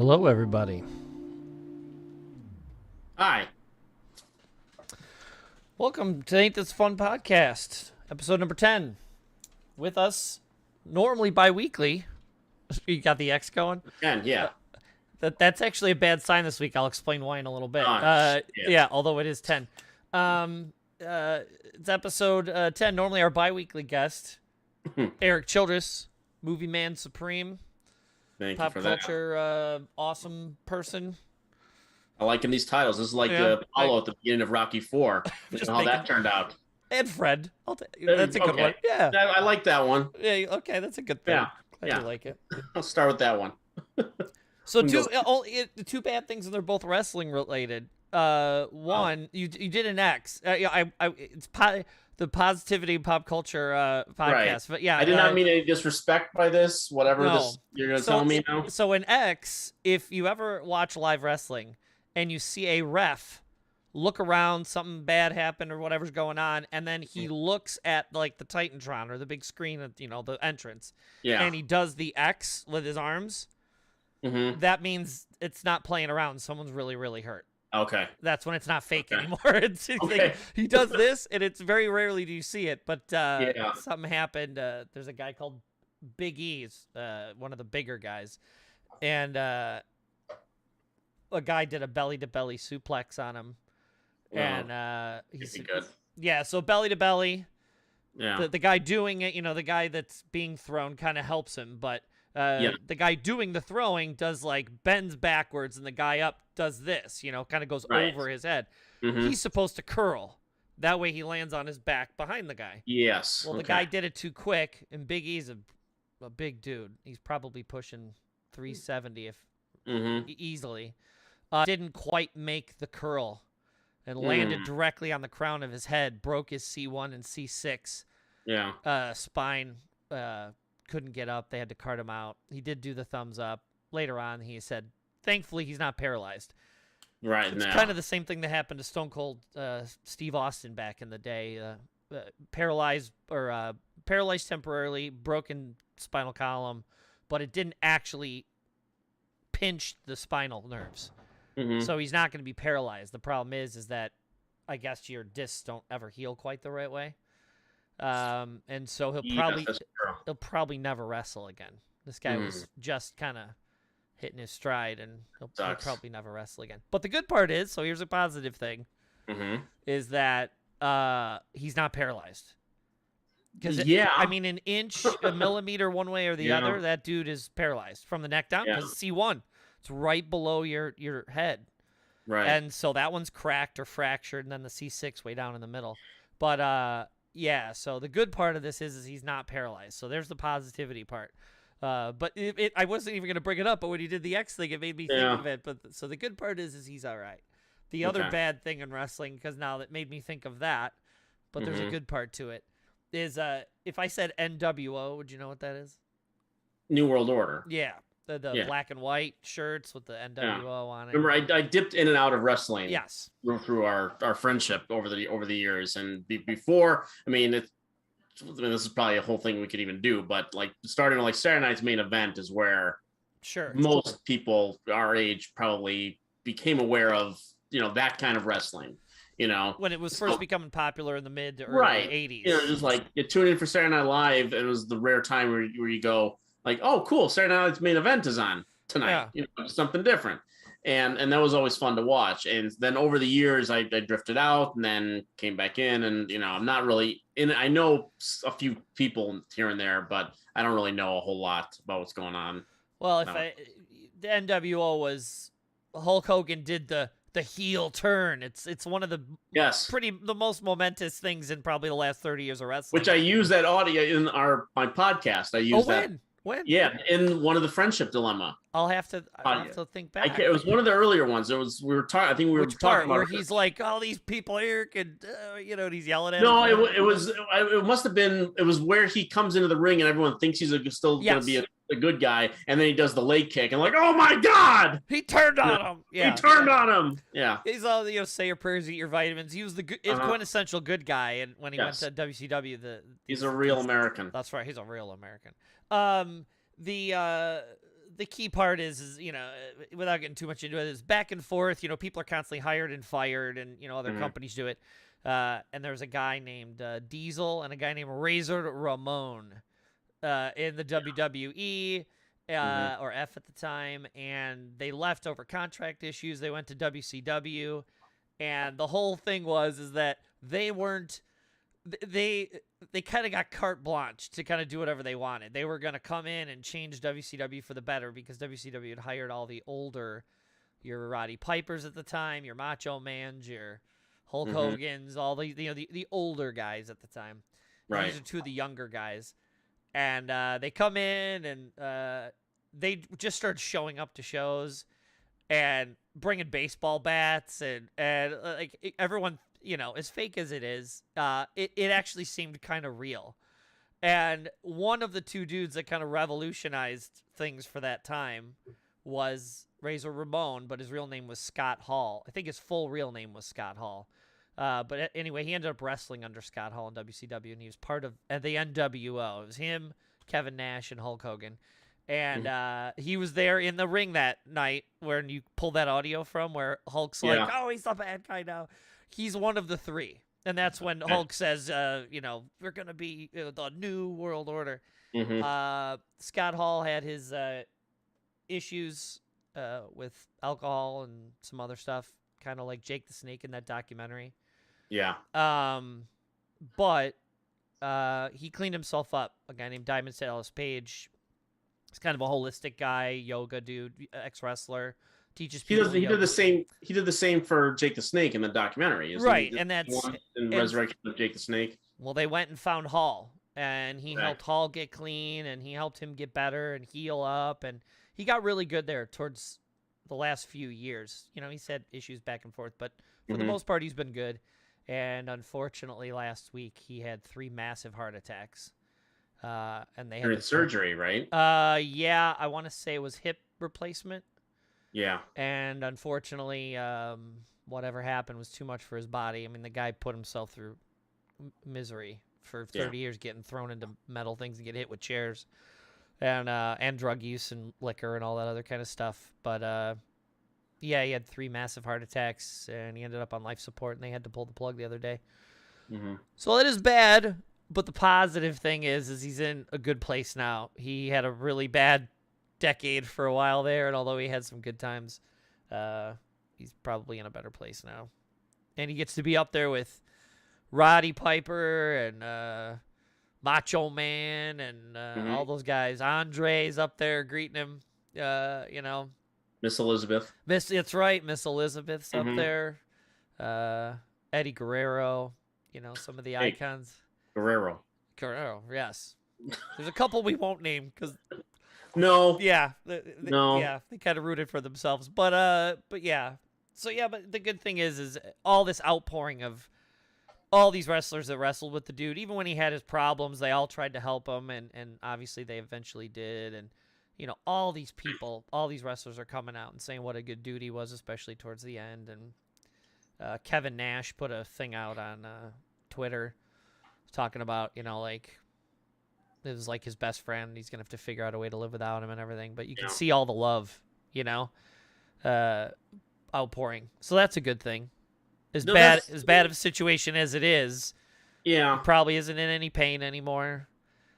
Hello, everybody. Hi. Welcome to Ain't This Fun podcast, episode number 10. With us, normally bi-weekly. You got the X going? Yeah. That's actually a bad sign this week. I'll explain why in a little bit. Yeah, although it is 10. It's episode 10. Normally our bi-weekly guest, Erik Childress, movie man supreme. Thank Pop you for culture, awesome person. I like these titles. This is like the Apollo at the beginning of Rocky IV. How that turned out. And Fred. That's a good one. Yeah. I like that one. Yeah, okay, that's a good thing. Yeah. I like it. I'll start with that one. So two bad things, and they're both wrestling related. One, you did an X. It's the positivity pop culture podcast. Right. But yeah, I did not mean any disrespect by this. Whatever you're gonna tell me now. So in X, if you ever watch live wrestling and you see a ref look around, something bad happened or whatever's going on, and then he looks at like the Titantron or the big screen of the entrance, and he does the X with his arms. Mm-hmm. That means it's not playing around. Someone's really, really hurt. Okay. That's when it's not fake anymore. It's like, he does this, and it's very rarely do you see it. But something happened. There's a guy called Big E's, one of the bigger guys, and a guy did a belly-to-belly suplex on him. And he's good. Yeah, so belly-to-belly. Yeah. The guy doing it, the guy that's being thrown kind of helps him, but the guy doing the throwing does bends backwards, and the guy up does this, kind of goes over his head. Mm-hmm. He's supposed to curl. That way he lands on his back behind the guy. Yes. Well, the guy did it too quick, and Big E's a big dude. He's probably pushing 370 if easily. Didn't quite make the curl and landed directly on the crown of his head, broke his C1 and C6 spine. Couldn't get up. They had to cart him out. He did do the thumbs up. Later on, he said, thankfully, he's not paralyzed. Right it's now. Kind of the same thing that happened to Stone Cold Steve Austin back in the day. Paralyzed temporarily, broken spinal column, but it didn't actually pinch the spinal nerves. Mm-hmm. So he's not going to be paralyzed. The problem is that I guess your discs don't ever heal quite the right way. And so he'll probably never wrestle again. This guy was just kind of hitting his stride, and he'll probably never wrestle again. But the good part is, so here's a positive thing, is that he's not paralyzed. Because an inch, a millimeter one way or the other, that dude is paralyzed from the neck down. Because C1, it's right below your head. Right. And so that one's cracked or fractured, and then the C6 way down in the middle. But so the good part of this is he's not paralyzed. So there's the positivity part. But I wasn't even going to bring it up, but when he did the X thing, it made me think of it. But so the good part is he's all right. The other bad thing in wrestling, because now that made me think of that, but there's a good part to it, is if I said NWO, would you know what that is? New World Order. Yeah. The black and white shirts with the NWO on it. Remember, I dipped in and out of wrestling. Yes. Through our friendship over the years, and before, this is probably a whole thing we could even do, but starting Saturday night's main event is where most people our age probably became aware of that kind of wrestling. When it was first becoming popular in the mid to early 80s. Just you tune in for Saturday Night Live, and it was the rare time where you go. Oh, cool! Saturday Night's main event is on tonight. Something different, and that was always fun to watch. And then over the years, I drifted out and then came back in, and I'm not really in. I know a few people here and there, but I don't really know a whole lot about what's going on. Well, the NWO was Hulk Hogan did the heel turn. It's one of the the most momentous things in probably the last 30 years of wrestling. Which I use that audio in my podcast. I use that. When? Yeah, in one of the Friendship Dilemma. I'll have to think back. It was one of the earlier ones. I think we were talking about where he's like, all these people here could, and he's yelling at. No, it must have been. It was where he comes into the ring and everyone thinks he's still going to be a good guy, and then he does the leg kick and oh my God, he turned on him. Yeah, he turned on him. Yeah, he's all say your prayers, eat your vitamins. He was the quintessential good guy, and when he went to WCW, he's a real American. That's right, he's a real American. The the key part is without getting too much into it, is back and forth. People are constantly hired and fired, and other companies do it. And there's a guy named Diesel and a guy named Razor Ramon in the WWE or F at the time, and they left over contract issues. They went to WCW, and the whole thing is that they weren't. They kind of got carte blanche to kind of do whatever they wanted. They were going to come in and change WCW for the better because WCW had hired all the older, your Roddy Pipers at the time, your Macho Mans, your Hulk Hogan's, all the older guys at the time. Right. These are two of the younger guys. And they come in and they just started showing up to shows and bringing baseball bats and like everyone, as fake as it is, it actually seemed kind of real. And one of the two dudes that kind of revolutionized things for that time was Razor Ramon, but his real name was Scott Hall. I think his full real name was Scott Hall. But anyway, he ended up wrestling under Scott Hall in WCW, and he was part of the NWO. It was him, Kevin Nash, and Hulk Hogan. And he was there in the ring that night where you pull that audio from where Hulk's like, oh, he's the bad guy now. He's one of the three. And that's when Hulk says, we're going to be the new world order. Scott Hall had his issues with alcohol and some other stuff, kind of like Jake the Snake in that documentary. Yeah. But he cleaned himself up. A guy named Diamond Dallas Page. He's kind of a holistic guy, yoga dude, ex-wrestler. Teaches people. He did the same. He did the same for Jake the Snake in the documentary, right? And that's in Resurrection of Jake the Snake. Well, they went and found Hall, and he helped Hall get clean, and he helped him get better and heal up, and he got really good there towards the last few years. He's had issues back and forth, but for the most part, he's been good. And unfortunately, last week he had 3 massive heart attacks, and they had surgery, right? Yeah, I want to say it was hip replacement. Yeah. And unfortunately, whatever happened was too much for his body. I mean, the guy put himself through misery for 30 years, getting thrown into metal things and get hit with chairs, and drug use and liquor and all that other kind of stuff. But he had 3 massive heart attacks, and he ended up on life support, and they had to pull the plug the other day. So it is bad, but the positive thing is he's in a good place now. He had a really bad decade for a while there, and although he had some good times, he's probably in a better place now, and he gets to be up there with Roddy Piper and Macho Man and all those guys. Andre's up there greeting him. Miss Elizabeth. That's right, Miss Elizabeth's up there. Eddie Guerrero. Some of the icons. Guerrero, yes. There's a couple we won't name because. No. Yeah. No. Yeah, they kind of rooted for themselves. But yeah. So yeah, but the good thing is all this outpouring of all these wrestlers that wrestled with the dude, even when he had his problems, they all tried to help him, and obviously they eventually did. And all these people, all these wrestlers are coming out and saying what a good dude he was, especially towards the end. And Kevin Nash put a thing out on Twitter talking about, like it was like his best friend. He's going to have to figure out a way to live without him and everything. But you can see all the love, outpouring. So that's a good thing. As bad of a situation as it is, he probably isn't in any pain anymore.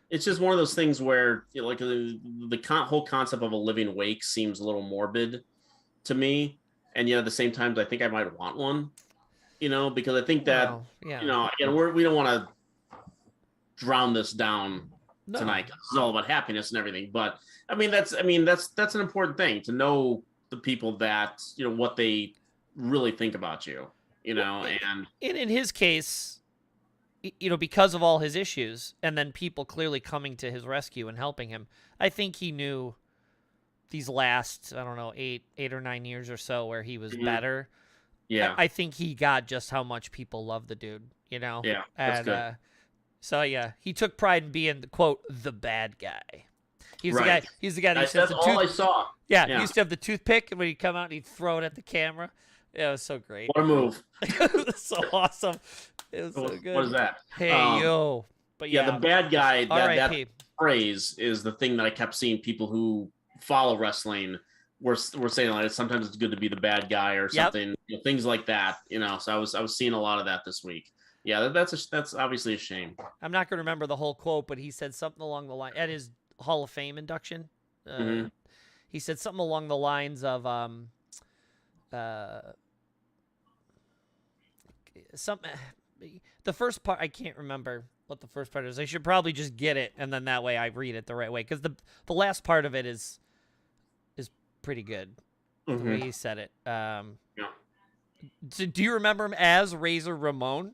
It's just one of those things where the whole concept of a living wake seems a little morbid to me. And yet at the same time, I think I might want one, because I think that, again, we don't want to drown this down tonight. It's all about happiness and everything. But that's an important thing to know the people that, what they really think about you, and in his case, because of all his issues and then people clearly coming to his rescue and helping him, I think he knew these last, I don't know, 8 or 9 years or so where he was better. Yeah. I think he got just how much people love the dude, Yeah, that's good. So yeah, he took pride in being the quote the bad guy. He's the guy. He's the guy that used to have the all I saw. Yeah, he used to have the toothpick, and when he'd come out, and he'd throw it at the camera. Yeah, it was so great. What a move! It was so awesome. It was so good. What is that? Hey yo! But the bad guy. That phrase is the thing that I kept seeing people who follow wrestling, we're saying like sometimes it's good to be the bad guy or something, things like that. So I was seeing a lot of that this week. Yeah, that's obviously a shame. I'm not going to remember the whole quote, but he said something along the line at his Hall of Fame induction. He said something along the lines of the first part. I can't remember what the first part is. I should probably just get it, and then that way I read it the right way, because the last part of it is pretty good. The way he said it. So do you remember him as Razor Ramon?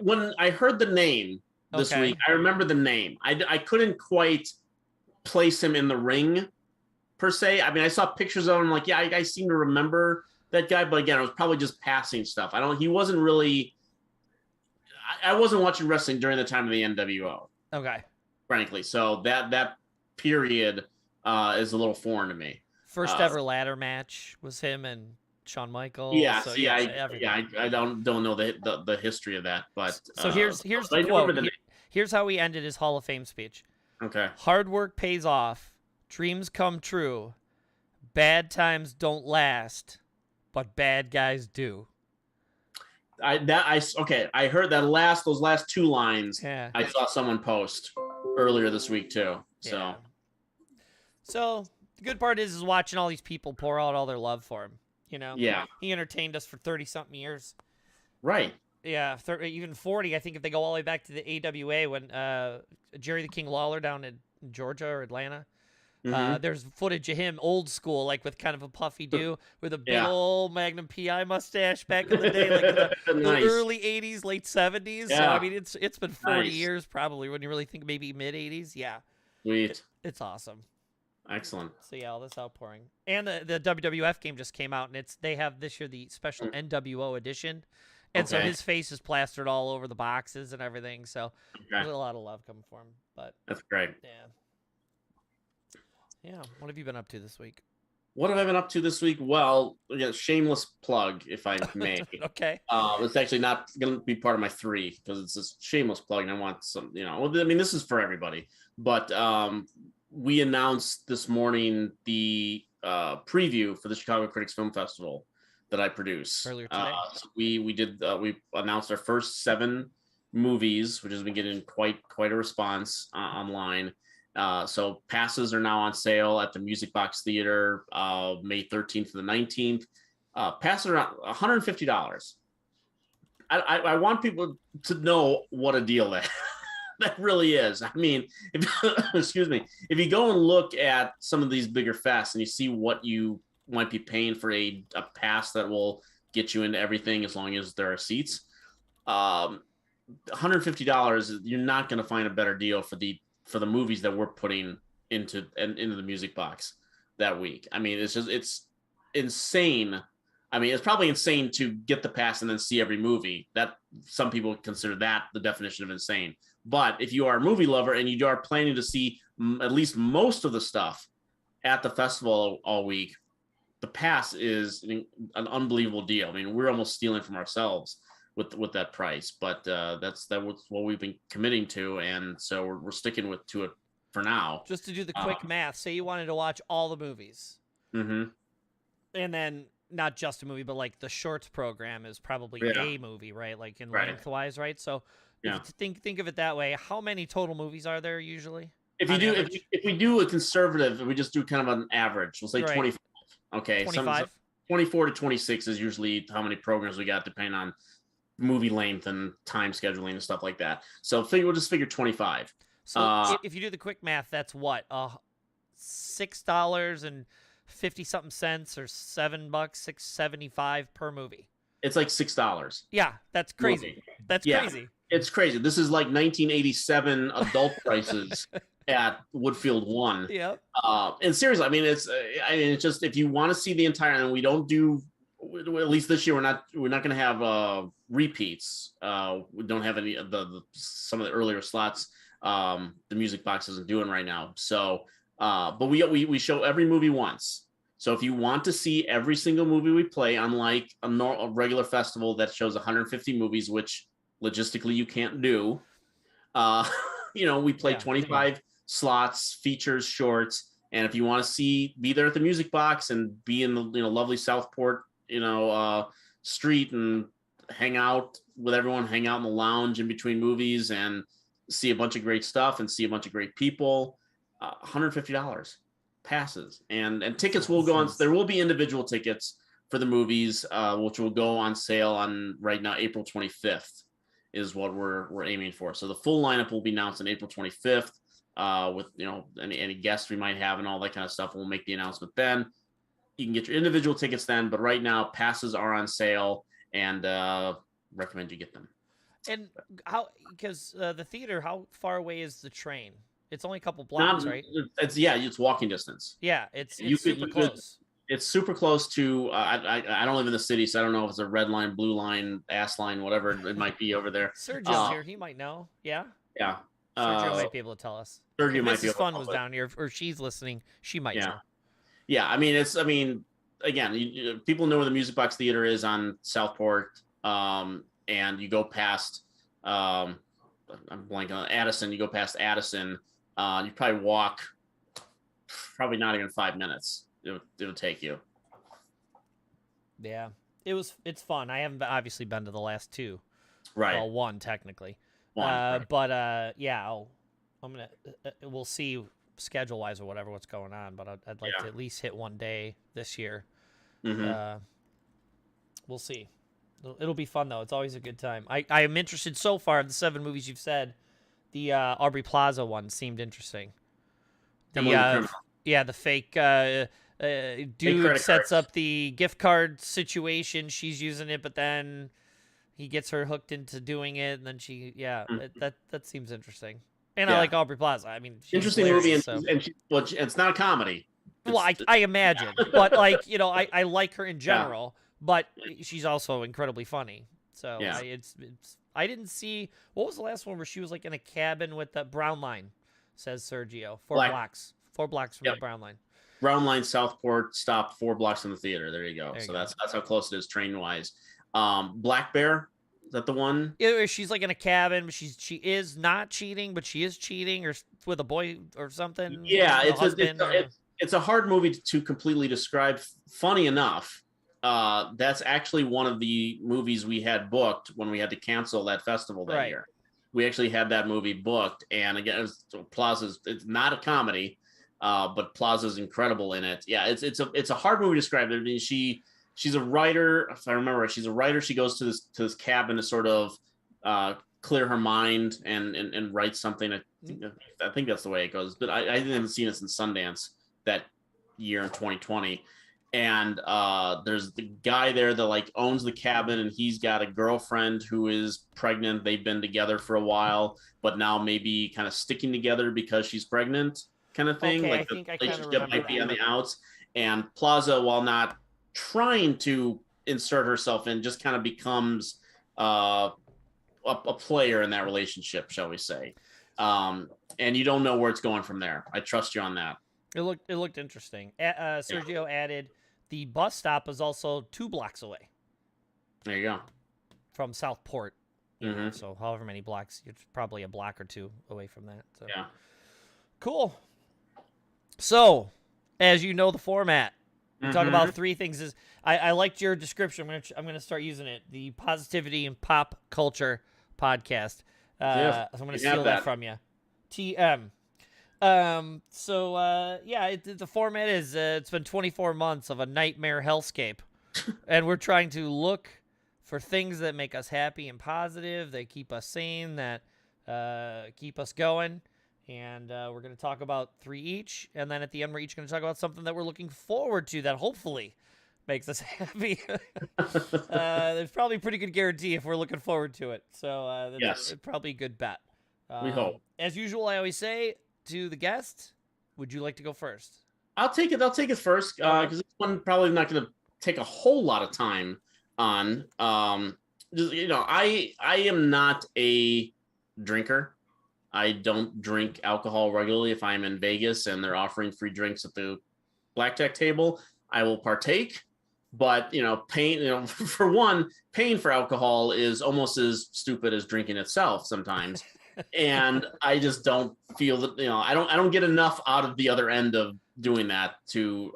When I heard the name this week, I remember the name. I couldn't quite place him in the ring per se. I mean, I saw pictures of him, like, yeah, I seem to remember that guy, but again, it was probably just passing stuff. He wasn't really. I wasn't watching wrestling during the time of the NWO. Okay. Frankly, so that period is a little foreign to me. First ever ladder match was him and Shawn Michaels. Yeah, so I don't know the history of that, but so here's the quote. Here's how he ended his Hall of Fame speech. Okay. Hard work pays off, dreams come true, bad times don't last, but bad guys do. I heard those last two lines. Yeah. I saw someone post earlier this week too. So the good part is watching all these people pour out all their love for him. Yeah. He entertained us for 30-something years. Right. Yeah, even 40. I think if they go all the way back to the AWA when Jerry the King Lawler down in Georgia or Atlanta. There's footage of him old school, like with kind of a puffy do with a big old Magnum PI mustache back in the day, like in the early 80s, late 70s. Yeah. So I mean, it's been 40 years probably when you really think maybe mid 80s. Yeah. Sweet. It's awesome. Excellent. So yeah, all this outpouring. And the WWF game just came out, and they have this year the special NWO edition. And so his face is plastered all over the boxes and everything. So there's a lot of love coming for him. But that's great. Yeah. What have you been up to this week? What have I been up to this week? Well, shameless plug, if I may. Okay. It's actually not going to be part of my 3 because it's a shameless plug, and I want some. This is for everybody. But we announced this morning the preview for the Chicago Critics Film Festival that I produce. Earlier today. So we announced our first 7 movies, which has been getting quite a response online. So passes are now on sale at the Music Box Theater, May 13th to the 19th. Passes are $150. I want people to know what a deal that really is. I mean, excuse me, if you go and look at some of these bigger fests and you see what you might be paying for a pass that will get you into everything as long as there are seats, $150, you're not going to find a better deal for the movies that we're putting into the Music Box that week. I mean, it's insane. I mean, it's probably insane to get the pass and then see every movie. That some people consider that the definition of insane. But if you are a movie lover and you are planning to see at least most of the stuff at the festival all week, the pass is an unbelievable deal. I mean, we're almost stealing from ourselves with that price, but that's what we've been committing to, and so we're sticking to it for now. Just to do the quick math, say you wanted to watch all the movies, and then not just a movie, but like the shorts program is probably a movie, right? Like in lengthwise, right? So think of it that way. How many total movies are there usually? If we do a conservative, we just do kind of an average. We'll say 25. Okay, 25. 24 to 26 is usually how many programs we got, depending on movie length and time scheduling and stuff like that. So we'll just figure 25. So if you do the quick math, that's what $6 and 50 something cents or $7, $6.75 per movie. It's like $6. Yeah, that's crazy. Movie. That's crazy. It's crazy. This is like 1987 adult prices at Woodfield 1. Yep. And seriously, I mean, it's just, if you want to see the entire, and we don't do, at least this year, we're not going to have repeats. We don't have any of some of the earlier slots. The Music Box isn't doing right now. So, but we show every movie once. So if you want to see every single movie we play, unlike a regular festival that shows 150 movies, which logistically you can't do, we play 25 slots, features, shorts, And if you want to be there at the Music Box and be in the lovely Southport street and hang out with everyone, hang out in the lounge in between movies and see a bunch of great stuff and see a bunch of great people, $150 passes and tickets will go on. There will be individual tickets for the movies, which will go on sale on right now, April 25th is what we're aiming for. So the full lineup will be announced on April 25th with, any guests we might have and all that kind of stuff. We'll make the announcement then. You can get your individual tickets then, but right now passes are on sale and recommend you get them. And because the theater, how far away is the train? It's only a couple blocks, right? It's walking distance. Yeah, it's super close. It's super close to. I don't live in the city, so I don't know if it's a red line, blue line, ass line, whatever it might be over there. Sergio's here; he might know. Yeah. Yeah. Sergio might be able to tell us. Sergio might be able to Fun was down here, or she's listening. She might know. Yeah, again, people know where the Music Box Theater is on Southport, and you go past. I'm blanking on Addison. You go past Addison. You probably walk, probably not even 5 minutes. It'll take you. Yeah, it's fun. I haven't obviously been to the last two. Right. Well, one technically. Right. But we'll see schedule wise or whatever what's going on. But I'd like to at least hit one day this year. Mm-hmm. We'll see. It'll be fun though. It's always a good time. I am interested so far in the 7 movies you've said. The Aubrey Plaza one seemed interesting. The fake dude sets up the gift card situation. She's using it, but then he gets her hooked into doing it, and then that seems interesting. And I like Aubrey Plaza. I mean, she's interesting movie, it's not a comedy. I imagine, but I like her in general, but she's also incredibly funny. So I didn't see, what was the last one where she was like in a cabin with the Brown Line, says Sergio. 4 blocks from the Brown Line. Brown Line, Southport, stopped 4 blocks from the theater. There you go. That's how close it is train wise. Black Bear, is that the one? Yeah, she's like in a cabin, but she is not cheating, but she is cheating or with a boy or something. Yeah, it's a hard movie to completely describe. Funny enough, that's actually one of the movies we had booked when we had to cancel that festival that year. We actually had that movie booked, and again, it's not a comedy, but Plaza's incredible in it. Yeah, it's a hard movie to describe. I mean, she's a writer. If I remember, she's a writer. She goes to this cabin to sort of clear her mind and write something. I think that's the way it goes. But I haven't seen it since Sundance that year in 2020. And there's the guy there that owns the cabin, and he's got a girlfriend who is pregnant. They've been together for a while, but now maybe kind of sticking together because she's pregnant, kind of thing. Okay, the relationship might be on the outs. And Plaza, while not trying to insert herself in, just kind of becomes a player in that relationship, shall we say? And you don't know where it's going from there. I trust you on that. It looked interesting. Sergio added, the bus stop is also 2 blocks away. There you go. From Southport. Mm-hmm. So however many blocks, it's probably a block or 2 away from that. So. Yeah. Cool. So, as you know the format, we talk about 3 things. I liked your description. I'm gonna start using it. The Positivity and Pop Culture Podcast. So I'm gonna steal that from you. TM. The format is it's been 24 months of a nightmare hellscape, and we're trying to look for things that make us happy and positive, that keep us sane, that keep us going. And we're going to talk about 3 each, and then at the end we're each going to talk about something that we're looking forward to that hopefully makes us happy. There's probably a pretty good guarantee if we're looking forward to it. So that's probably a good bet. We hope. As usual, I always say to the guest, would you like to go first? I'll take it first because this one probably not going to take a whole lot of time on. I am not a drinker. I don't drink alcohol regularly. If I'm in Vegas and they're offering free drinks at the blackjack table, I will partake. But paying for alcohol is almost as stupid as drinking itself sometimes. And I just don't feel that I don't get enough out of the other end of doing that to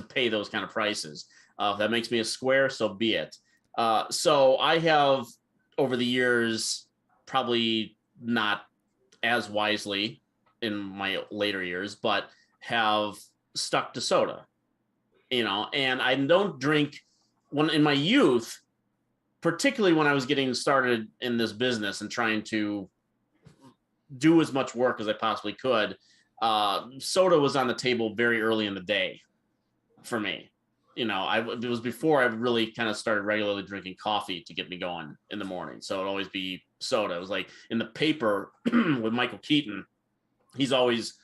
pay those kind of prices. If that makes me a square, so be it. So I have over the years, probably not as wisely in my later years, but have stuck to soda, and I don't drink when in my youth, particularly when I was getting started in this business and trying to do as much work as I possibly could. Soda was on the table very early in the day for me. It was before I really kind of started regularly drinking coffee to get me going in the morning. So it'd always be soda. It was like in the paper with Michael Keaton, he's always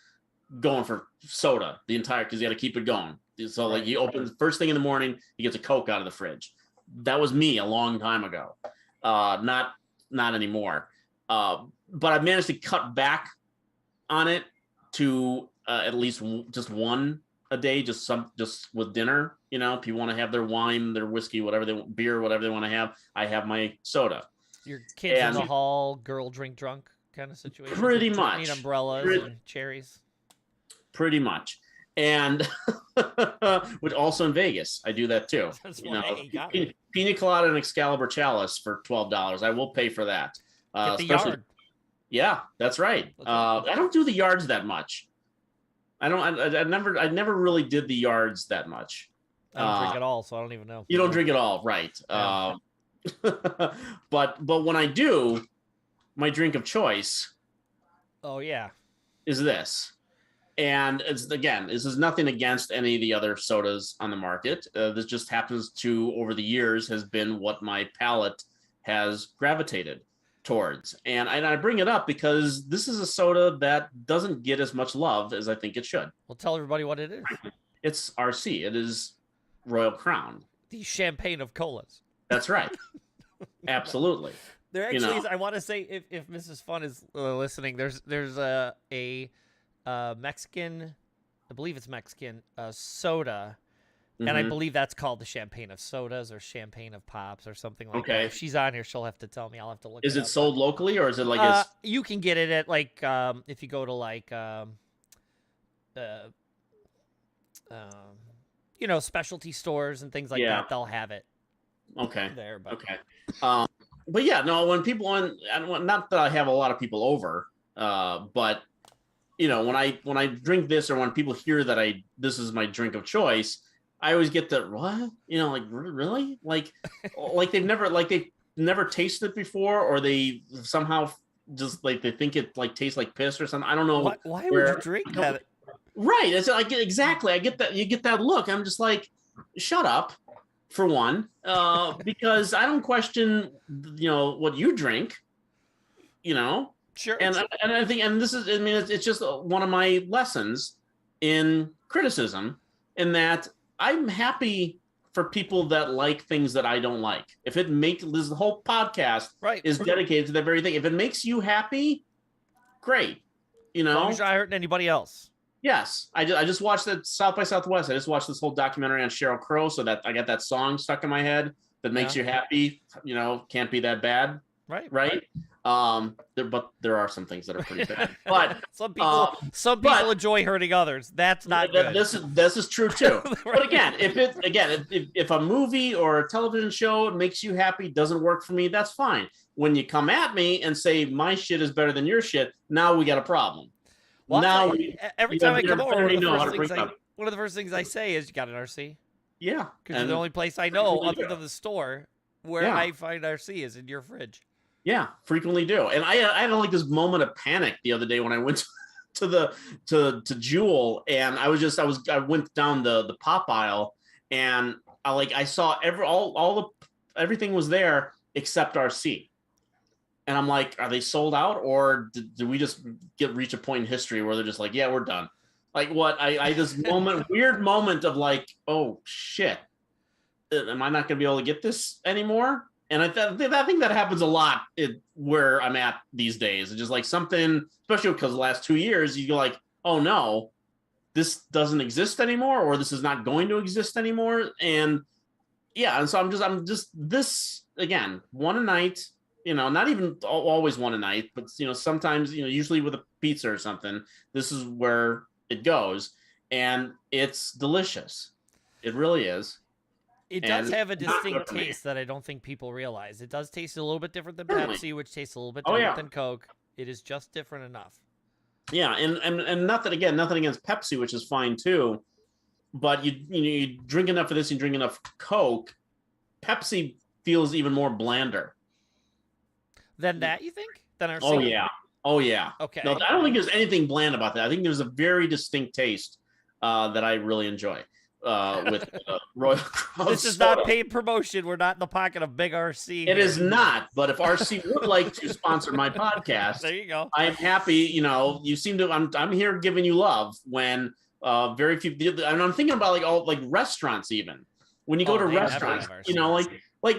going for soda because you got to keep it going. So like he opens first thing in the morning, he gets a Coke out of the fridge. That was me a long time ago. Not anymore. But I've managed to cut back on it to at least just one a day, just with dinner. People want to have their wine, their whiskey, whatever they want, beer, whatever they want to have. I have my soda. Your kids in the hall, girl drink drunk kind of situation. Pretty much. Need umbrellas and cherries. Pretty much. And which also in Vegas, I do that too. Pina colada and Excalibur chalice for $12. I will pay for that. Get the yard. Yeah, that's right. I don't do the yards that much. I never really did the yards that much. I don't drink at all, so I don't even know. You don't drink at all, right? Yeah. But when I do, my drink of choice. Oh yeah, is this. And this is nothing against any of the other sodas on the market. This just happens to, over the years, has been what my palate has gravitated towards. And I bring it up because this is a soda that doesn't get as much love as I think it should. Well, tell everybody what it is. It's RC. It is Royal Crown. The champagne of colas. That's right. Absolutely. There actually is, I want to say, if Mrs. Fun is listening, there's a Mexican, I believe it's Mexican, soda, and I believe that's called the champagne of sodas or champagne of pops or something like that. If she's on here, she'll have to tell me. I'll have to look. Is it sold locally, or is it like you can get it at like if you go to like specialty stores and things like that, they'll have it. There, but yeah, no. When people not that I have a lot of people over, but when I drink this, or when people hear that this is my drink of choice, I always get that what like really like they've never tasted it before, or they somehow just like they think it like tastes like piss or something. I don't know why would you drink that. Right, it's like exactly. I get that. You get that look. I'm just like, shut up, for one, because I don't question what you drink. Sure. And I think, and this is, I mean, it's just one of my lessons in criticism, in that I'm happy for people that like things that I don't like. If it makes this whole podcast is dedicated to that very thing. If it makes you happy, great. As long as you're not hurting anybody else. Yes, I just watched that South by Southwest. I just watched this whole documentary on Sheryl Crow, so that I got that song stuck in my head that makes you happy. Can't be that bad. Right. But there are some things that are pretty bad. But some people enjoy hurting others. That's not good. This is true too. But again, if a movie or a television show makes you happy, doesn't work for me, that's fine. When you come at me and say my shit is better than your shit, now we got a problem. Well, every time I come over, one of the first things I say is, "You got an RC?" Yeah, because the only place I know other than the store where I find RC is in your fridge. Yeah, frequently do. And I had like this moment of panic the other day when I went to Jewel, and I went down the pop aisle, and I saw everything was there except RC. And I'm like, are they sold out, or did we just reach a point in history where they're just like, yeah, we're done? Like what? I this weird moment of like, oh shit, am I not going to be able to get this anymore? And I think that happens a lot where I'm at these days. It's just like something, especially because the last 2 years, you go like, oh no, this doesn't exist anymore, or this is not going to exist anymore. And yeah, and so I'm just this again, one a night. Not even always one a night, but sometimes usually with a pizza or something, this is where it goes. and it's delicious. It really is. It does have a distinct taste that I don't think people realize. It does taste a little bit different than Pepsi, which tastes a little bit different than Coke. It is just different enough. Yeah, and nothing against Pepsi, which is fine too. But you drink enough of this, you drink enough Coke. Pepsi feels even more blander. Than that, you think? Than RC? Oh yeah. Okay. No, I don't think there's anything bland about that. I think there's a very distinct taste that I really enjoy with Royal Crown. This is not paid promotion. We're not in the pocket of big RC. It is not. But if RC would like to sponsor my podcast, there you go. I am happy. You seem to. I'm here giving you love when very few. And I'm thinking about like restaurants even. When you go to restaurants,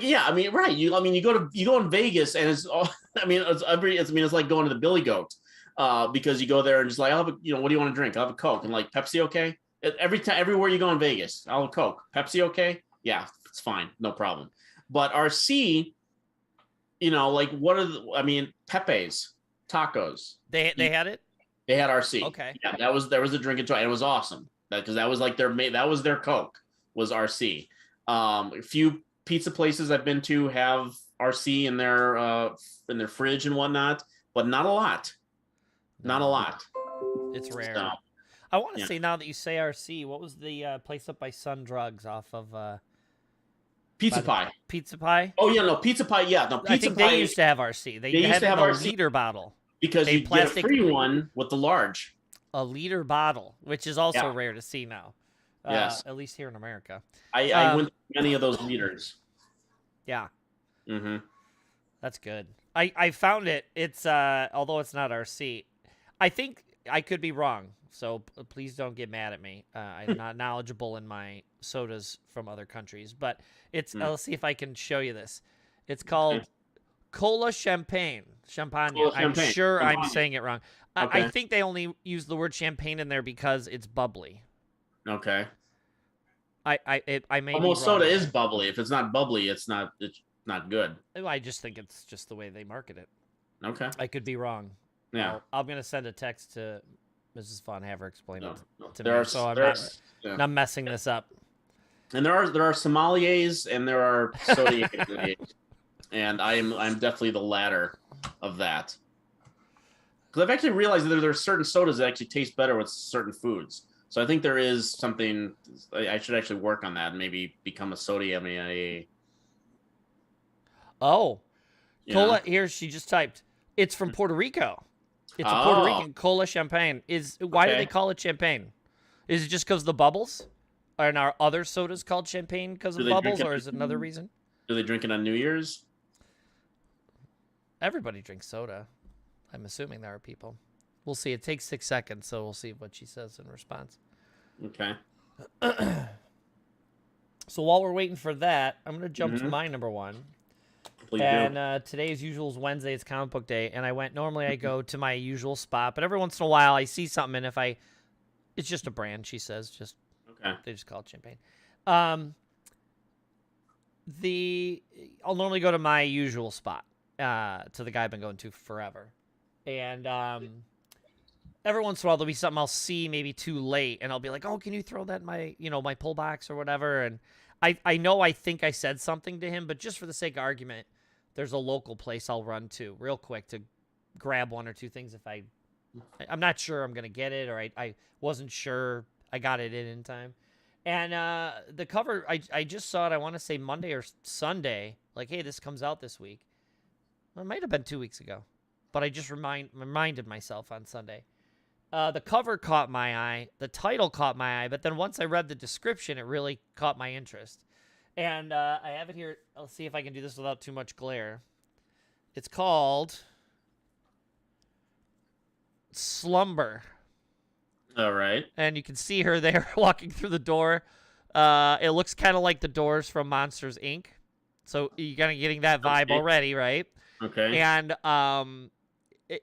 yeah, I mean, right. You go in Vegas and it's all, it's like going to the Billy Goat, because you go there and just like, what do you want to drink? I'll have a Coke. And like, Pepsi, okay? Everywhere you go in Vegas, I'll have a Coke. Pepsi, okay? Yeah, it's fine. No problem. But RC, Pepe's, tacos. They had it? They had RC. Okay. Yeah, there was a drink and toy. And it was awesome. Because that was like that was their Coke, was RC. A few pizza places I've been to have RC in their fridge and whatnot, but not a lot. Not a lot. It's rare. So, I want to say, now that you say RC, what was the place up by Sun Drugs off of Pizza Pie? Pizza Pie? Oh yeah, no, Pizza Pie. Yeah, no, Pizza I think Pie. they used to have RC. They used to have a RC liter bottle because you get a free one with the large. A liter bottle, which is also rare to see now. Yes, at least here in America. I went to many of those liters. Yeah. Mm-hmm. That's good. I found it. It's although it's not RC. I think I could be wrong, so please don't get mad at me. I'm not knowledgeable in my sodas from other countries, but it's. I'll see if I can show you this. It's called Cola Champagne. I'm sure I'm saying it wrong. I think they only use the word champagne in there because it's bubbly. Okay. I may almost soda is bubbly. If it's not bubbly, it's not good. I just think it's just the way they market it. Okay. I could be wrong. Yeah. I'm gonna send a text to Mrs. Fun, have her explain it to me. So I'm not messing this up. And there are sommeliers and there are sommeliers, and I'm definitely the latter of that. Because I've actually realized that there are certain sodas that actually taste better with certain foods. So I think there is something I should actually work on that and maybe become a sommelier. Oh, cola! Here, she just typed. It's from Puerto Rico. It's a Puerto Rican cola champagne. Why do they call it champagne? Is it just because of the bubbles? And are other sodas called champagne because of bubbles, or is it another reason? Do they drink it on New Year's? Everybody drinks soda. I'm assuming there are people. We'll see. It takes 6 seconds, so we'll see what she says in response. Okay. So while we're waiting for that, I'm going to jump to my number one. Today, as usual, is Wednesday. It's comic book day, and normally I go to my usual spot, but every once in a while I see something, and it's just a brand, she says. They just call it champagne. I'll normally go to my usual spot, to the guy I've been going to forever, and every once in a while there'll be something I'll see maybe too late, and I'll be like, "Oh, can you throw that in my my pull box or whatever?" And I think I said something to him, but just for the sake of argument, there's a local place I'll run to real quick to grab one or two things if I'm not sure I'm gonna get it, or I wasn't sure I got it in time. And the cover, I just saw it, I want to say Monday or Sunday, like, hey, this comes out this week. It might have been 2 weeks ago, but I just reminded myself on Sunday. The cover caught my eye, the title caught my eye, but then once I read the description, it really caught my interest. And I have it here. I'll see if I can do this without too much glare. It's called Slumber. All right. And you can see her there walking through the door. It looks kind of like the doors from Monsters, Inc. So you're kind of getting that vibe already, right? Okay. And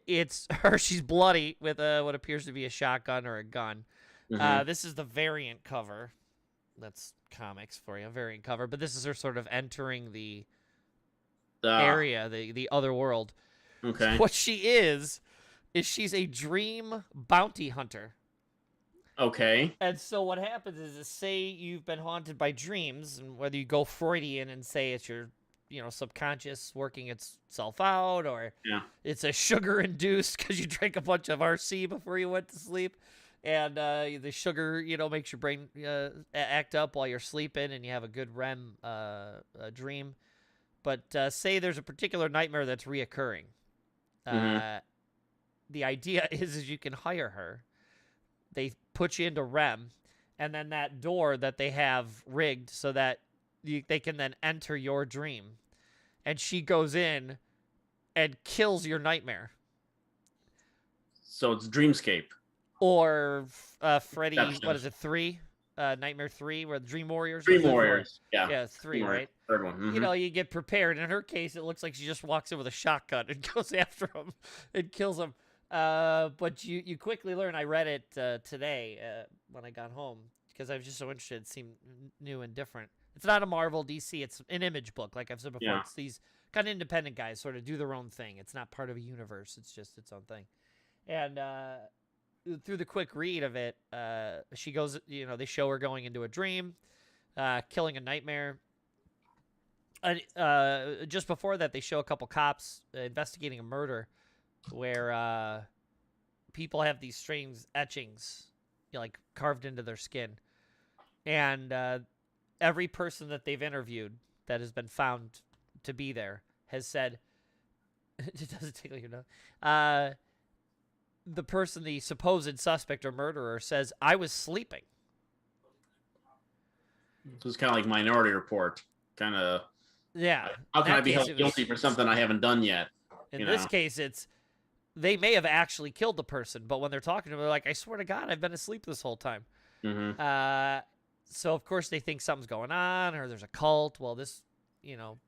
it's her. She's bloody with what appears to be a shotgun or a gun. This is the variant cover. That's comics for you, variant cover. But this is her sort of entering the area, the other world. Okay. What she is she's a dream bounty hunter. Okay. And so what happens is say you've been haunted by dreams, and whether you go Freudian and say it's your, subconscious working itself out, or it's a sugar induced because you drank a bunch of RC before you went to sleep, and the sugar, makes your brain act up while you're sleeping, and you have a good REM dream. But say there's a particular nightmare that's reoccurring. The idea is you can hire her. They put you into REM, and then that door that they have rigged so that they can then enter your dream. And she goes in and kills your nightmare. So it's Dreamscape. Or Freddy, what is it, 3? Nightmare 3, where the Dream Warriors. Dream Warriors, yeah. Yeah, 3, right? Third one. You get prepared. In her case, it looks like she just walks in with a shotgun and goes after him and kills him. But you quickly learn. I read it today when I got home because I was just so interested. It seemed new and different. It's not a Marvel DC. It's an Image book, like I've said before. Yeah. It's these kind of independent guys sort of do their own thing. It's not part of a universe. It's just its own thing. And through the quick read of it, she goes. They show her going into a dream, killing a nightmare. Just before that, they show a couple cops investigating a murder where people have these strange etchings, like carved into their skin, and every person that they've interviewed that has been found to be there has said, it doesn't tickle you, no. The person, the supposed suspect or murderer, says, "I was sleeping." So it's kind of like Minority Report, kind of. Yeah. How can I be held guilty for something I haven't done yet? In this case, it's they may have actually killed the person, but when they're talking to them, they're like, "I swear to God, I've been asleep this whole time." So of course they think something's going on, or there's a cult. Well, this,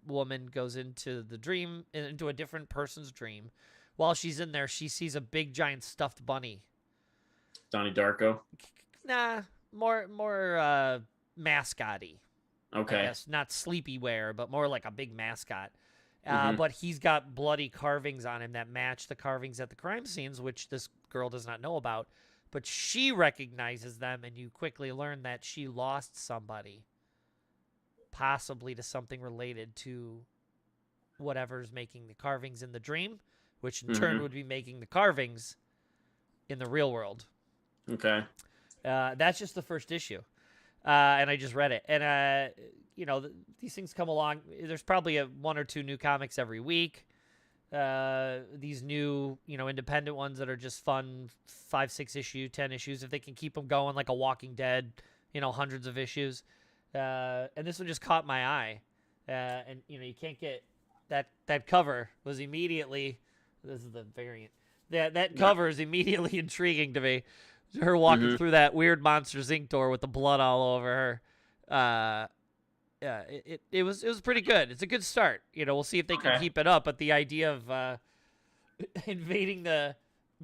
woman goes into the dream, into a different person's dream. While she's in there, she sees a big giant stuffed bunny. Donnie Darko? Nah, more mascot-y. Okay. I guess not sleepy wear, but more like a big mascot. But he's got bloody carvings on him that match the carvings at the crime scenes, which this girl does not know about. But she recognizes them, and you quickly learn that she lost somebody, possibly to something related to whatever's making the carvings in the dream, which in turn would be making the carvings in the real world. Okay. That's just the first issue. And I just read it. And, these things come along. There's probably one or two new comics every week. These new, independent ones that are just fun, 5, 6 issue, 10 issues, if they can keep them going like a Walking Dead, hundreds of issues. And this one just caught my eye. And, you can't get that cover was immediately, this is the variant. That cover is immediately intriguing to me. Her walking through that weird Monsters Inc. door with the blood all over her. It was pretty good. It's a good start. We'll see if they can keep it up. But the idea of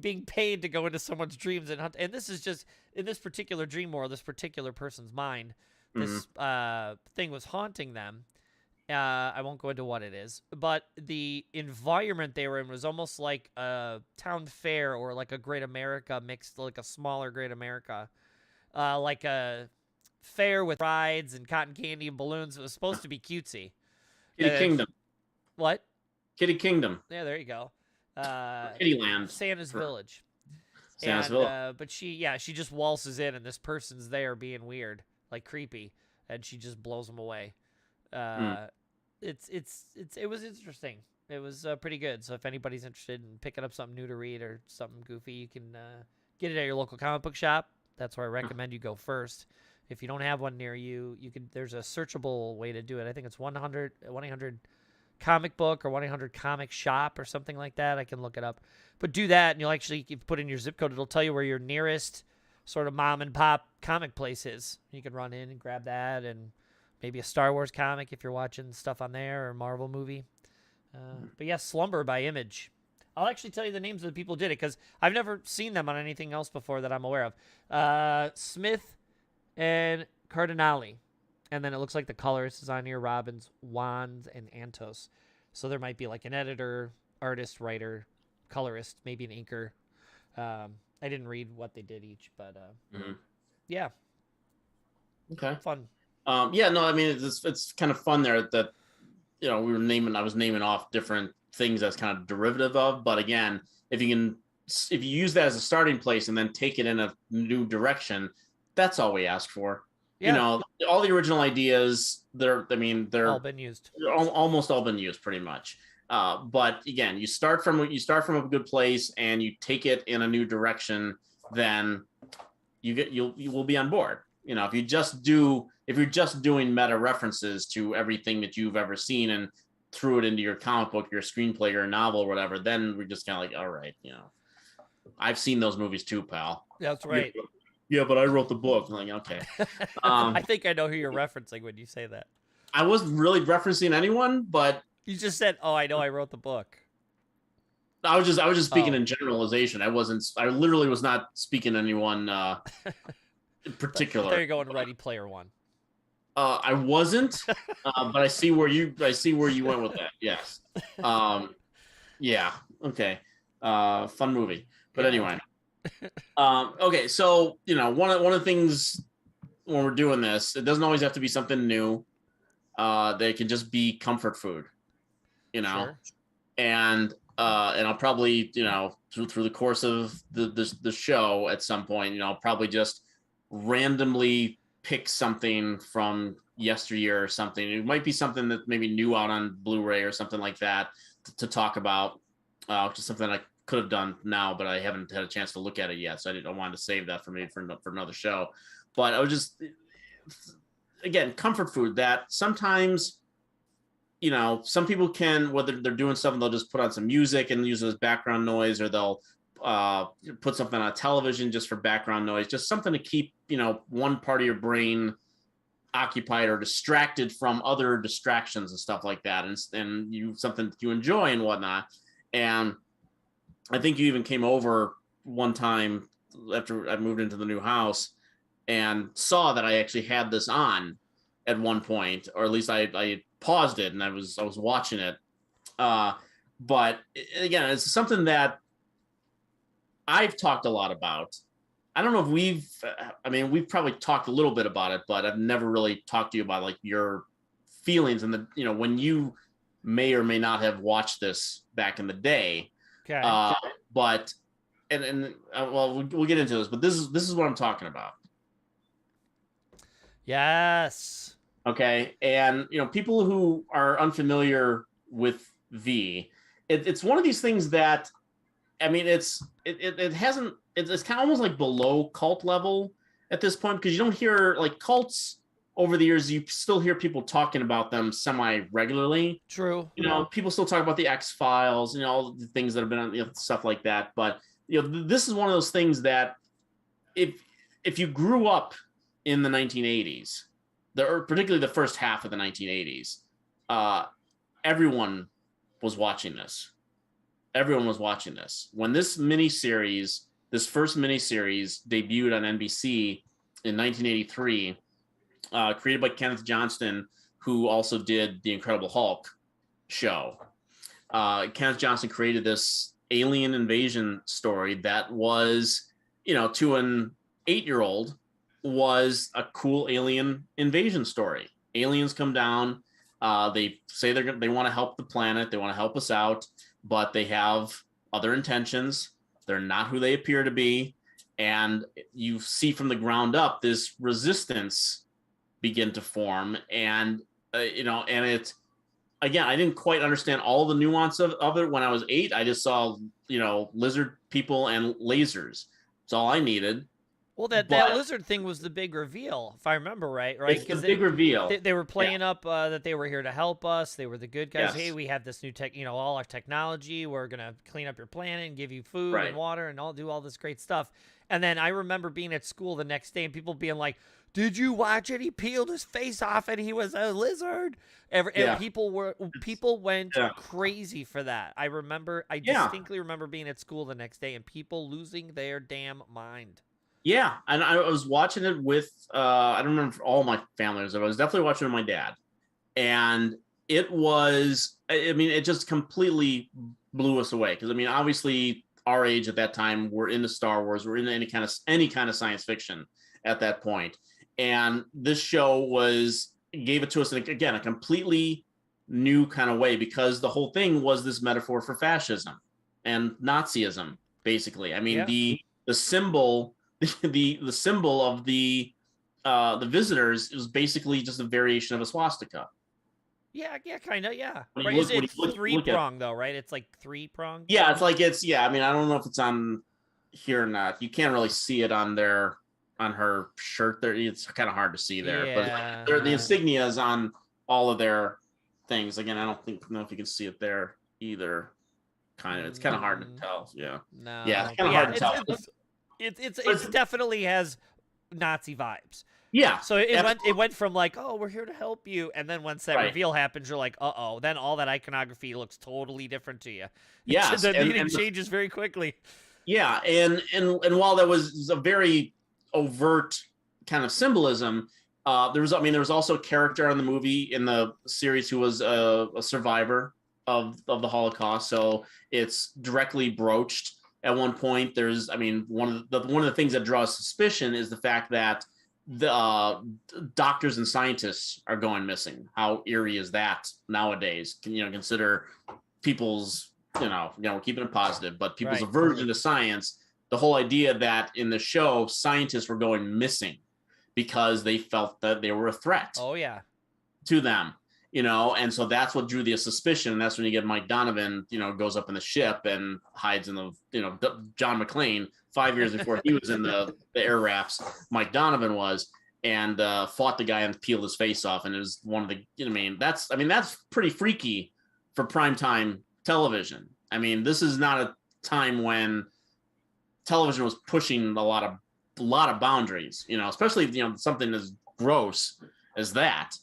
being paid to go into someone's dreams and hunt, and this is just in this particular dream world, this particular person's mind, this thing was haunting them. I won't go into what it is, but the environment they were in was almost like a town fair or like a Great America mixed, like a smaller Great America, like a fair with rides and cotton candy and balloons. It was supposed to be cutesy. Kitty Kingdom. What? Kitty Kingdom. Yeah, there you go. Kittyland. Santa's Village. Santa's Village. But she just waltzes in, and this person's there being weird, like creepy, and she just blows them away. It was interesting. It was pretty good. So if anybody's interested in picking up something new to read or something goofy, you can get it at your local comic book shop. That's where I recommend you go first. If you don't have one near you, there's a searchable way to do it. I think it's 1-800 comic book or 1-800 comic shop or something like that. I can look it up. But do that, and you'll actually, if you put in your zip code, it'll tell you where your nearest sort of mom and pop comic place is. You can run in and grab that, and maybe a Star Wars comic if you're watching stuff on there, or a Marvel movie. But yeah, Slumber by Image. I'll actually tell you the names of the people who did it, because I've never seen them on anything else before that I'm aware of. Smith and Cardinale. And then it looks like the colorist is on here, Robbins, Wands, and Antos. So there might be like an editor, artist, writer, colorist, maybe an inker. I didn't read what they did each, but Yeah. Okay. Fun. Yeah, no, I mean it's kind of fun there that I was naming off different things that's kind of derivative of, but again, if you use that as a starting place and then take it in a new direction, that's all we ask for. Yeah. All the original ideas, they're all been used. Almost all been used pretty much. But again, you start from a good place and you take it in a new direction, then you will be on board. If you're just doing meta references to everything that you've ever seen and threw it into your comic book, your screenplay, or novel, or whatever, then we're just kind of like, all right, I've seen those movies too, pal. That's right. Yeah, but I wrote the book. I'm like, okay. I think I know who you're referencing when you say that. I wasn't really referencing anyone, but you just said, "Oh, I know, I wrote the book." I was just speaking in generalization. I literally was not speaking to anyone in particular. There you go in Ready Player One. I wasn't, but I see where you went with that. Yes. Yeah. Okay. Fun movie. But anyway. Okay. So one of the things when we're doing this, it doesn't always have to be something new. They can just be comfort food. Sure. And I'll probably through the course of the show at some point I'll probably just randomly pick something from yesteryear or something. It might be something that maybe new out on Blu-ray or something like that to talk about, which is something I could have done now, but I haven't had a chance to look at it yet, so I wanted to save that for another show. But I was just, again, comfort food that sometimes some people can, whether they're doing something, they'll just put on some music and use it as background noise, or they'll put something on television just for background noise, just something to keep one part of your brain occupied or distracted from other distractions and stuff like that, and something that you enjoy and whatnot. And I think you even came over one time after I moved into the new house and saw that I actually had this on at one point, or at least I paused it and I was watching it. But again, it's something that I've talked a lot about. I don't know if we've probably talked a little bit about it, but I've never really talked to you about like your feelings and when you may or may not have watched this back in the day. Okay. But well, we'll get into this, but this is what I'm talking about. Yes. Okay. And people who are unfamiliar with V, it's one of these things that, it's kind of almost like below cult level at this point, because you don't hear like cults over the years. You still hear people talking about them semi regularly. True. People still talk about the X-Files, all the things that have been on, stuff like that. But this is one of those things that if you grew up in the 1980s, or particularly the first half of the 1980s, everyone was watching this. Everyone was watching this. When this first miniseries debuted on NBC in 1983, created by Kenneth Johnston, who also did the Incredible Hulk show. Kenneth Johnston created this alien invasion story that was, to an 8-year-old, was a cool alien invasion story. Aliens come down. They say they want to help the planet. They want to help us out, but they have other intentions. They're not who they appear to be. And you see from the ground up this resistance begin to form. And, and it's, again, I didn't quite understand all the nuance of it when I was 8. I just saw, lizard people and lasers. That's all I needed. Well, that lizard thing was the big reveal, if I remember right? It's the big reveal. They were playing up that they were here to help us. They were the good guys. Yes. Hey, we have this new all our technology. We're going to clean up your planet and give you food and water and do all this great stuff. And then I remember being at school the next day and people being like, did you watch it? He peeled his face off and he was a lizard. And people went crazy for that. I distinctly remember being at school the next day and people losing their damn mind. Yeah, and I was watching it with, I don't remember all my family, I was definitely watching it with my dad. And it was, it just completely blew us away. Because, obviously, our age at that time, we're into Star Wars, we're into any kind of science fiction. at that point. And this show gave it to us, again, a completely new kind of way, because the whole thing was this metaphor for fascism and Nazism, basically. I mean, the symbol, the symbol of the visitors is basically just a variation of a swastika. Yeah, kind of, yeah. Right. Is it three-pronged, though, right? It's like three-pronged? Yeah, I mean, I don't know if it's on here or not. You can't really see it on her shirt there. It's kind of hard to see there. Yeah. But the insignia is on all of their things. Again, I don't know if you can see it there either. It's kind of hard to tell. Yeah. No. Yeah, it's kind of hard to tell. It definitely has Nazi vibes. Yeah. So it went from like, oh, we're here to help you, and then once that reveal happens, you're like, uh-oh. Then all that iconography looks totally different to you. Yeah. The meaning changes very quickly. Yeah, and while that was a very overt kind of symbolism, there was also a character in the series who was a survivor of the Holocaust. So it's directly broached at one point. One of the things that draws suspicion is the fact that the doctors and scientists are going missing. How eerie is that nowadays? Consider people's, we're keeping it positive, but people's aversion to science. The whole idea that in the show, scientists were going missing because they felt that they were a threat. Oh yeah, to them, and so that's what drew the suspicion. And that's when you get Mike Donovan, goes up in the ship and hides in the, John McClane 5 years before he was in the air rafts. Mike Donovan was, and fought the guy and peeled his face off. And it was one of the, that's pretty freaky for primetime television. I mean, this is not a time when television was pushing a lot of boundaries, especially, something as gross as that.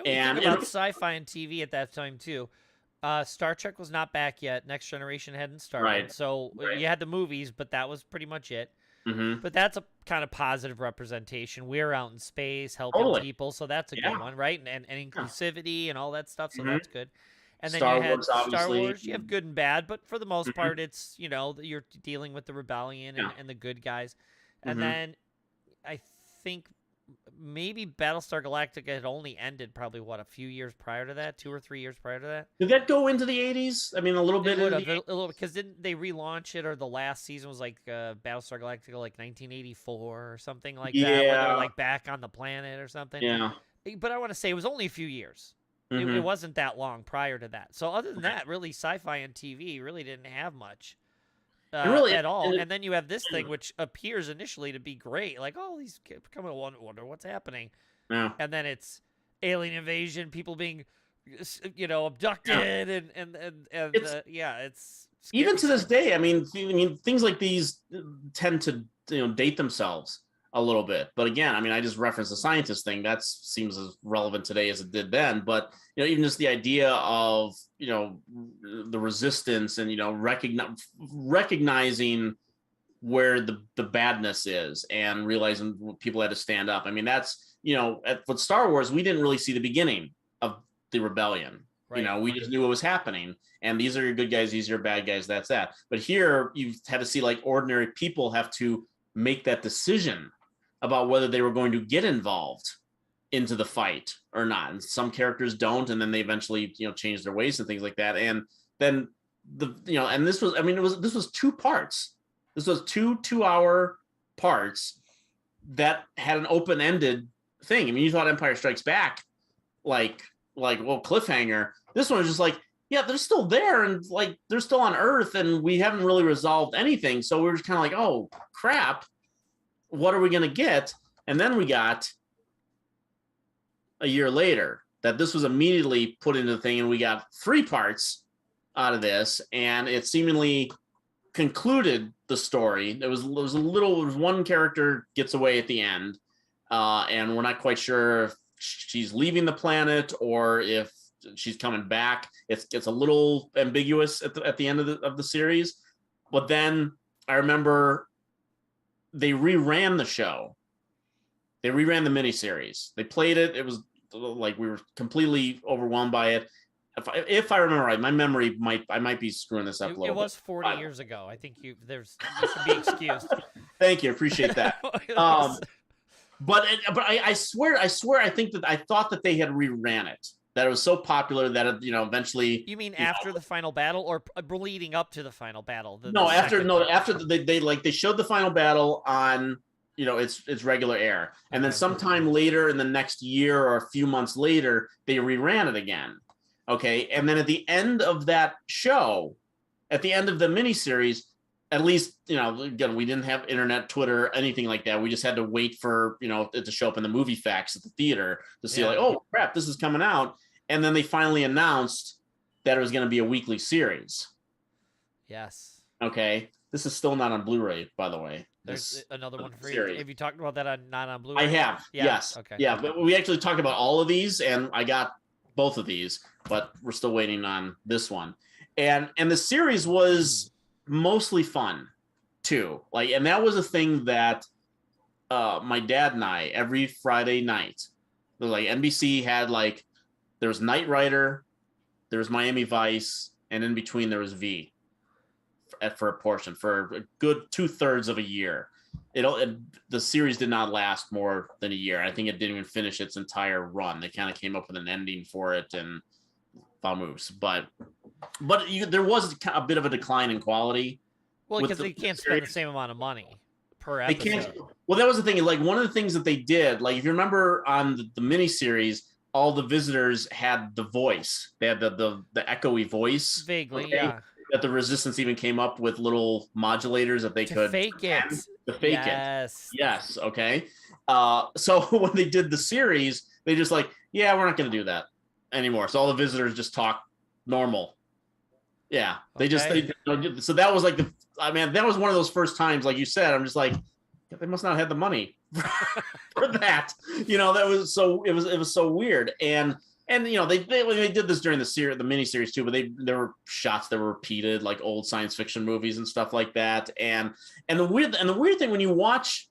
And we think about sci-fi and TV at that time too. Star Trek was not back yet. Next Generation hadn't started. Right. So you had the movies, but that was pretty much it. Mm-hmm. But that's a kind of positive representation. We're out in space helping people, so that's a good one, right? And inclusivity and all that stuff, so that's good. And then Star Wars, obviously. Star Wars, you have good and bad, but for the most part, it's, you're dealing with the rebellion and the good guys. And then I think maybe Battlestar Galactica had only ended probably, a few years prior to that, 2 or 3 years prior to that. Did that go into the 80s? I mean, a little bit. A little, because didn't they relaunch it, or the last season was like Battlestar Galactica, like 1984 or something like that, where they're like back on the planet or something. Yeah. But I want to say it was only a few years. It wasn't that long prior to that. So other than that, really, sci-fi and TV really didn't have much at all. And then you have this thing, which appears initially to be great. Like, oh, these kids come and wonder what's happening. Yeah. And then it's alien invasion, people being, abducted, and it's even to this day. I mean, things like these tend to date themselves a little bit. But again, I just referenced the scientist thing. That seems as relevant today as it did then. But even just the idea of the resistance and recognizing where the badness is and realizing people had to stand up. I mean, that's with Star Wars, we didn't really see the beginning of the rebellion. Right. We just knew what was happening. And these are your good guys, these are your bad guys. That's that. But here you've had to see, like, ordinary people have to make that decision about whether they were going to get involved into the fight or not. And some characters don't, and then they eventually, change their ways and things like that. And then and this was, this was 2 parts. This was 2-hour parts that had an open-ended thing. I mean, you thought Empire Strikes Back, like, cliffhanger. This one was just like, yeah, they're still there, and like they're still on Earth, and we haven't really resolved anything. So we're just kind of like, oh crap, what are we gonna get? And then we got a year later that this was immediately put into the thing, and we got 3 parts out of this, and it seemingly concluded the story. There was one character gets away at the end, and we're not quite sure if she's leaving the planet or if she's coming back. It's a little ambiguous at the end of the series. But then I remember they reran the show. They reran the miniseries. They played it. It was like we were completely overwhelmed by it. If I remember right, my memory I might be screwing this up a little bit. It was 40 years ago. I think you should be excused. Thank you. Appreciate that. But I swear, I think that I thought that they had reran it. That it was so popular that it, eventually. You mean after the final battle, or leading up to the final battle? After they showed the final battle on its regular air, and then sometime later in the next year or a few months later they reran it again. Okay, and then at the end of that show, at the end of the miniseries, at least again, we didn't have internet, Twitter, anything like that. We just had to wait for it to show up in the movie facts at the theater to see like, oh crap, this is coming out. And then they finally announced that it was going to be a weekly series. Yes. Okay. This is still not on Blu-ray, by the way. There's another one for you. Have you talked about that not on Blu-ray? I have. Yeah. Yes. Okay. Yeah, but we actually talked about all of these, and I got both of these, but we're still waiting on this one. And the series was mostly fun too. And that was a thing that my dad and I, every Friday night, NBC had there was Knight Rider, there was Miami Vice, and in between there was V for a portion for a good 2/3 of a year. The series did not last more than a year. I think it didn't even finish its entire run. They kind of came up with an ending for it and moves, but there was a bit of a decline in quality. Well, because they can't spend the same amount of money per episode. They can't. Well, that was the thing. One of the things that they did, if you remember on the miniseries, all the visitors had the voice. They had the echoey voice. Vaguely, yeah. That the Resistance even came up with little modulators that they could fake it. To fake it. Yes. Okay. So when they did the series, they just we're not going to do that anymore. So all the visitors just talk normal. Yeah. They so that was that was one of those first times, like you said, I'm just they must not have the money for that. That was so, it was so weird. And they did this during the miniseries too, but there were shots that were repeated, like old science fiction movies and stuff like that. And the weird thing when you watch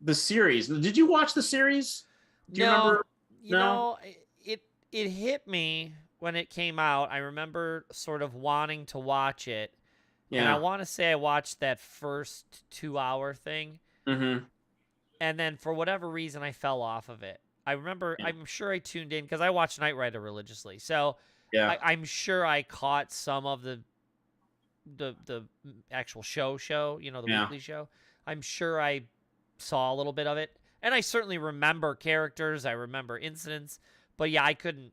the series, did you watch the series? Do you remember? No, it hit me when it came out. I remember sort of wanting to watch it. Yeah. And I want to say I watched that first 2-hour thing. Mm-hmm. And then for whatever reason, I fell off of it. I remember, I'm sure I tuned in because I watched Knight Rider religiously. So I'm sure I caught some of the actual show, the weekly show. I'm sure I saw a little bit of it. And I certainly remember characters. I remember incidents. But yeah, I couldn't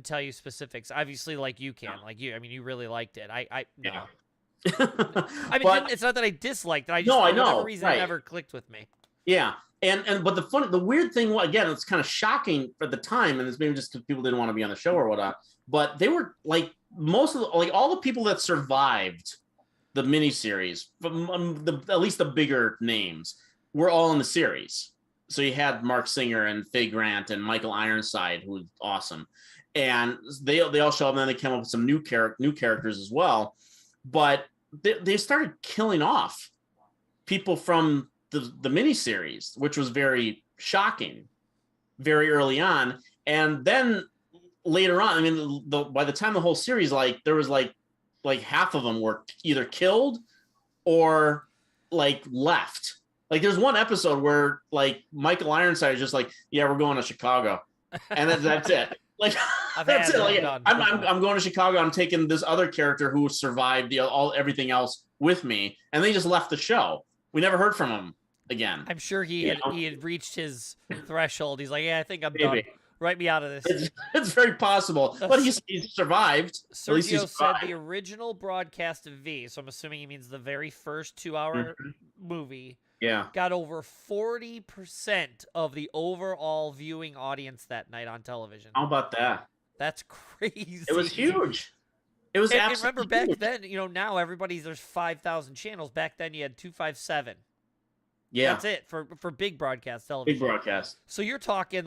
tell you specifics. Obviously, like you can. Like you, I mean, you really liked it. No. I mean, it's not that I disliked it. I just, for whatever reason, it never clicked with me. Yeah. But the weird thing, again, it's kind of shocking at the time, and it's maybe just because people didn't want to be on the show or whatnot. But they were most of all the people that survived the miniseries, at least the bigger names, were all in the series. So you had Mark Singer and Faye Grant and Michael Ironside, who was awesome, and they all show up, and then they came up with some new characters as well. But they started killing off people from the miniseries, which was very shocking, very early on. And then later on, I mean, by the time the whole series, there was half of them were either killed or left. There's one episode where Michael Ironside is just yeah, we're going to Chicago, and that's it. That's it. I'm going to Chicago. I'm taking this other character who survived everything else with me, and they just left the show. We never heard from him again. I'm sure he had reached his threshold. He's yeah, I think I'm done. Write me out of this. It's very possible, but he's survived. Sergio said the original broadcast of V, so I'm assuming he means the very first 2-hour movie. Yeah, got over 40% of the overall viewing audience that night on television. How about that? That's crazy. It was huge. It was absolutely remember back huge. Then, now there's 5,000 channels. Back then you had 257. Yeah. That's it for big broadcast television. Big broadcast. So you're talking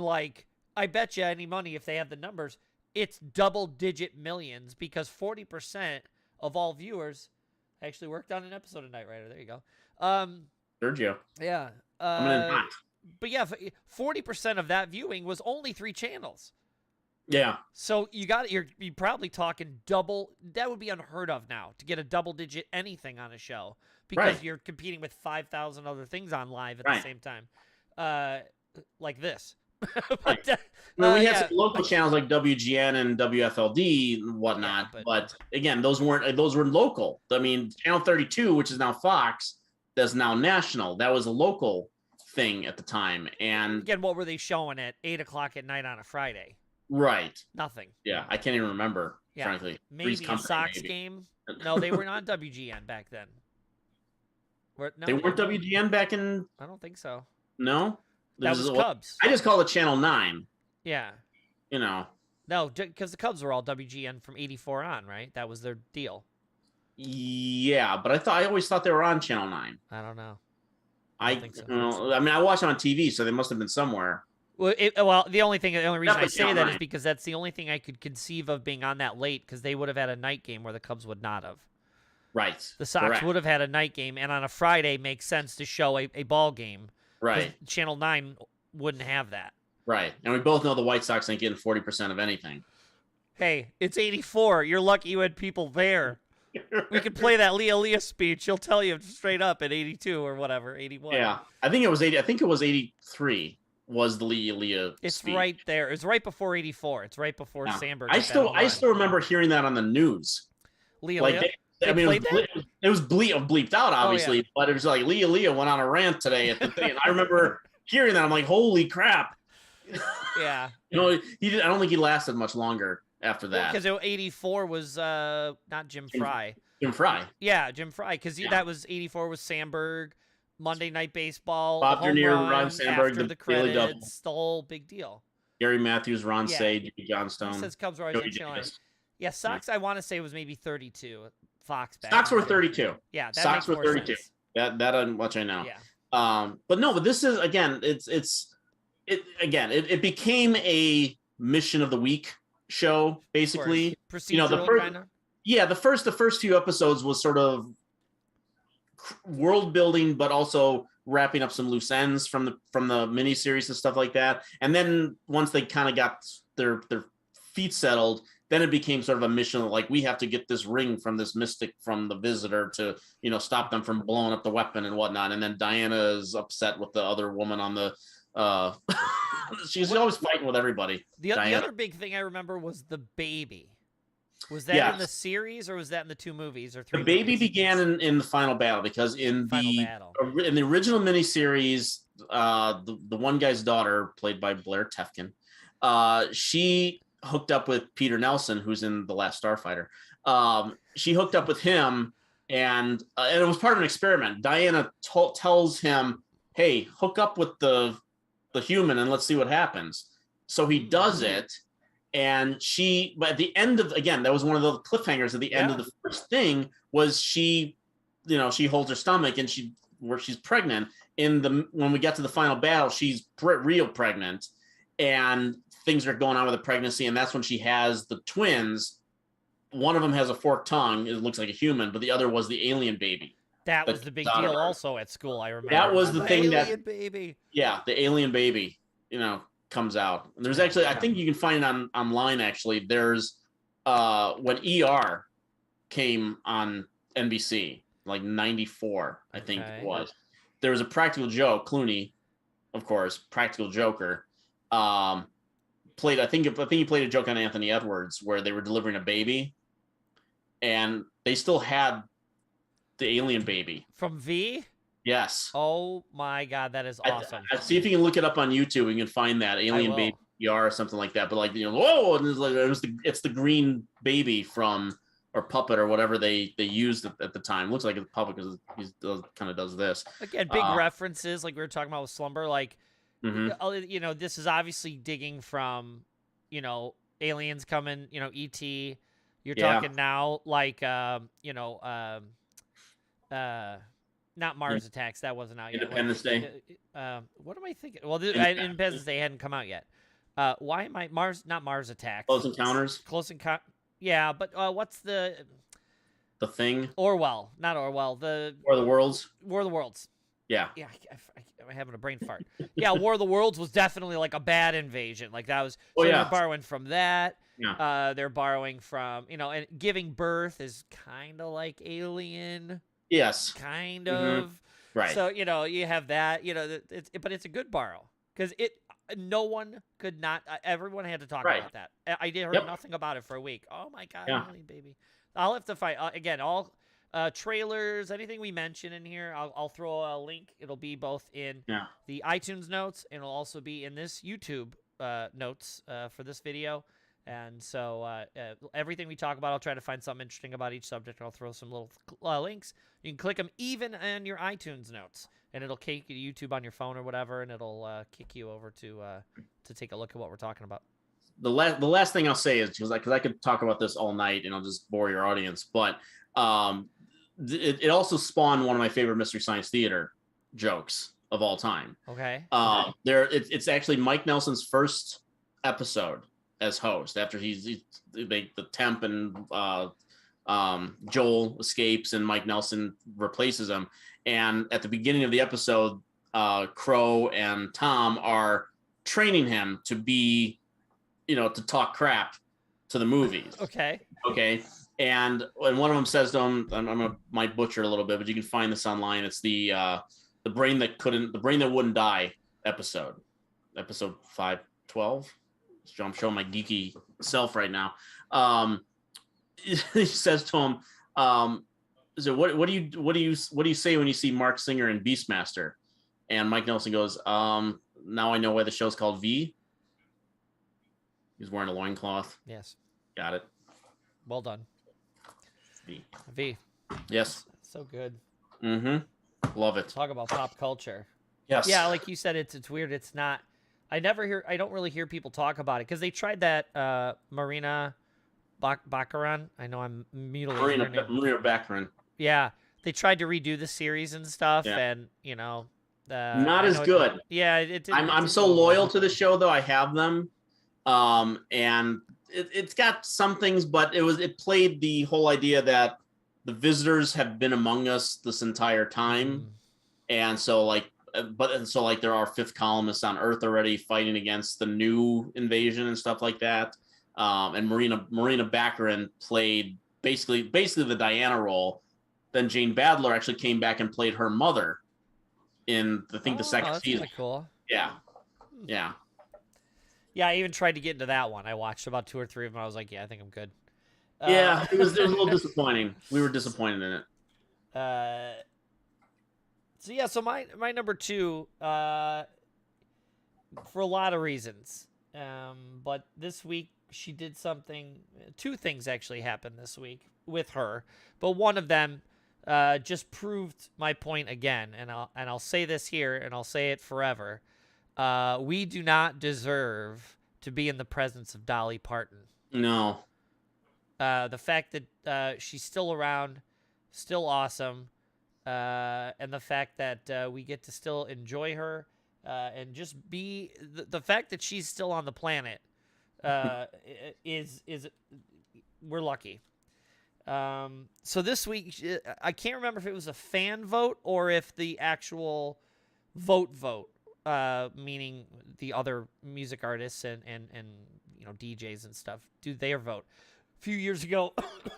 I bet you any money if they have the numbers, it's double-digit millions because 40% of all viewers actually worked on an episode of Knight Rider. There you go. Sergio. Yeah. But yeah, 40% of that viewing was only 3 channels. Yeah. So you're probably talking double. That would be unheard of now to get a double-digit anything on a show because you're competing with 5,000 other things on live at the same time. like this. Right. We had some local channels like WGN and WFLD and whatnot, but again, those were local. I mean, Channel 32, which is now Fox, that's now national. That was a local thing at the time. And again, what were they showing at 8 o'clock at night on a Friday? Right. Nothing. Yeah, I can't even remember. Frankly, maybe a Sox game. No, they were not WGN back then. They weren't WGN back in. I don't think so. No. That was Cubs. I just call it Channel 9. Yeah. No, because the Cubs were all WGN from 84 on, right? That was their deal. Yeah, but I always thought they were on Channel 9. I don't know. I don't think so. I mean, I watched them on TV, so they must have been somewhere. Well, the only reason I say that is because that's the only thing I could conceive of being on that late, because they would have had a night game where the Cubs would not have. Right. The Sox would have had a night game, and on a Friday makes sense to show a ball game. Right. Channel 9 wouldn't have that. Right. And we both know the White Sox ain't getting 40% of anything. Hey, it's 84. You're lucky you had people there. We could play that Leah speech. He'll tell you straight up at 82 or whatever, 81. Yeah. I think it was 80. I think it was 83 was the Leah It's speech. right there. It's right before 84. It's right before Sandberg. I still remember hearing that on the news. Leah. I mean, it was bleeped out, obviously, but it was like Leah went on a rant today at the thing. And I remember hearing that. I'm like, holy crap. Yeah. He did. I don't think he lasted much longer after that. Because 84 was not Jim Fry. Jim Fry. Yeah, Jim Fry. Because that was 84 was Sandberg, Monday Night Baseball, Bob Dernier, Ron Sandberg, after the credits, the whole big deal. Gary Matthews, Ron Say, Jimmy Johnstone. He says Cubs were always on Channel 9. Yeah, Sox, I want to say was maybe 32. Fox back. Sox were 32. Yeah, that Sox were 32. Sense. That much I know. Yeah. But this is again, it became a mission of the week show basically. Procedural kind of. Yeah, the first few episodes was sort of world building, but also wrapping up some loose ends from the miniseries and stuff like that. And then once they kind of got their feet settled, then it became sort of a mission of like, we have to get this ring from this mystic from the visitor to, stop them from blowing up the weapon and whatnot. And then Diana is upset with the other woman on the, she's always fighting with everybody. The other big thing I remember was the baby. Was that in the series or was that in the 2 movies or 3 The baby movies? began in the final battle, because in the original miniseries, the one guy's daughter, played by Blair Tefkin, she hooked up with Peter Nelson, who's in The Last Starfighter. She hooked up with him, and it was part of an experiment. Diana tells him, hey, hook up with the human and let's see what happens. So he does it, and but at the end of, again, that was one of the cliffhangers at the end of the first thing, was she holds her stomach and she's pregnant. When we get to the final battle, she's real pregnant, and things are going on with the pregnancy, and that's when she has the twins. One of them has a forked tongue. It looks like a human, but the other was the alien baby. That was the big deal also at school, I remember. That was the thing alien baby. Yeah, the alien baby, comes out. And there's actually, I think you can find it online, actually. There's, when ER came on NBC, like 94, I think it was. There was a practical joke, Clooney, of course, practical joker, I think he played a joke on Anthony Edwards where they were delivering a baby, and they still had the alien baby from V. Yes. Oh my God, that is awesome. I see if you can look it up on YouTube. You can find that alien baby or something like that. But whoa, and it's the green baby or puppet or whatever they used at the time. Looks like it's puppet because he kind of does this. Again, big references like we were talking about with Slumber, like. Mm-hmm. This is obviously digging from, aliens coming, E.T. You're talking now like, not Mars Attacks. That wasn't out yet. Independence Day. What am I thinking? Well, Independence Day hadn't come out yet. Why am I not Mars Attacks? Close Encounters. Yeah, but what's the Thing? Orwell, not Orwell. War of the Worlds. War of the Worlds. Yeah. Yeah, I'm having a brain fart. Yeah, War of the Worlds was definitely like a bad invasion. Like that was. They're borrowing from that. Yeah. They're borrowing from and giving birth is kind of like Alien. Yes. Kind of. Right. So, you know, you have that, you know, but it's a good borrow because no one could not, everyone had to talk about that. I did heard nothing about it for a week. Oh my God, Alien Baby. I'll have to find, again, all trailers, anything we mention in here, I'll throw a link. It'll be both in the iTunes notes and it'll also be in this YouTube notes for this video. And so everything we talk about, I'll try to find something interesting about each subject. I'll throw some little links. You can click them even on your iTunes notes, and it'll take you to YouTube on your phone or whatever, and it'll kick you over to take a look at what we're talking about. The last thing I'll say is, because I could talk about this all night, and I'll just bore your audience, but it also spawned one of my favorite Mystery Science Theater jokes of all time. Okay. It's actually Mike Nelson's first episode as host after the temp and Joel escapes and Mike Nelson replaces him. And at the beginning of the episode, Crow and Tom are training him to be, to talk crap to the movies. Okay. And one of them says to him, might butcher a little bit, but you can find this online. It's the brain that wouldn't die episode 512. I'm showing my geeky self right now. He says to him, "So what do you say when you see Mark Singer in Beastmaster?" And Mike Nelson goes, "Now I know why the show's called V." He's wearing a loincloth. Yes. Got it. Well done. V. Yes. So good. Mm-hmm. Love it. Talk about pop culture. Yes. Yeah, like you said, it's weird. It's not. I don't really hear people talk about it because they tried that Marina Baccarin. I know I'm mutilating her name. Marina Baccarin. Yeah, they tried to redo the series and stuff, and not as good. I'm so loyal to the show, though. I have them, and it's got some things, but it played the whole idea that the visitors have been among us this entire time, and so there are fifth columnists on Earth already fighting against the new invasion and stuff like that. And Marina Baccarin played basically the Diana role. Then Jane Badler actually came back and played her mother in the second season. That's cool. Yeah. I even tried to get into that one. I watched about 2 or 3 of them. I was like, yeah, I think I'm good. It was a little disappointing. We were disappointed in it. So my number 2, for a lot of reasons. But this week she did something. 2 things actually happened this week with her, but one of them just proved my point again. And I'll say this here, and I'll say it forever. We do not deserve to be in the presence of Dolly Parton. No. The fact that she's still around, still awesome. And the fact that we get to still enjoy her and just be the fact that she's still on the planet is we're lucky. So this week, I can't remember if it was a fan vote or if the actual vote, meaning the other music artists and DJs and stuff do their vote. A few years ago,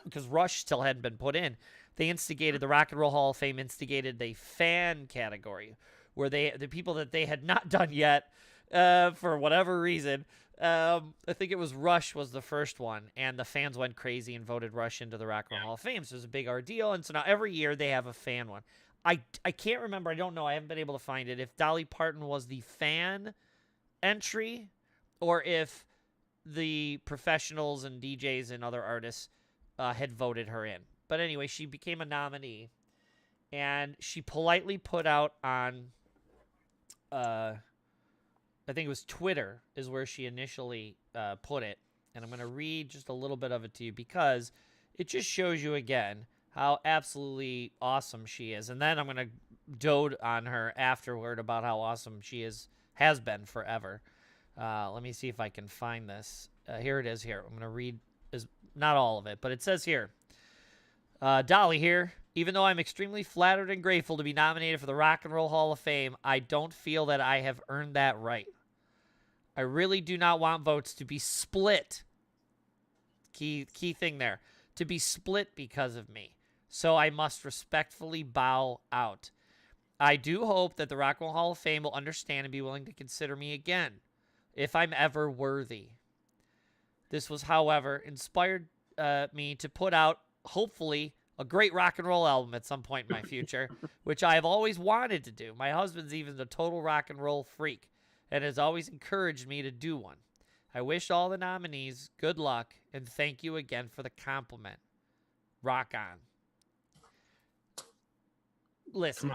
because Rush still hadn't been put in, they instigated, the Rock and Roll Hall of Fame instigated the fan category, where the people that they had not done yet, for whatever reason, I think it was Rush was the first one, and the fans went crazy and voted Rush into the Rock and Roll Hall of Fame. So it was a big ordeal, and so now every year they have a fan one. I can't remember, I don't know, I haven't been able to find it, if Dolly Parton was the fan entry, or if the professionals and DJs and other artists had voted her in. But anyway, she became a nominee, and she politely put out on, I think it was Twitter is where she initially put it. And I'm going to read just a little bit of it to you because it just shows you again how absolutely awesome she is. And then I'm going to dote on her afterward about how awesome she has been forever. Let me see if I can find this. Here it is here. I'm going to read, not all of it, but it says here, Dolly here. Even though I'm extremely flattered and grateful to be nominated for the Rock and Roll Hall of Fame, I don't feel that I have earned that right. I really do not want votes to be split. Key thing there. To be split because of me. So I must respectfully bow out. I do hope that the Rock and Roll Hall of Fame will understand and be willing to consider me again, if I'm ever worthy. This was, however, inspired me to put out, hopefully, a great rock and roll album at some point in my future, which I have always wanted to do. My husband's even a total rock and roll freak and has always encouraged me to do one. I wish all the nominees good luck and thank you again for the compliment. Rock on. Listen,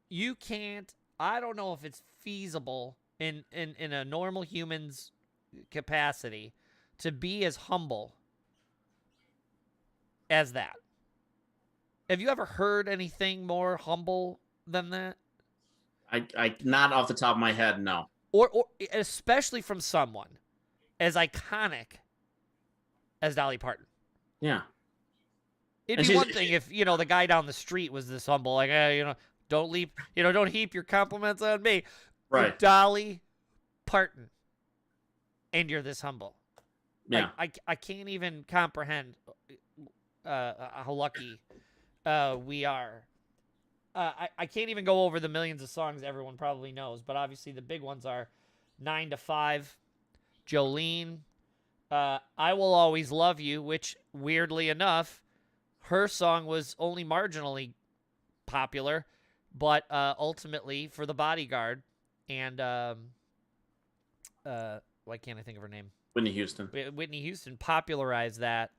you can't, I don't know if it's feasible in a normal human's capacity to be as humble as that. Have you ever heard anything more humble than that? I not off the top of my head, no. Or especially from someone as iconic as Dolly Parton. Yeah. It'd be one thing if, the guy down the street was this humble, like, don't heap your compliments on me. Right. You're Dolly Parton. And you're this humble. Yeah. I can't even comprehend how lucky we are. I can't even go over the millions of songs everyone probably knows, but obviously the big ones are 9 to 5, Jolene, I Will Always Love You, which, weirdly enough, her song was only marginally popular, but ultimately for The Bodyguard and why can't I think of her name? Whitney Houston. Whitney Houston popularized that.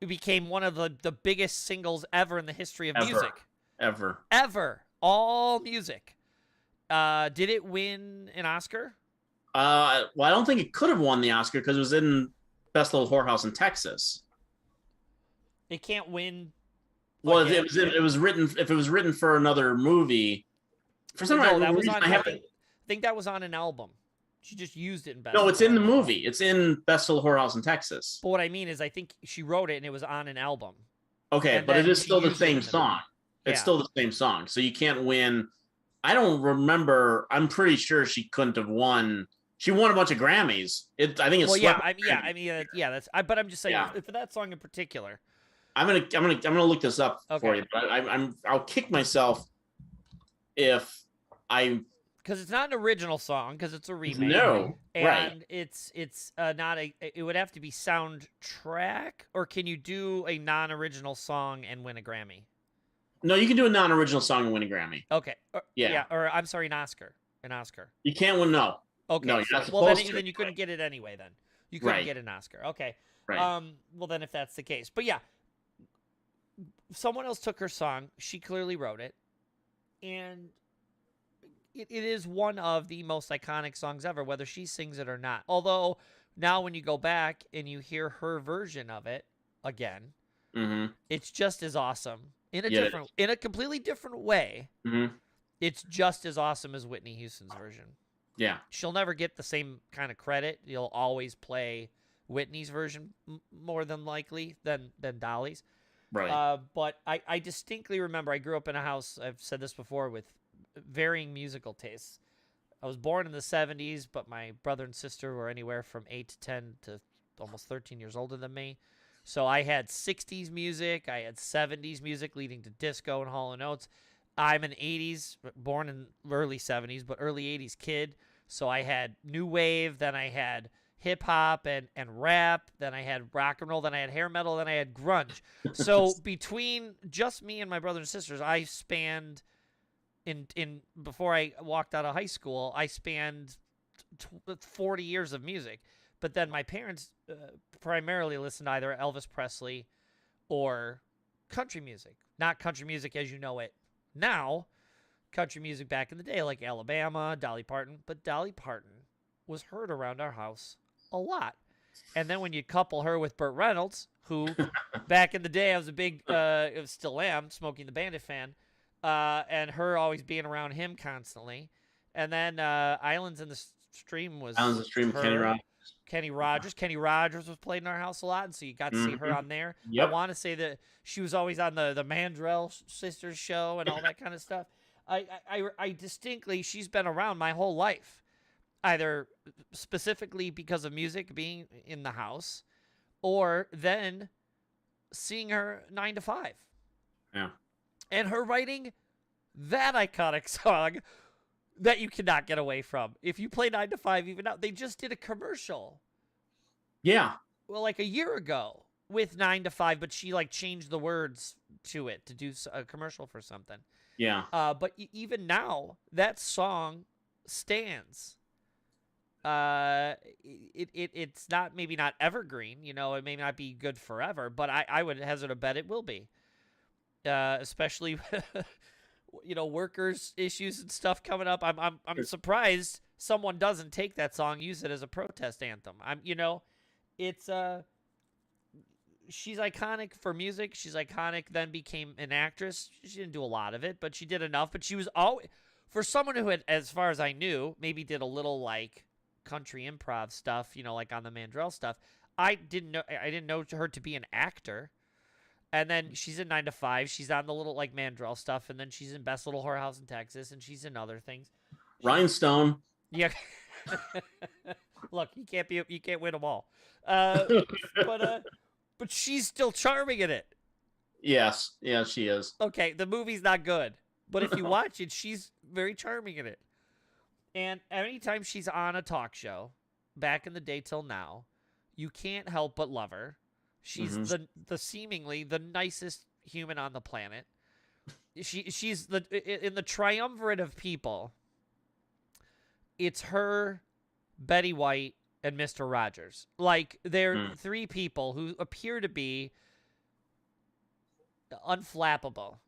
It became one of the biggest singles ever in the history of music. Ever. All music. Did it win an Oscar? Well, I don't think it could have won the Oscar because it was in Best Little Whorehouse in Texas. It can't win. Well, it was written. If it was written for another movie, for some reason, I think that was on an album. She just used it in Best. No, it's in the movie. It's in Best Little Whorehouse in Texas. But what I mean is, I think she wrote it and it was on an album. Okay, but it is still the same song. It's still the same song, so you can't win. I don't remember. I'm pretty sure she couldn't have won. She won a bunch of Grammys. I think it's. Well, yeah. That's. But I'm just saying for that song in particular. I'm gonna look this up for you. But I'll kick myself if I. Because it's not an original song, because it's a remake. No, and right. it's not a. It would have to be soundtrack, or can you do a non-original song and win a Grammy? No, you can do a non-original song and win a Grammy. Okay. Or I'm sorry, an Oscar. You can't win. No. Okay. No, you're not supposed to. Then you couldn't get it anyway. Then you couldn't get an Oscar. Okay. Right. Well, then if that's the case, but yeah, someone else took her song. She clearly wrote it, and it is one of the most iconic songs ever, whether she sings it or not. Although now when you go back and you hear her version of it again, it's just as awesome in a completely different way. It's just as awesome as Whitney Houston's version. Yeah. She'll never get the same kind of credit. You'll always play Whitney's version more than likely than Dolly's. Right. But I distinctly remember I grew up in a house, I've said this before, with varying musical tastes. I was born in the 70s, but my brother and sister were anywhere from 8 to 10 to almost 13 years older than me. So I had 60s music, I had 70s music leading to disco and Hall & Oates. I'm an 80s, born in early 70s, but early 80s kid. So I had new wave, then I had hip hop and rap, then I had rock and roll, then I had hair metal, then I had grunge. So between just me and my brothers and sisters, I spanned in before I walked out of high school, I spanned 40 years of music. But then my parents primarily listened to either Elvis Presley or country music. Not country music as you know it now, country music back in the day like Alabama, Dolly Parton. But Dolly Parton was heard around our house a lot. And then when you couple her with Burt Reynolds, who back in the day I was a big, still am, Smokey and the Bandit fan, and her always being around him constantly. And then Islands in the Stream was Kenny Rogers. Kenny Rogers was played in our house a lot, and so you got to see her on there. Yep. I want to say that she was always on the Mandrell Sisters show and all that kind of stuff. I distinctly, she's been around my whole life, either specifically because of music being in the house, or then seeing her 9 to 5. Yeah. And her writing That iconic song that you cannot get away from. If you play 9 to 5 even now, they just did a commercial. Yeah. Well, like a year ago with 9 to 5, but she like changed the words to it to do a commercial for something. Yeah. But even now, that song stands. It's not, maybe not evergreen, you know, it may not be good forever, but I would hazard a bet it will be. Especially, you know, workers' issues and stuff coming up. I'm surprised someone doesn't take that song, use it as a protest anthem. You know, it's she's iconic for music. She's iconic. Then became an actress. She didn't do a lot of it, but she did enough. But she was always, for someone who had, as far as I knew, maybe did a little like country improv stuff, you know, like on the Mandrell stuff. I didn't know her to be an actor. And then she's in 9 to 5. She's on the little like Mandrell stuff, and then she's in Best Little Whorehouse in Texas, and she's in other things. Rhinestone. Yeah. Look, you can't win them all. But she's still charming in it. Yes, yeah, she is. Okay, the movie's not good, but if you watch it, she's very charming in it. And anytime she's on a talk show, back in the day till now, you can't help but love her. She's the seemingly the nicest human on the planet. She's in the triumvirate of people. It's her, Betty White, and Mr. Rogers. Like, they're three people who appear to be unflappable.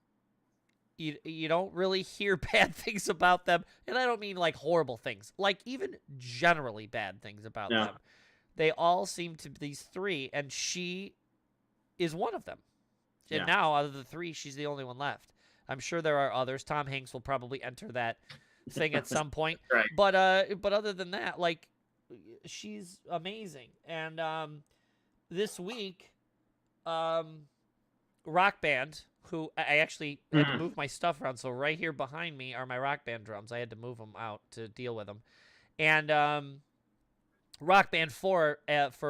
You don't really hear bad things about them, and I don't mean like horrible things, like even generally bad things about them. They all seem to be these three, and she is one of them. And now, out of the three, she's the only one left. I'm sure there are others. Tom Hanks will probably enter that thing at some point. Right. But other than that, like, she's amazing. And this week, Rock Band, who I actually had to move my stuff around, so right here behind me are my Rock Band drums. I had to move them out to deal with them. And Rock Band for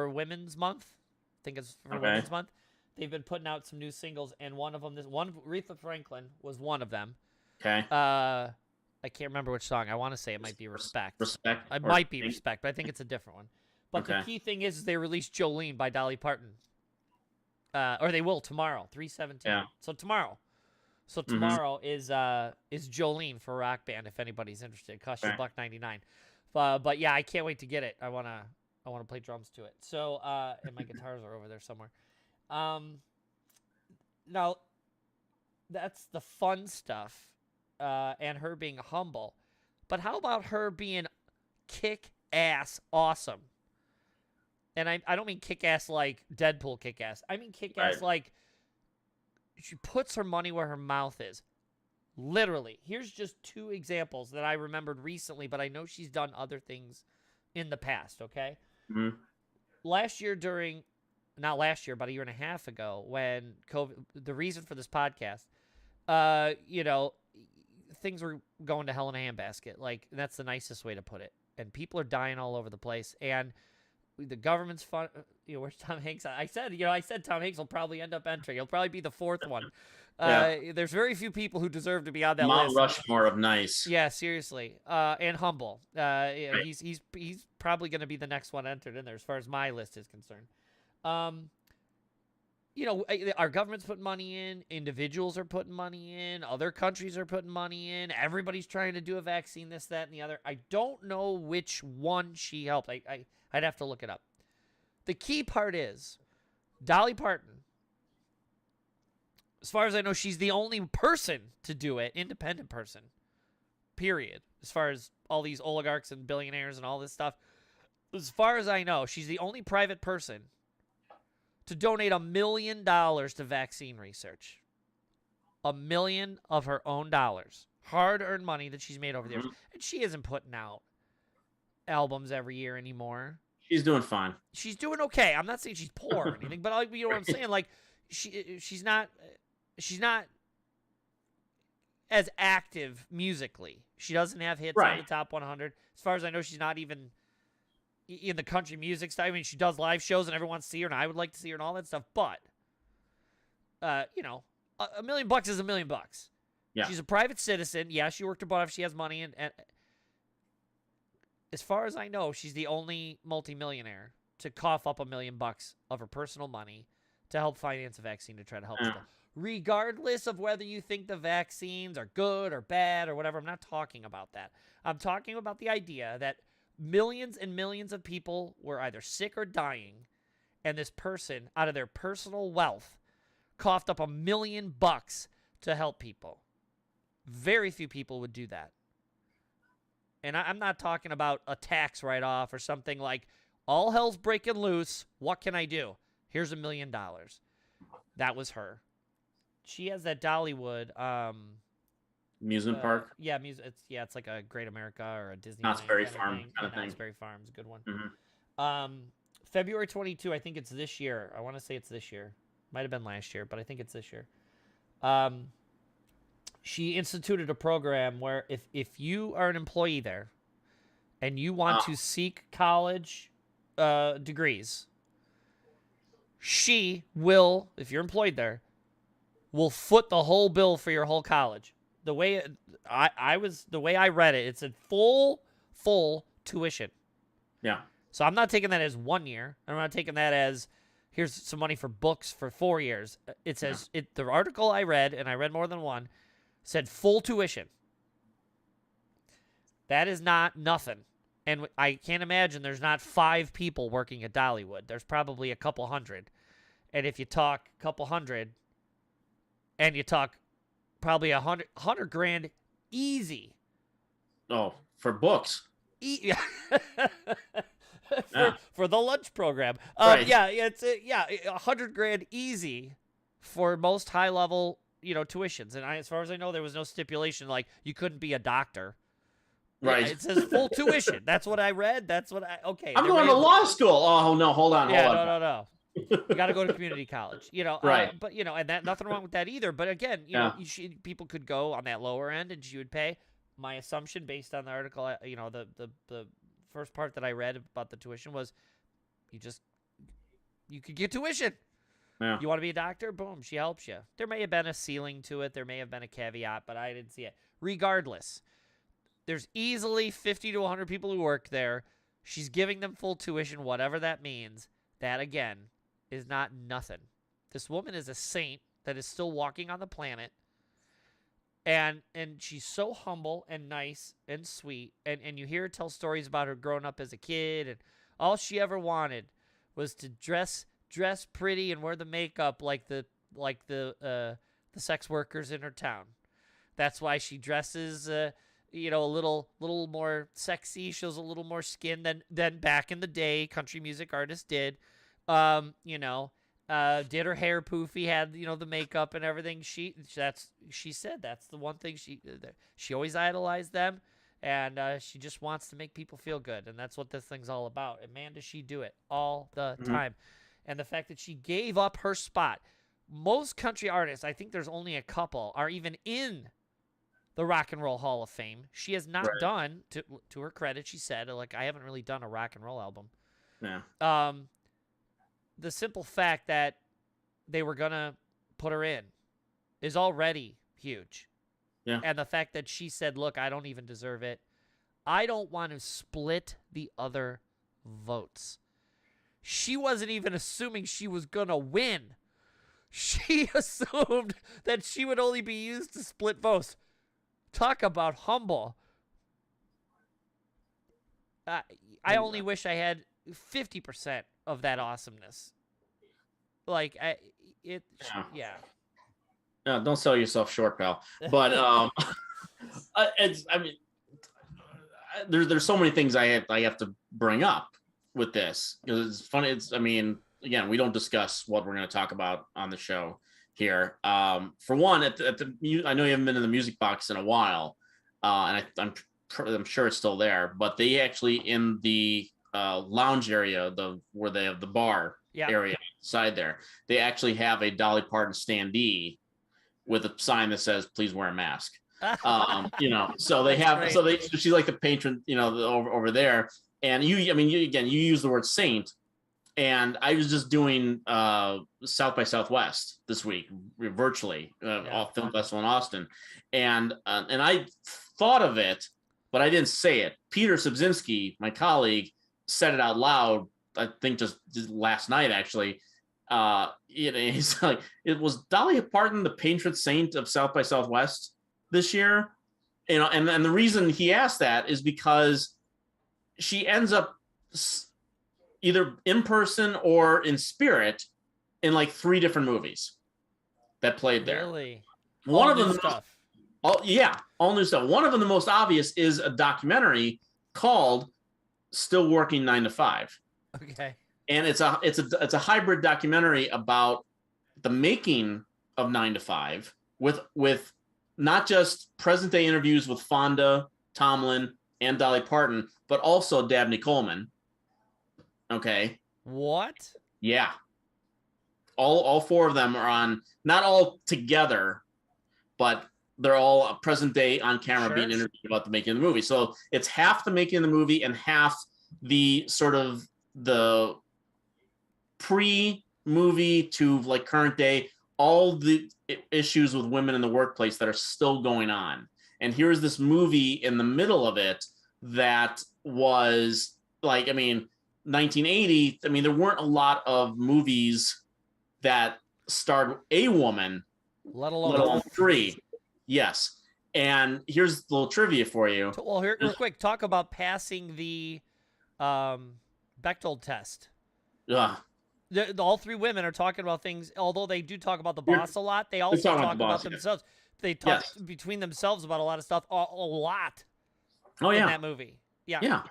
Women's Month, I think it's for Women's Month, they've been putting out some new singles, and one of them, Aretha Franklin was one of them. Okay. I can't remember which song. I want to say it might be Respect. Respect. It might be Respect, but I think it's a different one. But the key thing is they released Jolene by Dolly Parton. Or they will tomorrow, 3/17. Yeah. So tomorrow. So tomorrow is Jolene for Rock Band if anybody's interested. It costs you $1.99. But yeah, I can't wait to get it. I wanna play drums to it. So and my guitars are over there somewhere. Now that's the fun stuff, and her being humble. But how about her being kick-ass awesome? And I don't mean kick-ass like Deadpool kick-ass. I mean kick-ass like she puts her money where her mouth is. Literally. Here's just two examples that I remembered recently, but I know she's done other things in the past, okay? Last year not last year, but a year and a half ago, when COVID, the reason for this podcast, you know, things were going to hell in a handbasket. Like, that's the nicest way to put it. And people are dying all over the place. And the government's fun. You know, where's Tom Hanks? I said Tom Hanks will probably end up entering. He'll probably be the fourth one. There's very few people who deserve to be on that Mount list. Rushmore of nice. Yeah, seriously. And humble. Yeah, he's probably going to be the next one entered in there as far as my list is concerned. You know, our government's putting money in. Individuals are putting money in. Other countries are putting money in. Everybody's trying to do a vaccine, this, that, and the other. I don't know which one she helped. I'd have to look it up. The key part is Dolly Parton. As far as I know, she's the only person to do it, independent person, period. As far as all these oligarchs and billionaires and all this stuff. As far as I know, she's the only private person to donate $1 million to vaccine research. $1 million of her own dollars. Hard-earned money that she's made over the years. And she isn't putting out albums every year anymore. She's doing fine. She's doing okay. I'm not saying she's poor or anything, but you know what I'm saying? Like, she's not as active musically. She doesn't have hits on the top 100. As far as I know, she's not even in the country music style. I mean, she does live shows and everyone wants to see her, and I would like to see her and all that stuff. But, you know, $1 million is $1 million. Yeah. She's a private citizen. Yeah, she worked her butt off. She has money. And as far as I know, she's the only multimillionaire to cough up $1 million of her personal money to help finance a vaccine to try to help people. Regardless of whether you think the vaccines are good or bad or whatever, I'm not talking about that. I'm talking about the idea that millions and millions of people were either sick or dying, and this person, out of their personal wealth, coughed up $1 million to help people. Very few people would do that. And I'm not talking about a tax write-off or something like, all hell's breaking loose, what can I do? Here's $1 million. That was her. She has that Dollywood amusement park. Yeah, it's like a Great America or a Disney. Knott's Berry Farm kind of thing. Knott's Berry Farm is a good one. Mm-hmm. February 22, I think it's this year. I want to say it's this year. Might have been last year, but I think it's this year. She instituted a program where if you are an employee there and you want to seek college degrees, she will, if you're employed there, will foot the whole bill for your whole college. The way I read it, it's a full tuition. Yeah. So I'm not taking that as 1 year. I'm not taking that as here's some money for books for 4 years. It says the article I read, and I read more than one, said full tuition. That is not nothing. And I can't imagine there's not 5 people working at Dollywood. There's probably a couple hundred. And if you talk a couple hundred, and you talk probably $100 grand easy. Oh, for books. For the lunch program. Right. Yeah, it's $100 grand easy for most high level, tuitions. And as far as I know, there was no stipulation like you couldn't be a doctor. Right. Yeah, it says full tuition. That's what I read. Okay. I'm going to law school. Oh no, hold on. No. You got to go to community college, Right. But and that nothing wrong with that either. But again, people could go on that lower end, and she would pay. My assumption, based on the article, the first part that I read about the tuition was, you could get tuition. Yeah. You want to be a doctor? Boom, she helps you. There may have been a ceiling to it. There may have been a caveat, but I didn't see it. Regardless, there's easily 50 to 100 people who work there. She's giving them full tuition, whatever that means. That, again, is not nothing. This woman is a saint that is still walking on the planet. And she's so humble and nice and sweet. And you hear her tell stories about her growing up as a kid. And all she ever wanted was to dress pretty and wear the makeup like the sex workers in her town. That's why she dresses a little more sexy, shows a little more skin than back in the day country music artists did. Did her hair poofy, had the makeup and everything. She said that's the one thing she always idolized them, and she just wants to make people feel good, and that's what this thing's all about. And man, does she do it all the time. And the fact that she gave up her spot. Most country artists, I think there's only a couple, are even in the Rock and Roll Hall of Fame. She has not done, to her credit, she said, I haven't really done a rock and roll album. Yeah. The simple fact that they were going to put her in is already huge. Yeah. And the fact that she said, look, I don't even deserve it. I don't want to split the other votes. She wasn't even assuming she was going to win. She assumed that she would only be used to split votes. Talk about humble. I only wish I had 50% of that awesomeness. Yeah. No, don't sell yourself short, pal. But there's so many things I have to bring up with this because it's funny. Again, we don't discuss what we're going to talk about on the show here. For one, I know you haven't been in the music box in a while, and I'm sure it's still there. But they actually in the lounge area, where they have the bar area side there, they actually have a Dolly Parton standee with a sign that says "Please wear a mask." So they have, she's like the patron, over there. And you use the word saint. And I was just doing South by Southwest this week, virtually, off Film Festival in Austin, and I thought of it, but I didn't say it. Peter Subzinski, my colleague, said it out loud. I think just last night, actually. He's like, it was Dolly Parton the patron saint of South by Southwest this year, and the reason he asked that is because she ends up either in person or in spirit in like 3 different movies that played there. Really? One of them, stuff. All new stuff. One of them, the most obvious, is a documentary called "Still Working 9 to 5." Okay. And it's a hybrid documentary about the making of 9 to 5 with not just present day interviews with Fonda, Tomlin, and Dolly Parton, but also Dabney Coleman. Okay. What? Yeah. All 4 of them are on, not all together, but they're all present day on camera being interviewed about the making of the movie. So it's half the making of the movie and half the sort of the pre-movie to like current day, all the issues with women in the workplace that are still going on. And here's this movie in the middle of it that was like, 1980, there weren't a lot of movies that starred a woman, let alone 3. Yes. And here's a little trivia for you. Well, here, real quick, talk about passing the Bechtel test. Yeah. All 3 women are talking about things, although they do talk about the boss a lot, they also talk about themselves. They talk between themselves about a lot of stuff, a lot. Oh, yeah. In that movie. Yeah. Yeah.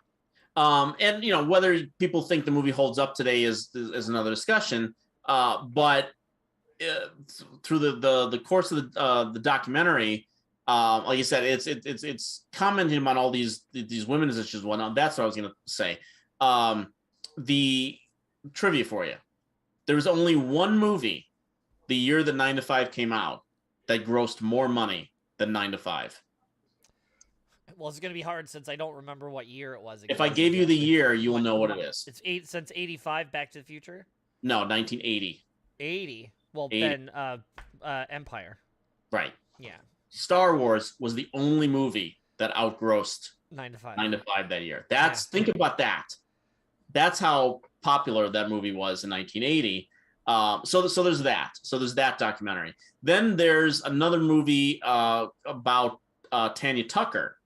And whether people think the movie holds up today is another discussion. But through the course of the documentary, like you said, it's commenting on all these women's issues and whatnot. That's what I was going to say. The trivia for you: there was only one movie the year that 9 to 5 came out that grossed more money than 9 to 5. Well, it's going to be hard since I don't remember what year it was. If I gave you the year, you will know what it is. It's since 85, Back to the Future? No, 1980. 80? Well, 80. Then Empire. Right. Yeah. Star Wars was the only movie that outgrossed 9 to 5. 9 to 5 that year. Think about that. That's how popular that movie was in 1980. So there's that. So there's that documentary. Then there's another movie about Tanya Tucker.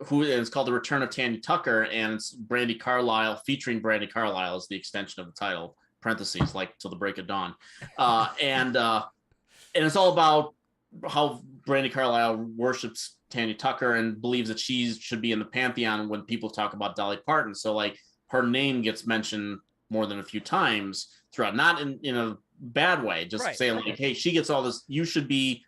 Who is called The Return of Tanya Tucker, and it's Brandi Carlile, featuring Brandi Carlile is the extension of the title, parentheses, like Till the Break of Dawn. And it's all about how Brandi Carlile worships Tanya Tucker and believes that she should be in the pantheon when people talk about Dolly Parton. So like her name gets mentioned more than a few times throughout, not in a bad way, just saying like, hey, she gets all this, you should be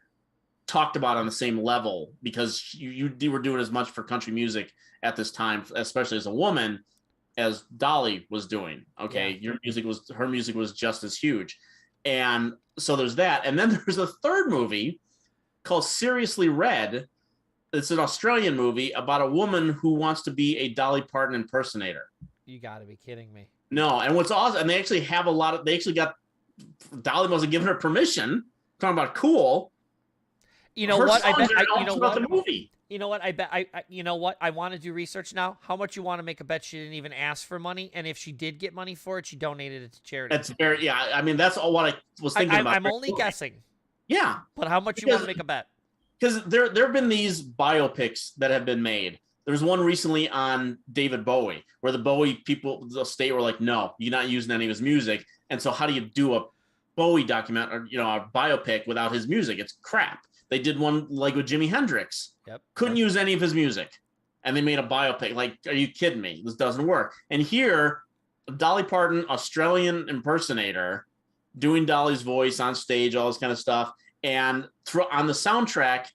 talked about on the same level because you were doing as much for country music at this time, especially as a woman, as Dolly was doing. Okay. Yeah. Her music was just as huge. And so there's that. And then there's a third movie called Seriously Red. It's an Australian movie about a woman who wants to be a Dolly Parton impersonator. You gotta be kidding me. No. And what's awesome, and they actually have Dolly wasn't giving her permission. Talking about cool. You know what? I bet. You know what? The movie. You know what? I bet. You know what? I want to do research now. How much you want to make a bet she didn't even ask for money, and if she did get money for it, she donated it to charity. That's very. Yeah. That's all what I was thinking about. I'm only guessing. Yeah. But how much you want to make a bet? Because there have been these biopics that have been made. There's one recently on David Bowie, where the Bowie people, the state, were like, "No, you're not using any of his music." And so, how do you do a Bowie document or a biopic without his music? It's crap. They did one like with Jimi Hendrix. Yep. Couldn't use any of his music. And they made a biopic. Like, are you kidding me? This doesn't work. And here, Dolly Parton, Australian impersonator, doing Dolly's voice on stage, all this kind of stuff. And on the soundtrack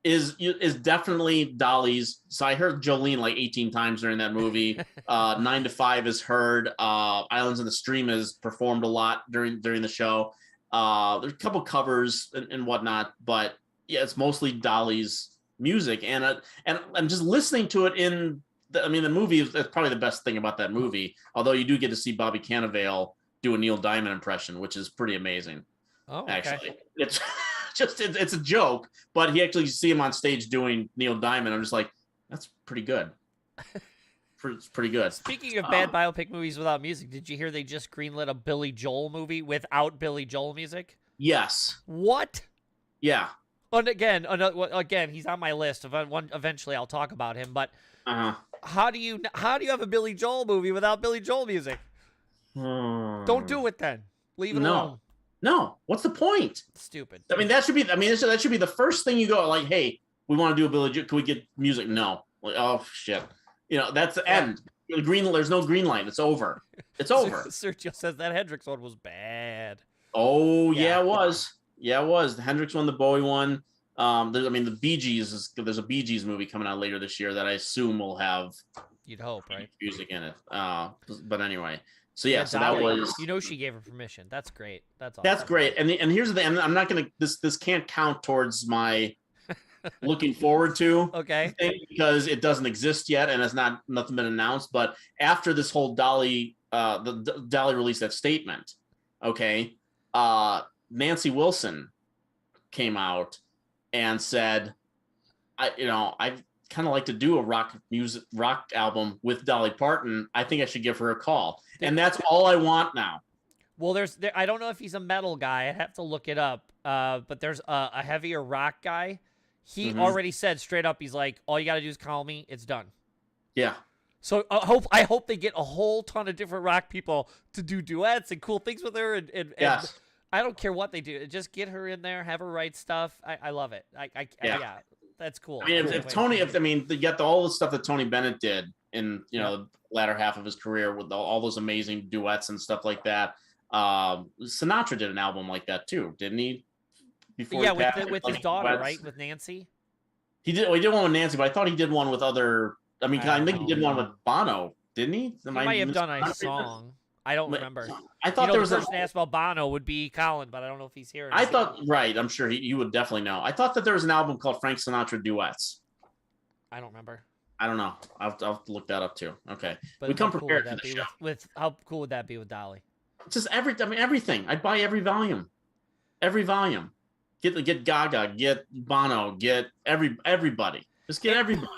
is definitely Dolly's. So I heard Jolene like 18 times during that movie. 9 to 5 is heard. Islands in the Stream is performed a lot during the show. There's a couple covers and whatnot, but yeah, it's mostly Dolly's music, and I'm just listening to it in I mean, the movie that's probably the best thing about that movie. Although you do get to see Bobby Cannavale do a Neil Diamond impression, which is pretty amazing. Oh, okay. Actually, it's it's a joke, but he actually see him on stage doing Neil Diamond. I'm just like, that's pretty good. It's pretty good. Speaking of bad biopic movies without music, did you hear they just greenlit a Billy Joel movie without Billy Joel music? Yes. What? Yeah. And again, he's on my list. Eventually, I'll talk about him. But how do you have a Billy Joel movie without Billy Joel music? Don't do it then. Leave it alone. No. What's the point? Stupid. I mean, that should be the first thing you go like, hey, we want to do a Billy Joel. Can we get music? No. Like, oh shit. That's the end. There's no green light. It's over. It's over. Sergio says that Hendrix one was bad. Oh yeah, it was. Yeah, it was. The Hendrix one, the Bowie one. The Bee Gees there's a Bee Gees movie coming out later this year that I assume will have. You'd hope, right? Music in it. But anyway. So yeah, so Dolly, that was. She gave her permission. That's great. That's awesome. That's great. And here's the thing. I'm not gonna. This can't count towards my looking forward to. Okay. Thing because it doesn't exist yet and it's nothing been announced. But after this whole Dolly, Dolly released that statement. Okay. Nancy Wilson came out and said, I'd kind of like to do a rock album with Dolly Parton. I think I should give her a call. And that's all I want now. Well, I don't know if he's a metal guy. I'd have to look it up. But there's a heavier rock guy. He already said straight up, he's like, all you got to do is call me. It's done. Yeah. So I hope they get a whole ton of different rock people to do duets and cool things with her. And yes. I don't care what they do. Just get her in there, have her write stuff. I love it. Yeah, that's cool. I mean, you get all the stuff that Tony Bennett did in, the latter half of his career with all those amazing duets and stuff like that. Sinatra did an album like that too, didn't he? With his daughter, right? With Nancy. He did one with Nancy, but I thought he did one with other. I think he did one with Bono, didn't he? He might have done a song. I don't remember. I thought there was a person asked about Bono would be Colin, but I don't know if he's here. I thought, right. I'm sure he would definitely know. I thought that there was an album called Frank Sinatra Duets. I don't remember. I don't know. I'll have to look that up too. Okay. But we come prepared for the show. How cool would that be with Dolly? Just everything. I'd buy every volume. Every volume. Get Gaga, get Bono, get everybody. Just get everybody.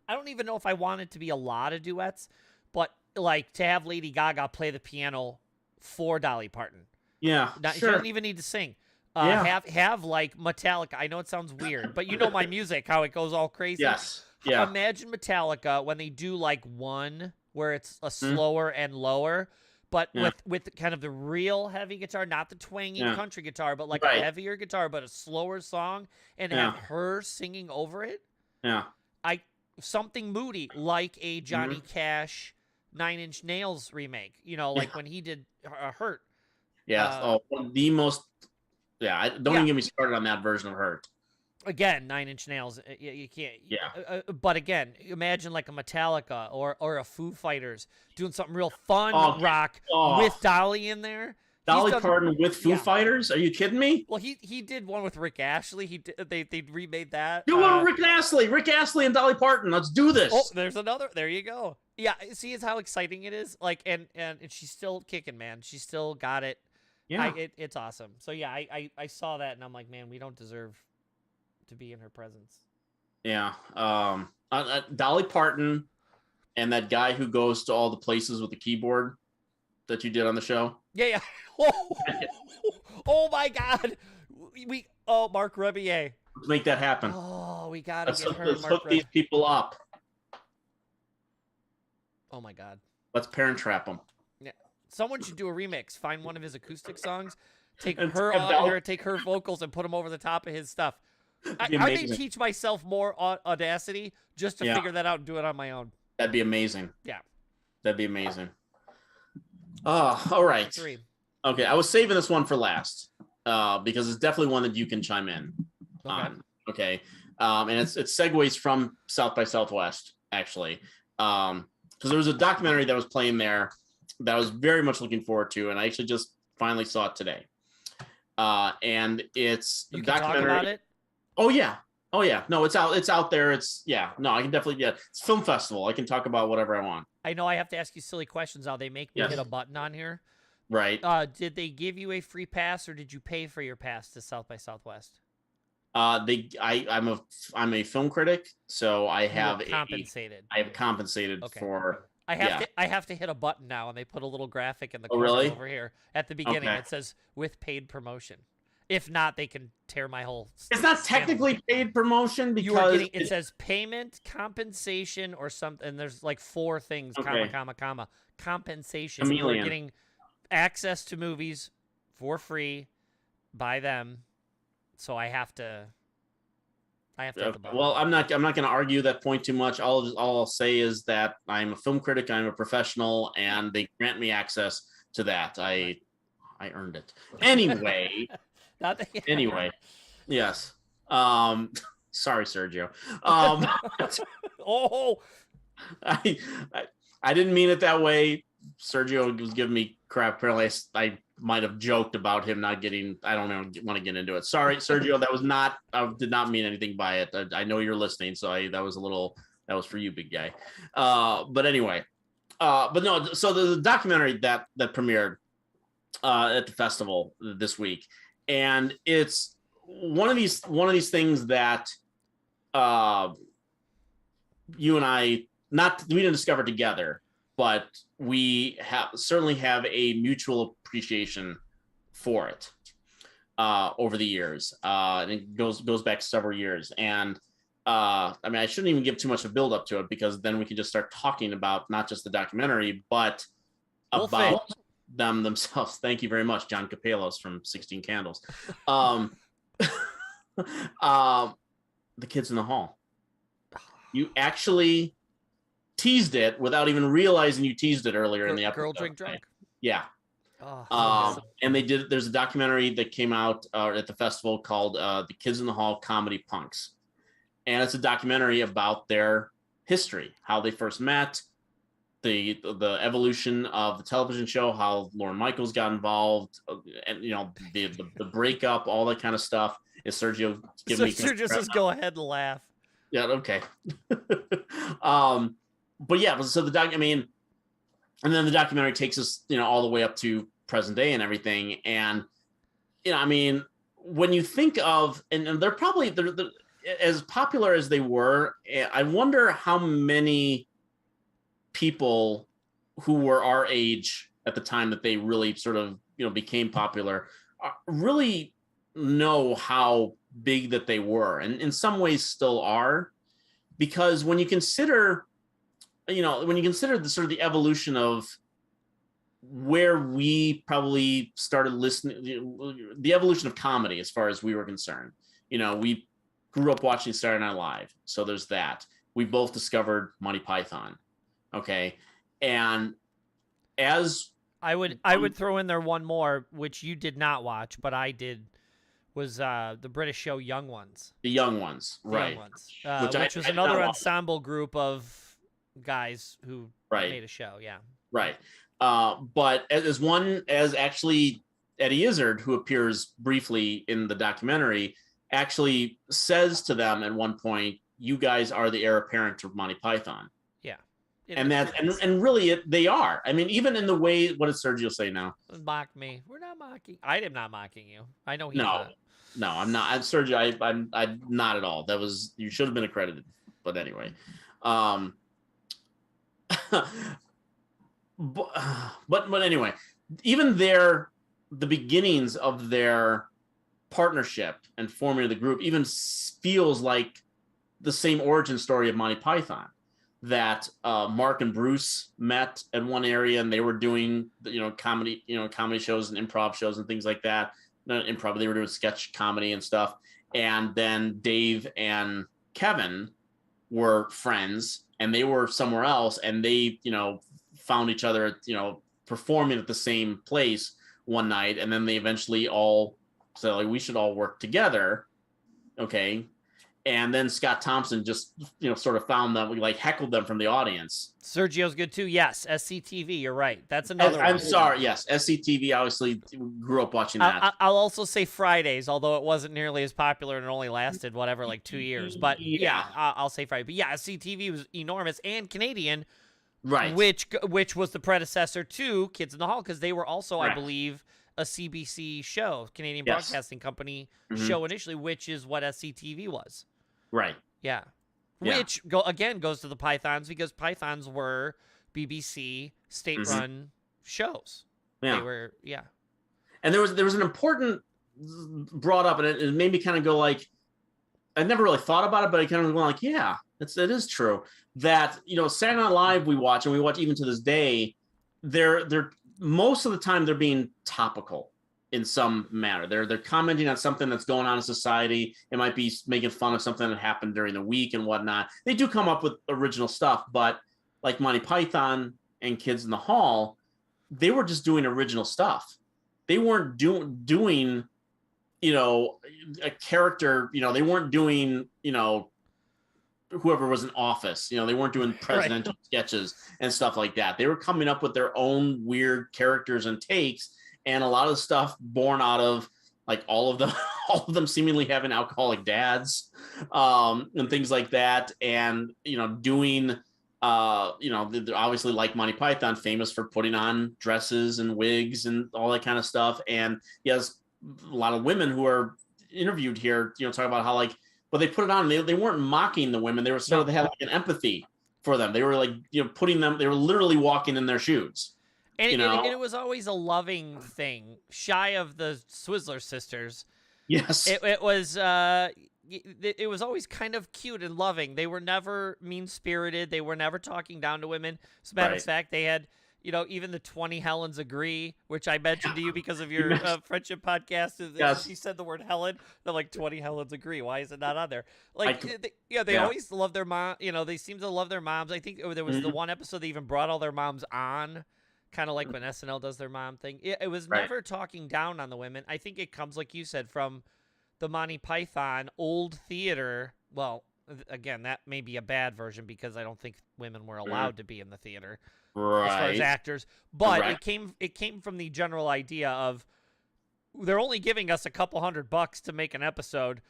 I don't even know if I want it to be a lot of duets, but like to have Lady Gaga play the piano for Dolly Parton. Yeah, sure. She doesn't even need to sing. Have like Metallica. I know it sounds weird, but you know my music, how it goes all crazy. Yes. Yeah. Imagine Metallica when they do like one where it's a slower and lower, but with kind of the real heavy guitar, not the twangy country guitar, but like a heavier guitar, but a slower song, and have her singing over it. Yeah. Something moody, like a Johnny Cash 9 Inch Nails remake, like when he did Hurt. Yeah. The most. Yeah. Don't even get me started on that version of Hurt. Again, 9 Inch Nails. You can't. Yeah. But again, imagine like a Metallica or a Foo Fighters doing something real fun rock with Dolly in there. Dolly Parton with Foo Fighters? Are you kidding me? Well, he did one with Rick Astley. They remade that. Do one with Rick Astley and Dolly Parton. Let's do this. Oh, there's another. There you go. Yeah, see, how exciting it is. Like, and she's still kicking, man. She's still got it. Yeah, it's awesome. So yeah, I saw that and I'm like, man, we don't deserve to be in her presence. Yeah. Dolly Parton and that guy who goes to all the places with the keyboard that you did on the show. Yeah. Oh my God. Mark Rebier. Let's make that happen. Oh, we gotta get her. Let's hook these people up. Oh my God. Let's Parent Trap them. Yeah. Someone should do a remix. Find one of his acoustic songs, take her vocals and put them over the top of his stuff. I may teach myself more Audacity just to figure that out and do it on my own. That'd be amazing. Yeah. That'd be amazing. All right. 3. Okay, I was saving this one for last because it's definitely one that you can chime in on. Okay. And it segues from South by Southwest, actually. Because there was a documentary that was playing there that I was very much looking forward to, and I actually just finally saw it today. And it's a documentary. Talk about it? Oh, yeah. Oh yeah, no, it's out there. It's no, I can definitely It's a film festival. I can talk about whatever I want. I know I have to ask you silly questions now. They make me hit a button on here. Right. Did they give you a free pass, or did you pay for your pass to South by Southwest? I'm a film critic, so I have compensated. I have compensated for. I have to hit a button now, and they put a little graphic in the corner over here at the beginning. It says with paid promotion. If not, they can tear my whole. It's not technically paid promotion because it says payment, compensation, or something. And there's like 4 things, comma, compensation. Chameleon. You're getting access to movies for free by them, so I have to. Well, I'm not going to argue that point too much. All I'll say is that I'm a film critic, I'm a professional, and they grant me access to that. I earned it anyway. Anyway, yes. Sorry, Sergio. I didn't mean it that way. Sergio was giving me crap. Apparently, I might have joked about him not getting. I don't know. Want to get into it? Sorry, Sergio. That was not. I did not mean anything by it. I know you're listening, so that was for you, big guy. But anyway, but no. So the documentary that premiered at the festival this week. And it's one of these things that you and I we didn't discover together, but we certainly have a mutual appreciation for it over the years. And it goes back several years. And I mean, I shouldn't even give too much of a build up to it, because then we can just start talking about not just the documentary, but about them themselves. Thank you very much, John Capelos from 16 Candles. The Kids in the Hall. You actually teased it without even realizing you teased it earlier in the episode. Girl Drink Drunk. Yeah. And there's a documentary that came out at the festival called The Kids in the Hall Comedy Punks. And it's a documentary about their history, how they first met, the evolution of the television show, how Lorne Michaels got involved, and the breakup, all that kind of stuff. Is Sergio giving me? Sergio says, "Go ahead and laugh." Yeah. Okay. But yeah, so I mean, and then the documentary takes us, all the way up to present day and everything, and I mean, when you think of, and they're probably as popular as they were, I wonder how many people who were our age at the time that they really sort of became popular really know how big that they were, and in some ways still are, because when you consider the sort of the evolution of where we probably started listening, the evolution of comedy as far as we were concerned. We grew up watching Saturday Night Live, so there's that. We both discovered Monty Python. Okay. And as I would throw in there one more, which you did not watch, but I did, was the British show Young Ones. The Young Ones, right. Young Ones, which was another ensemble group of guys who made a show. Yeah. Right. But as actually Eddie Izzard, who appears briefly in the documentary, actually says to them at one point, "You guys are the heir apparent to Monty Python." And really they are. I mean, even in the way, what does Sergio say now? Mock me. We're not mocking. I am not mocking you. I know he's not. No, I'm not. I'm Sergio. I'm not at all. You should have been accredited. But anyway, but anyway, even the beginnings of their partnership and forming of the group even feels like the same origin story of Monty Python. That Mark and Bruce met at one area, and they were doing comedy shows and improv shows and things like that. Not improv, they were doing sketch comedy and stuff. And then Dave and Kevin were friends, and they were somewhere else, and they found each other performing at the same place one night, and then they eventually all said, like, we should all work together, okay. And then Scott Thompson just, sort of found them, like heckled them from the audience. Sergio's good too. Yes, SCTV. You're right. That's another one. I'm sorry. Yes, SCTV. Obviously, grew up watching that. I'll also say Fridays, although it wasn't nearly as popular and it only lasted like 2 years. But yeah, I'll say Friday. But yeah, SCTV was enormous and Canadian, right? Which was the predecessor to Kids in the Hall, because they were also, I believe, a CBC show, Canadian Broadcasting Company show initially, which is what SCTV was. Right. Yeah. Which goes to the Pythons, because Pythons were BBC state-run shows. Yeah. They were, And there was an important brought up, and it made me kind of go like, I never really thought about it, but I kind of go like, yeah, it is true that Saturday Night Live we watch even to this day. They're most of the time they're being topical in some manner. They're commenting on something that's going on in society. It might be making fun of something that happened during the week and whatnot. They do come up with original stuff, but like Monty Python and Kids in the Hall, they were just doing original stuff. They weren't doing a character, they weren't doing, whoever was in office, they weren't doing presidential sketches and stuff like that. They were coming up with their own weird characters and takes. And a lot of the stuff born out of like all of them seemingly having alcoholic dads, and things like that. And, doing, obviously like Monty Python, famous for putting on dresses and wigs and all that kind of stuff. And he has a lot of women who are interviewed here, talking about how but they put it on, they weren't mocking the women. They were they had like an empathy for them. They were like, putting them, they were literally walking in their shoes. And it was always a loving thing, shy of the Swizzler sisters. Yes. It was always kind of cute and loving. They were never mean-spirited. They were never talking down to women. As a matter of fact, they had, even the 20 Helens Agree, which I mentioned to you because of your friendship podcast. Yes. She said the word Helen. They're like, 20 Helens Agree. Why is it not on there? They always love their mom. They seem to love their moms. I think there was the one episode they even brought all their moms on, kind of like when SNL does their mom thing. It was never talking down on the women. I think it comes, like you said, from the Monty Python old theater. Well, again, that may be a bad version because I don't think women were allowed to be in the theater as far as actors. But it came from the general idea of, they're only giving us a couple $100 to make an episode.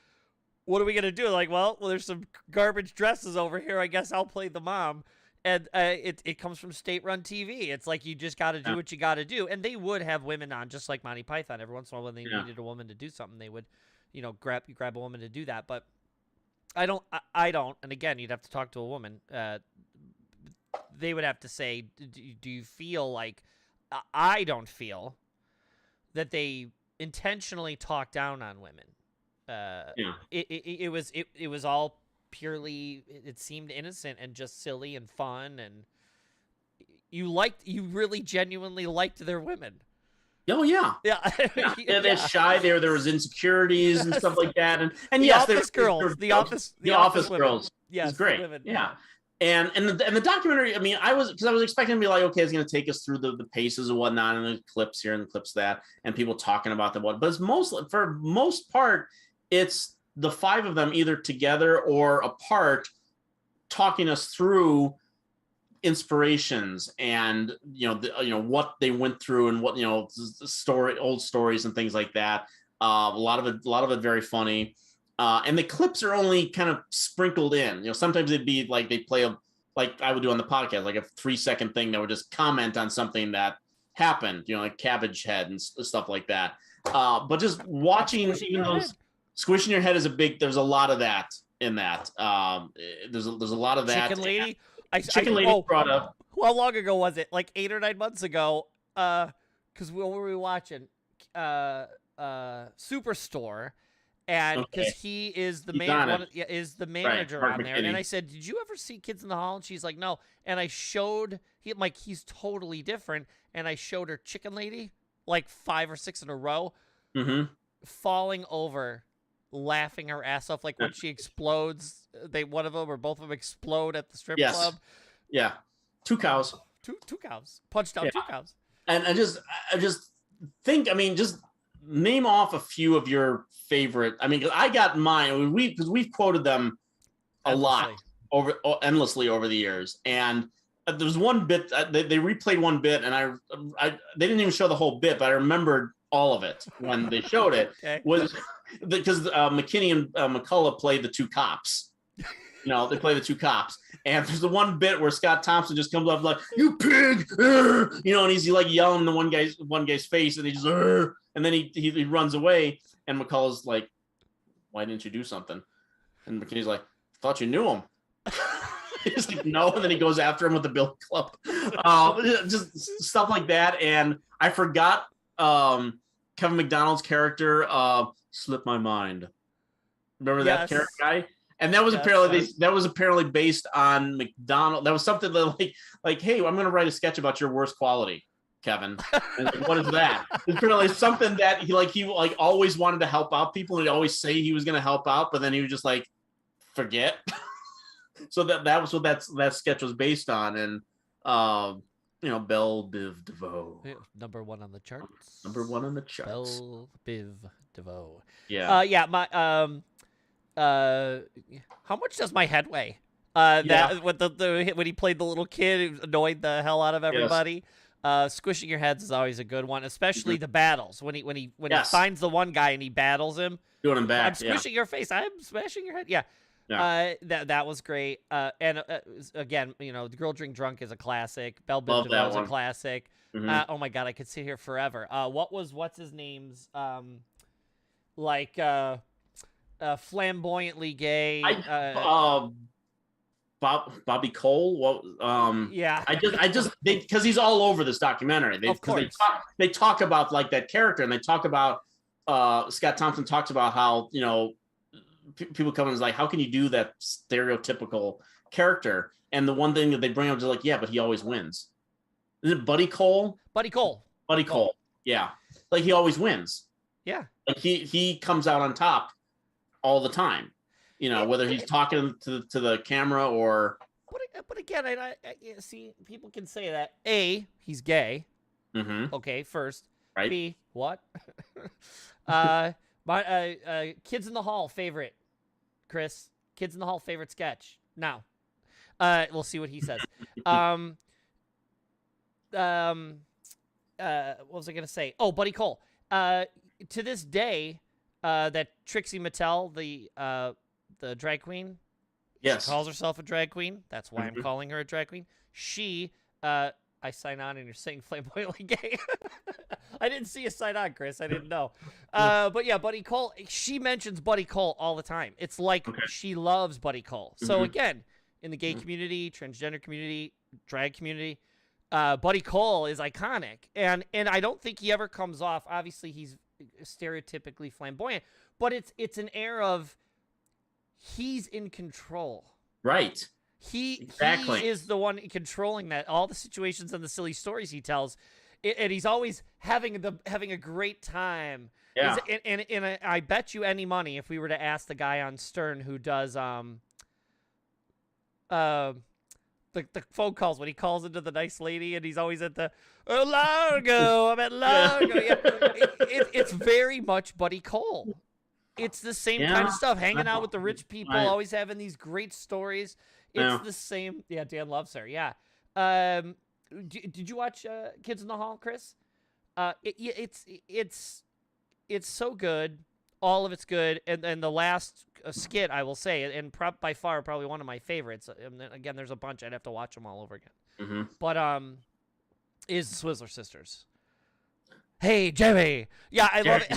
What are we gonna do? Like, well, there's some garbage dresses over here. I guess I'll play the mom. And it comes from state-run TV. It's like, you just got to do what you got to do. And they would have women on, just like Monty Python. Every once in a while, when they needed a woman to do something, they would, grab a woman to do that. But I don't. And again, you'd have to talk to a woman. They would have to say, do you feel like, I don't feel that they intentionally talk down on women. It was all purely, it seemed innocent and just silly and fun, and you really genuinely liked their women. Oh yeah. They're shy. There was insecurities and stuff like that, and yes, the office girls. Yes, it's great. Women. Yeah. And the documentary, I mean, I was expecting to be like, okay, it's going to take us through the paces and whatnot, and the clips here and the clips that, and people talking about them. But it's for most part, it's the five of them either together or apart, talking us through inspirations and what they went through and what old stories and things like that. A lot of it very funny. And the clips are only kind of sprinkled in. Sometimes it'd be like they play like I would do on the podcast, like a 3-second thing that would just comment on something that happened, like Cabbage Head and stuff like that. But just watching those. Squishing your head is there's a lot of that in that. There's a lot of that. Chicken Lady? Chicken Lady brought up. How long ago was it? Like 8 or 9 months ago. Because what were we watching? Superstore. And because he is the manager on there. And I said, did you ever see Kids in the Hall? And she's like, no. And I showed, he's totally different. And I showed her Chicken Lady, like 5 or 6 in a row, falling over, laughing her ass off, like when she explodes, one of them or both of them explode at the strip club. Yeah, 2 cows. Two cows punched out 2 cows. And I just think, I mean, just name off a few of your favorite. I mean, I got mine. Because we've quoted them a lot endlessly over the years, and there's one bit they replayed one bit, and I they didn't even show the whole bit, but I remembered all of it when they showed it. Was because McKinney and McCullough played the two cops. They play the two cops, and there's the one bit where Scott Thompson just comes up like, "You pig," and he's like yelling in the one guy's face, and he just, and then he runs away, and McCullough's like, "Why didn't you do something?" And McKinney's like, "Thought you knew him." He's like, "No," and then he goes after him with the billy club. Just stuff like that, and I forgot Kevin McDonald's character, slipped my mind. Remember that character guy? And that was apparently based on McDonald. That was something that like, hey, I'm going to write a sketch about your worst quality, Kevin. And like, what is that? It's apparently something that he always wanted to help out people, and he'd always say he was going to help out, but then he would just like forget. So that was what that sketch was based on, and Belle Biv DeVoe, number one on the charts. Belle Biv DeVoe. Yeah. My how much does my head weigh? That with the when he played the little kid who annoyed the hell out of everybody. Yes. Squishing your heads is always a good one, especially the battles when he finds the one guy and he battles him. Doing him back. I'm squishing your face. I'm smashing your head. Yeah. That was great. And again, the Girl Drink Drunk is a classic. Belle Biv DeVoe is a classic. Oh my God, I could sit here forever. What's his name's flamboyantly gay. Bobby Cole. I just because he's all over this documentary. Of course. They talk about like that character, and they talk about Scott Thompson talks about how people come and is like, how can you do that stereotypical character? And the one thing that they bring up is like, yeah, but he always wins. Is it Buddy Cole? Buddy Cole. Yeah, like he always wins. Yeah, like he comes out on top all the time, whether he's talking to the camera or. But again, I see people can say that A, he's gay. Mm-hmm. Okay, first. Right. B, what? My Kids in the Hall favorite, Chris. Kids in the Hall favorite sketch. Now, we'll see what he says. What was I gonna say? Oh, Buddy Cole. To this day, that Trixie Mattel, the drag queen, yes, she calls herself a drag queen. That's why I'm calling her a drag queen. She, I sign on, and you're saying flamboyantly gay. I didn't see a sign on, Chris. I didn't know. But yeah, Buddy Cole. She mentions Buddy Cole all the time. It's like she loves Buddy Cole. So again, in the gay community, transgender community, drag community, Buddy Cole is iconic, and I don't think he ever comes off. Obviously, he's stereotypically flamboyant, but it's an air of he's in control. Right. He is the one controlling that, all the situations and the silly stories he tells, and he's always having a great time. Yeah. And I bet you any money if we were to ask the guy on Stern who does the phone calls when he calls into the nice lady and he's always at the Largo. I'm at Largo. Yeah. It's very much Buddy Cole. It's the same kind of stuff. Hanging out with the rich people, always having these great stories. It's the same. Yeah, Dan loves her. Yeah. Did you watch Kids in the Hall, Chris? It's so good. All of it's good. And the last skit, I will say, and by far probably one of my favorites. Again, there's a bunch. I'd have to watch them all over again. Mm-hmm. But is the Swizzler Sisters. Hey, Jerry. Yeah, I love it.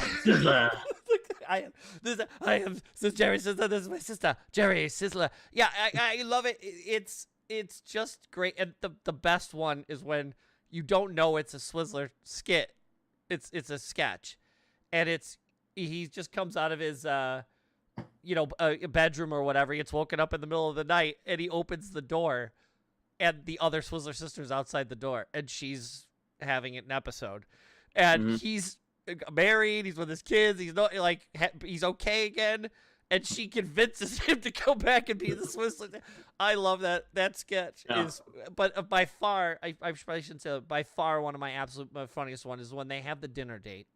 I am Jerry Sizzler. This is my sister, Jerry Sizzler. Yeah, I love it. It's just great. And the best one is when you don't know it's a Swizzler skit. It's a sketch, and he just comes out of his bedroom or whatever. He gets woken up in the middle of the night, and he opens the door, and the other Swizzler sister's outside the door, and she's having an episode, and he's married, he's with his kids, he's not he's okay again, and she convinces him to go back and be the Swizzler. I love that sketch. But by far, I probably shouldn't say it, by far one of my absolute funniest one is when they have the dinner date.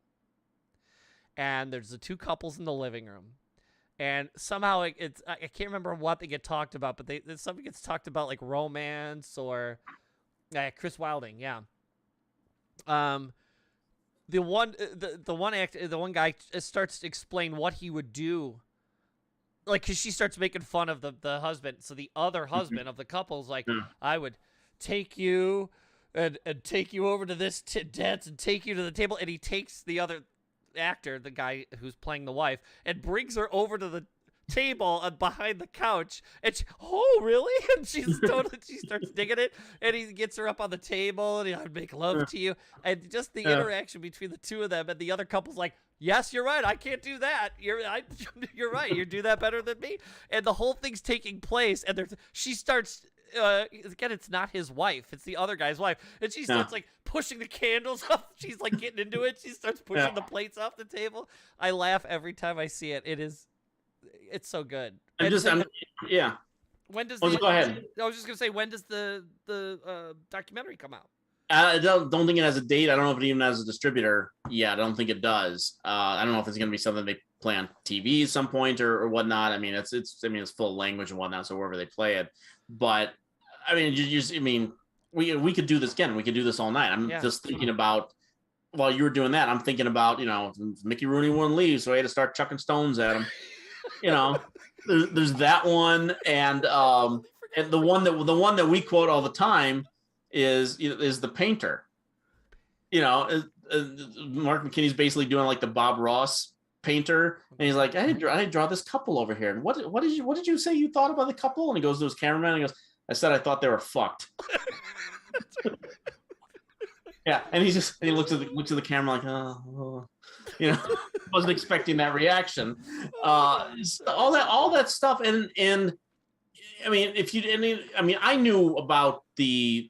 and there's the two couples in the living room. And somehow I can't remember what they get talked about, but something gets talked about like romance or Chris Wilding, yeah. The one guy starts to explain what he would do, like, because she starts making fun of the husband. So the other husband of the couple's like, I would take you and take you over to this dance and take you to the table, and he takes the other actor, the guy who's playing the wife, and brings her over to the table behind the couch, and oh really? And she starts digging it, and he gets her up on the table, and I'd make love to you, and just the interaction between the two of them, and the other couple's like, yes, you're right, I can't do that, you're right, you do that better than me, and the whole thing's taking place, and she starts again, it's not his wife, it's the other guy's wife, and she starts like pushing the candles up, she's like getting into it, she starts pushing the plates off the table. I laugh every time I see it. It's so good. When does go ahead. I was just gonna say, when does the documentary come out? I don't think it has a date. I don't know if it even has a distributor yet. I don't think it does. I don't know if it's gonna be something they play on TV at some point or whatnot. I mean, it's full language and whatnot, so wherever they play it. But I mean, we could do this again. We could do this all night. I'm just thinking about, while you were doing that, I'm thinking about, Mickey Rooney wouldn't leave, so I had to start chucking stones at him. There's that one, and the one that we quote all the time is the Painter. Mark McKinney's basically doing like the Bob Ross Painter, and he's like, I draw this couple over here, and what did you say you thought about the couple? And he goes to his cameraman and goes, I said I thought they were fucked. Yeah, and he looks at the camera like, wasn't expecting that reaction. All that stuff, and I mean, I knew about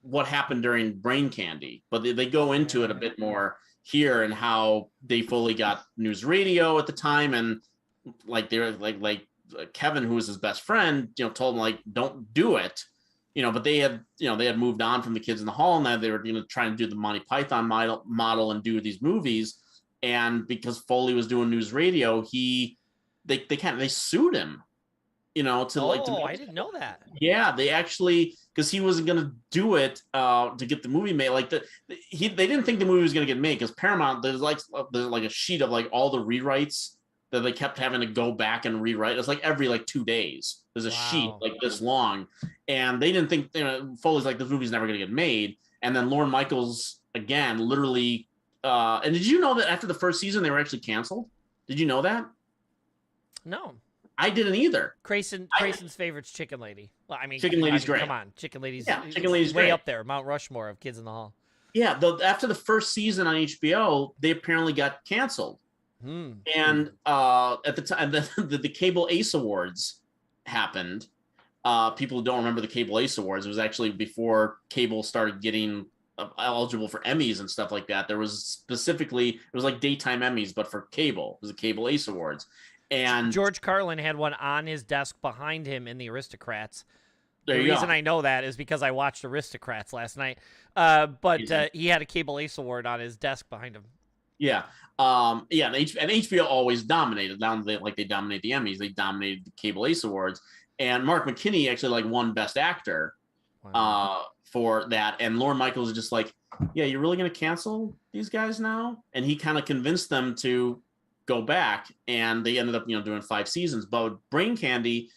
what happened during Brain Candy, but they go into it a bit more here, and how they fully got news radio at the time, and like they were like Kevin, who was his best friend, told him like, don't do it. But they had moved on from the Kids in the Hall, and now they were trying to do the Monty Python model and do these movies. And because Foley was doing news radio, they sued him, I didn't know that. Yeah, they actually, because he wasn't going to do it to get the movie made. Like they didn't think the movie was going to get made, because Paramount, there's like a sheet of like all the rewrites that they kept having to go back and rewrite. It's like every 2 days. There's a sheet like this long, and they didn't think, Foley's like, this movie's never going to get made. And then Lorne Michaels again, literally. And did you know that after the first season they were actually canceled? Did you know that? No, I didn't either. Grayson's favorite's Chicken Lady. Well, I mean, Chicken Lady's great. Come on, Chicken Lady's way great. Up there, Mount Rushmore of Kids in the Hall. Yeah, after the first season on HBO, they apparently got canceled. And at the time, the Cable Ace Awards happened. People who don't remember the Cable Ace Awards, it was actually before cable started getting eligible for Emmys and stuff like that. There was it was like daytime Emmys, but for cable. It was the Cable Ace Awards. And George Carlin had one on his desk behind him in the Aristocrats. The reason I know that is because I watched Aristocrats last night. But he had a Cable Ace Award on his desk behind him. Yeah. And HBO always dominated. Now they dominate the Emmys. They dominated the Cable Ace Awards. And Mark McKinney actually won Best Actor for that. And Lorne Michaels is just like, yeah, you're really going to cancel these guys now? And he kind of convinced them to go back, and they ended up doing 5 seasons. But with Brain Candy,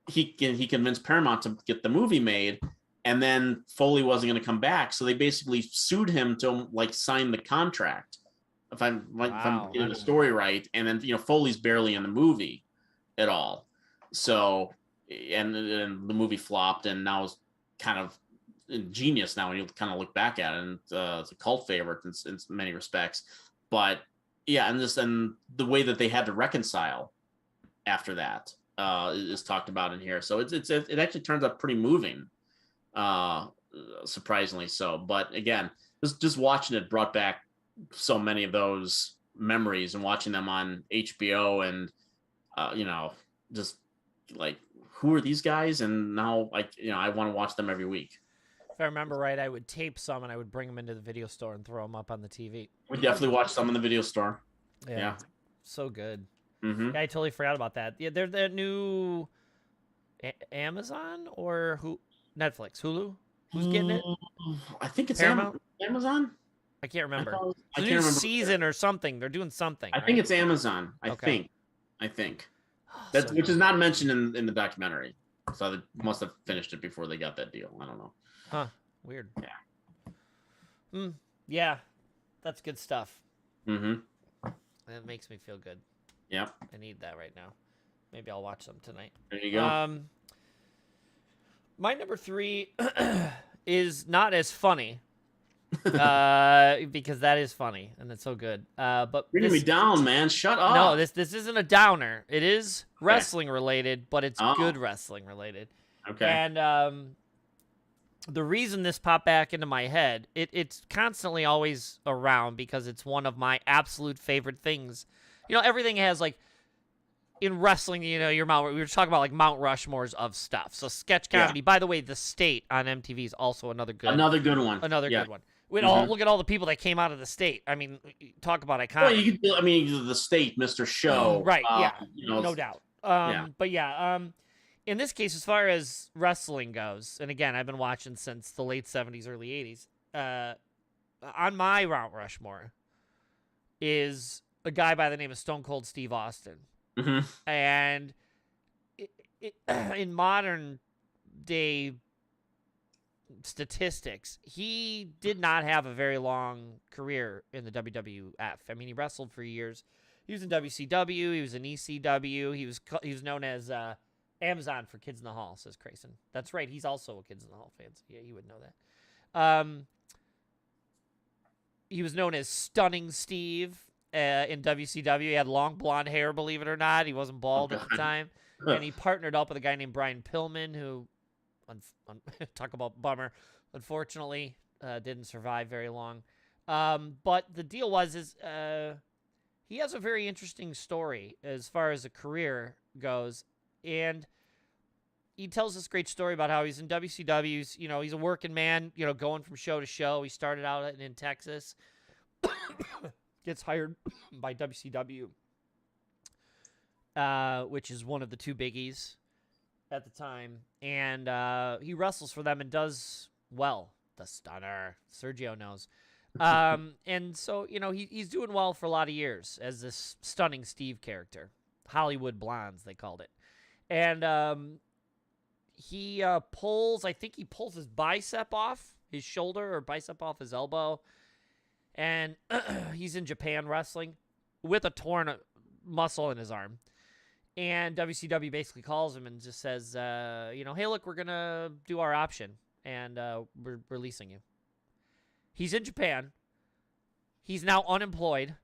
he convinced Paramount to get the movie made, and then Foley wasn't going to come back, so they basically sued him to sign the contract. If I'm getting the story right, and then Foley's barely in the movie at all. So and the movie flopped, and now it's kind of genius now when you kind of look back at it, and it's a cult favorite in many respects. But yeah, and the way that they had to reconcile after that is talked about in here. So it actually turns out pretty moving, surprisingly so. But again, just watching it brought back so many of those memories, and watching them on HBO, and just like, who are these guys? And now I want to watch them every week. If I remember right, I would tape some and I would bring them into the video store and throw them up on the TV. We definitely watched some in the video store. Yeah. So good. Mm-hmm. Yeah, I totally forgot about that. Yeah, they're the new Amazon or Netflix, Hulu. Who's getting it? I think it's Paramount? Amazon. I can't remember. I It's a new season or something. They're doing something. I think it's Amazon. I think. That's which is not mentioned in the documentary. So they must have finished it before they got that deal. I don't know. Huh. Weird. Yeah. Yeah. That's good stuff. Mm-hmm. That makes me feel good. Yep. I need that right now. Maybe I'll watch them tonight. There you go. My number 3 is not as funny. Because that is funny and it's so good. But you're gonna be down, man. Shut up. No, this isn't a downer. It is wrestling related, but it's good wrestling related. Okay. And the reason this popped back into my head, it's constantly always around because it's one of my absolute favorite things. You know, everything has like in wrestling, you know, we were talking about like Mount Rushmores of stuff. So sketch comedy. Yeah. By the way, The State on MTV is also another good one. Another good one. Look at all the people that came out of The State. I mean, talk about iconic. Well, you could, I mean, The State, Mr. Show. Right, yeah, no doubt. But yeah, in this case, as far as wrestling goes, and again, I've been watching since the late 70s, early 80s, on my Mount Rushmore is a guy by the name of Stone Cold Steve Austin. Mm-hmm. And in modern day statistics, he did not have a very long career in the WWF. I mean, he wrestled for years. He was in WCW. He was in ECW. He was known as Amazon for Kids in the Hall, says Crayson. That's right. He's also a Kids in the Hall fan. So yeah, he would know that. He was known as Stunning Steve in WCW. He had long blonde hair, believe it or not. He wasn't bald at the time. And he partnered up with a guy named Brian Pillman, who, talk about bummer, unfortunately didn't survive very long. But the deal is he has a very interesting story as far as a career goes. And he tells this great story about how he's in WCW. You know, he's a working man, you know, going from show to show. He started out in Texas, gets hired by WCW, which is one of the two biggies at the time. And he wrestles for them and does well. The Stunner. Sergio knows. And so, you know, he's doing well for a lot of years as this Stunning Steve character. Hollywood Blondes, they called it. And he pulls his bicep off his shoulder or bicep off his elbow. And he's in Japan wrestling with a torn muscle in his arm. And WCW basically calls him and just says, you know, hey, look, we're going to do our option, and we're releasing you. He's in Japan. He's now unemployed.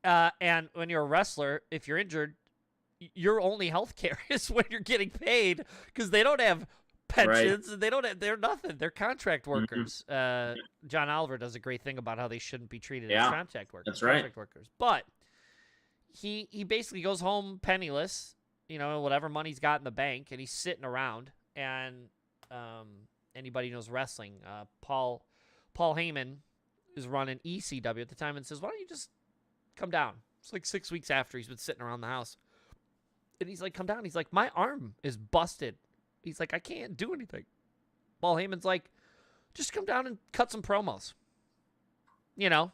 And when you're a wrestler, if you're injured, your only health care is when you're getting paid because they don't have pensions. Right. And they're nothing. They're contract workers. Mm-hmm. John Oliver does a great thing about how they shouldn't be treated as contract workers. That's right. Contract workers. But he basically goes home penniless, you know, whatever money he's got in the bank, and he's sitting around. And anybody who knows wrestling, Paul Heyman is running ECW at the time and says, why don't you just come down? It's like 6 weeks after he's been sitting around the house. And he's like, come down. He's like, my arm is busted. He's like, I can't do anything. Paul Heyman's like, just come down and cut some promos. You know,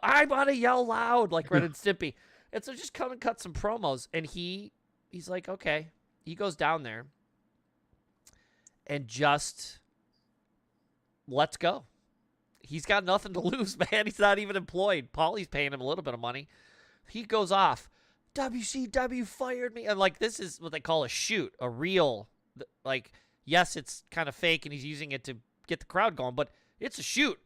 I want to yell loud like Ren and Stimpy. And so just come and cut some promos. And he's like, okay. He goes down there and just let's go. He's got nothing to lose, man. He's not even employed. Paulie's paying him a little bit of money. He goes off. WCW fired me. And like, this is what they call a shoot, a reel. Like, yes, it's kind of fake and he's using it to get the crowd going, but it's a shoot.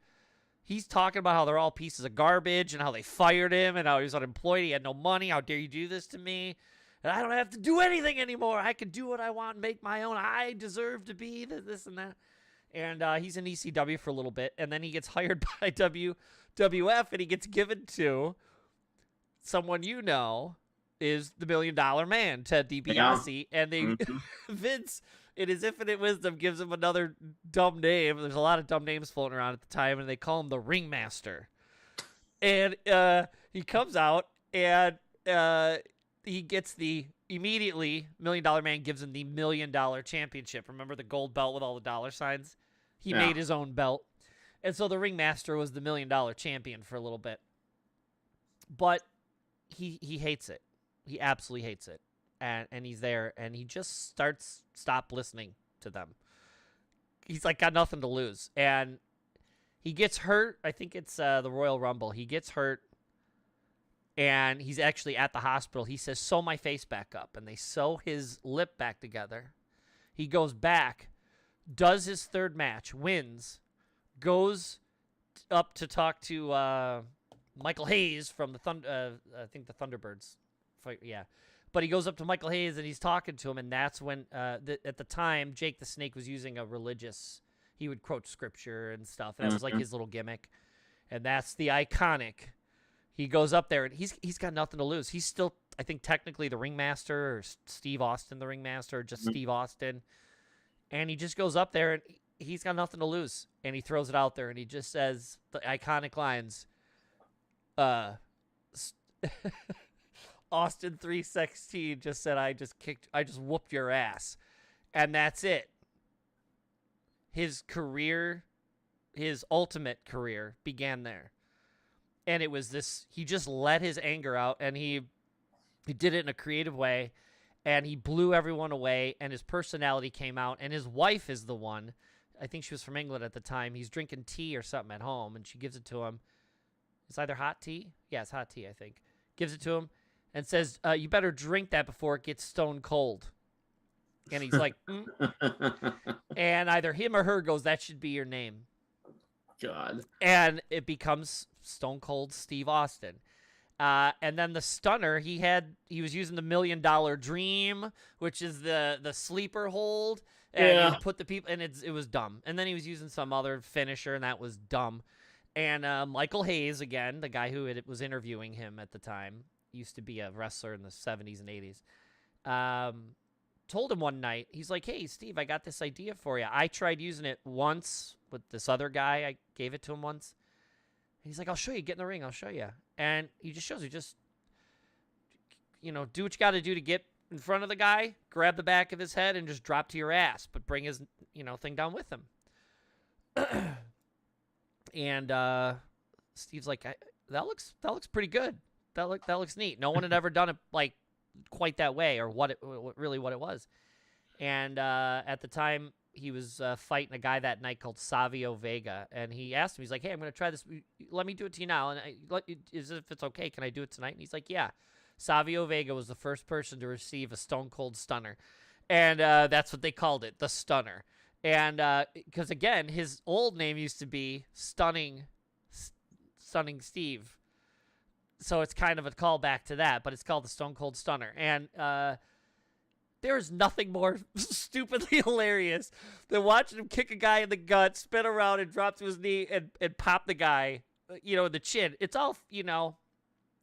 He's talking about how they're all pieces of garbage and how they fired him and how he was unemployed. He had no money. How dare you do this to me? And I don't have to do anything anymore. I can do what I want and make my own. I deserve to be this and that. And he's in ECW for a little bit. And then he gets hired by WWF and he gets given to someone you know is the $1 Million Man, Ted DiBiase. Yeah. And they Vince, in his infinite wisdom, gives him another dumb name. There's a lot of dumb names floating around at the time, and they call him the Ringmaster. And he comes out, And he gets immediately $1 Million Man gives him the $1 Million Championship. Remember the gold belt with all the dollar signs? He made his own belt. And so the ringmaster was the $1 Million Champion for a little bit. But he hates it. He absolutely hates it. And he's there, and he just stop listening to them. He's like got nothing to lose. And he gets hurt. I think it's the Royal Rumble. He gets hurt. And he's actually at the hospital. He says, sew my face back up. And they sew his lip back together. He goes back, does his third match, wins, goes up to talk to Michael Hayes from the I think the Thunderbirds. Yeah. But he goes up to Michael Hayes, and he's talking to him. And that's when, at the time, Jake the Snake was using a religious, he would quote scripture and stuff. And that was like his little gimmick. And that's the iconic. He goes up there, and he's got nothing to lose. He's still, I think, technically the ringmaster, or Steve Austin the ringmaster, or just Steve Austin. And he just goes up there, and he's got nothing to lose. And he throws it out there, and he just says the iconic lines, Austin 316 just said, I just whooped your ass. And that's it. His career, his ultimate career began there. And it was this, he just let his anger out, and he did it in a creative way, and he blew everyone away, and his personality came out, and his wife is the one, I think she was from England at the time, he's drinking tea or something at home, and she gives it to him. It's either hot tea? Yeah, it's hot tea, I think. Gives it to him, and says, you better drink that before it gets stone cold. And he's like, And either him or her goes, that should be your name. God. And it becomes Stone Cold Steve Austin. And then the stunner, he was using the $1 Million Dream, which is the sleeper hold. And he put the people, and it was dumb. And then he was using some other finisher, and that was dumb. And Michael Hayes, again, the guy who was interviewing him at the time, used to be a wrestler in the 70s and 80s, told him one night, he's like, hey, Steve, I got this idea for you. I tried using it once with this other guy. I gave it to him once. And he's like, I'll show you. Get in the ring. I'll show you. And he just shows you, do what you got to do to get in front of the guy, grab the back of his head, and just drop to your ass, but bring his, thing down with him. And Steve's like, that looks pretty good. That looks neat. No one had ever done it like quite that way, or what it was. And at the time, he was fighting a guy that night called Savio Vega, and he asked him, he's like, hey, I'm going to try this. Let me do it to you now. And if it's okay, can I do it tonight? And he's like, yeah. Savio Vega was the first person to receive a Stone Cold Stunner. And that's what they called it, the Stunner. And because, again, his old name used to be Stunning Steve. So it's kind of a callback to that, but it's called the Stone Cold Stunner. And there is nothing more stupidly hilarious than watching him kick a guy in the gut, spin around, and drop to his knee and pop the guy, in the chin. It's all, you know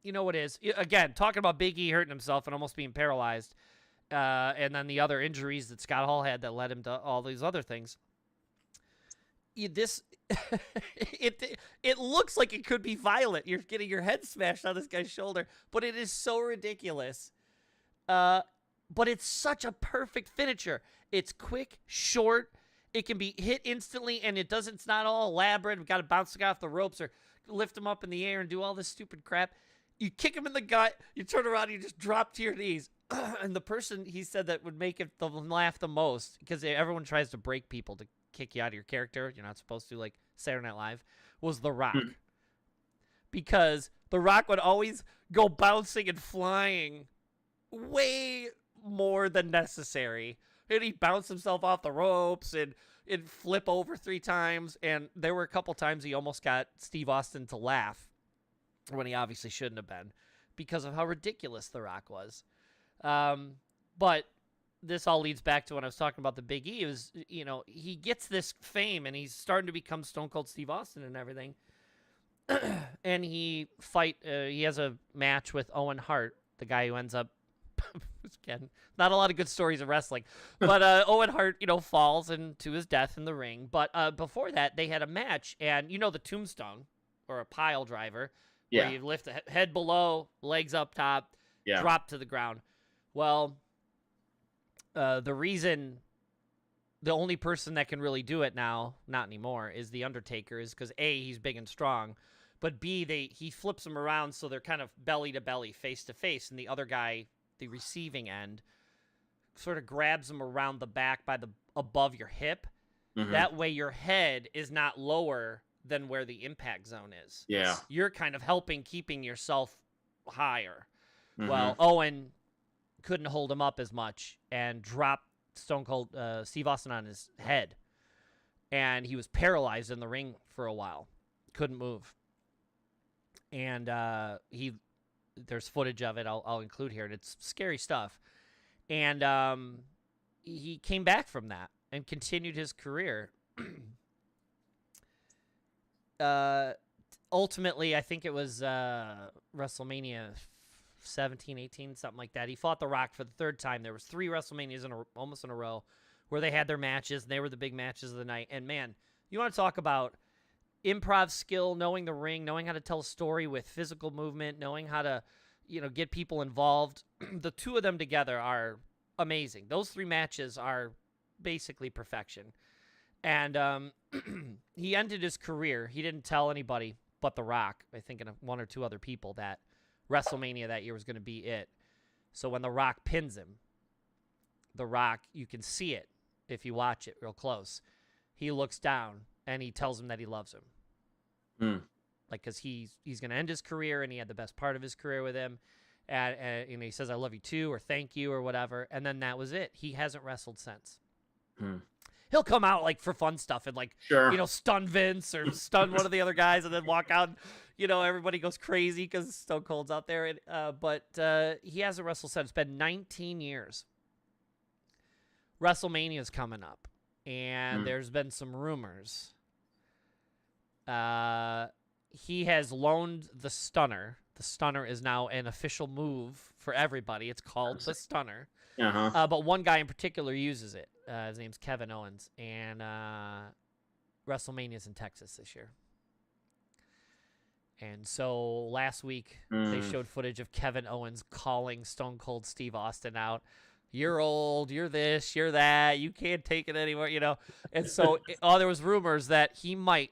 what it is. Again, talking about Big E hurting himself and almost being paralyzed, and then the other injuries that Scott Hall had that led him to all these other things. It looks like it could be violent. You're getting your head smashed on this guy's shoulder, but it is so ridiculous. But it's such a perfect finisher. It's quick, short. It can be hit instantly, and it's not all elaborate. We've got to bounce the guy off the ropes or lift him up in the air and do all this stupid crap. You kick him in the gut, you turn around, and you just drop to your knees. And the person, he said, that would make it laugh the most, because everyone tries to break people to kick you out of your character. You're not supposed to, like Saturday Night Live, was The Rock. Because The Rock would always go bouncing and flying way more than necessary. And he'd bounce himself off the ropes and flip over 3 times. And there were a couple times he almost got Steve Austin to laugh when he obviously shouldn't have been, because of how ridiculous The Rock was. But this all leads back to when I was talking about the Big E. It was, he gets this fame and he's starting to become Stone Cold Steve Austin and everything. And he has a match with Owen Hart, the guy who ends up, again, not a lot of good stories of wrestling, but Owen Hart, falls to his death in the ring. But before that, they had a match, and the tombstone, or a pile driver, where you lift the head below, legs up top, drop to the ground. Well, the only person that can really do it now, not anymore, is The Undertaker, is because A, he's big and strong, but B, he flips them around so they're kind of belly to belly, face to face, and the other guy, the receiving end, sort of grabs them around the back above your hip. That way your head is not lower than where the impact zone is. Yeah. You're kind of keeping yourself higher. Well, Owen couldn't hold him up as much and dropped Stone Cold Steve Austin on his head. And he was paralyzed in the ring for a while. Couldn't move. And there's footage of it I'll include here, and it's scary stuff. And he came back from that and continued his career. Ultimately, I think it was WrestleMania 17, 18, something like that. He fought The Rock for the third time. There was 3 WrestleManias almost in a row where they had their matches, and they were the big matches of the night. And, man, you want to talk about improv skill, knowing the ring, knowing how to tell a story with physical movement, knowing how to, get people involved. The two of them together are amazing. Those 3 matches are basically perfection. And he ended his career. He didn't tell anybody but The Rock, I think, and 1 or 2 other people, that WrestleMania that year was going to be it. So when The Rock pins him, The Rock, you can see it if you watch it real close. He looks down and he tells him that he loves him. Like, because he's going to end his career, and he had the best part of his career with him. And he says, I love you too, or thank you, or whatever. And then that was it. He hasn't wrestled since. He'll come out like for fun stuff and like, stun Vince or stun one of the other guys and then walk out. And, everybody goes crazy because Stone Cold's out there. And, but he hasn't wrestled since. It's been 19 years. WrestleMania's coming up, and there's been some rumors. He has loaned the Stunner. The Stunner is now an official move for everybody. It's called the Stunner. But one guy in particular uses it. His name's Kevin Owens, and WrestleMania's in Texas this year. And so last week they showed footage of Kevin Owens calling Stone Cold Steve Austin out. You're old, you're this, you're that, you can't take it anymore, And so there was rumors that he might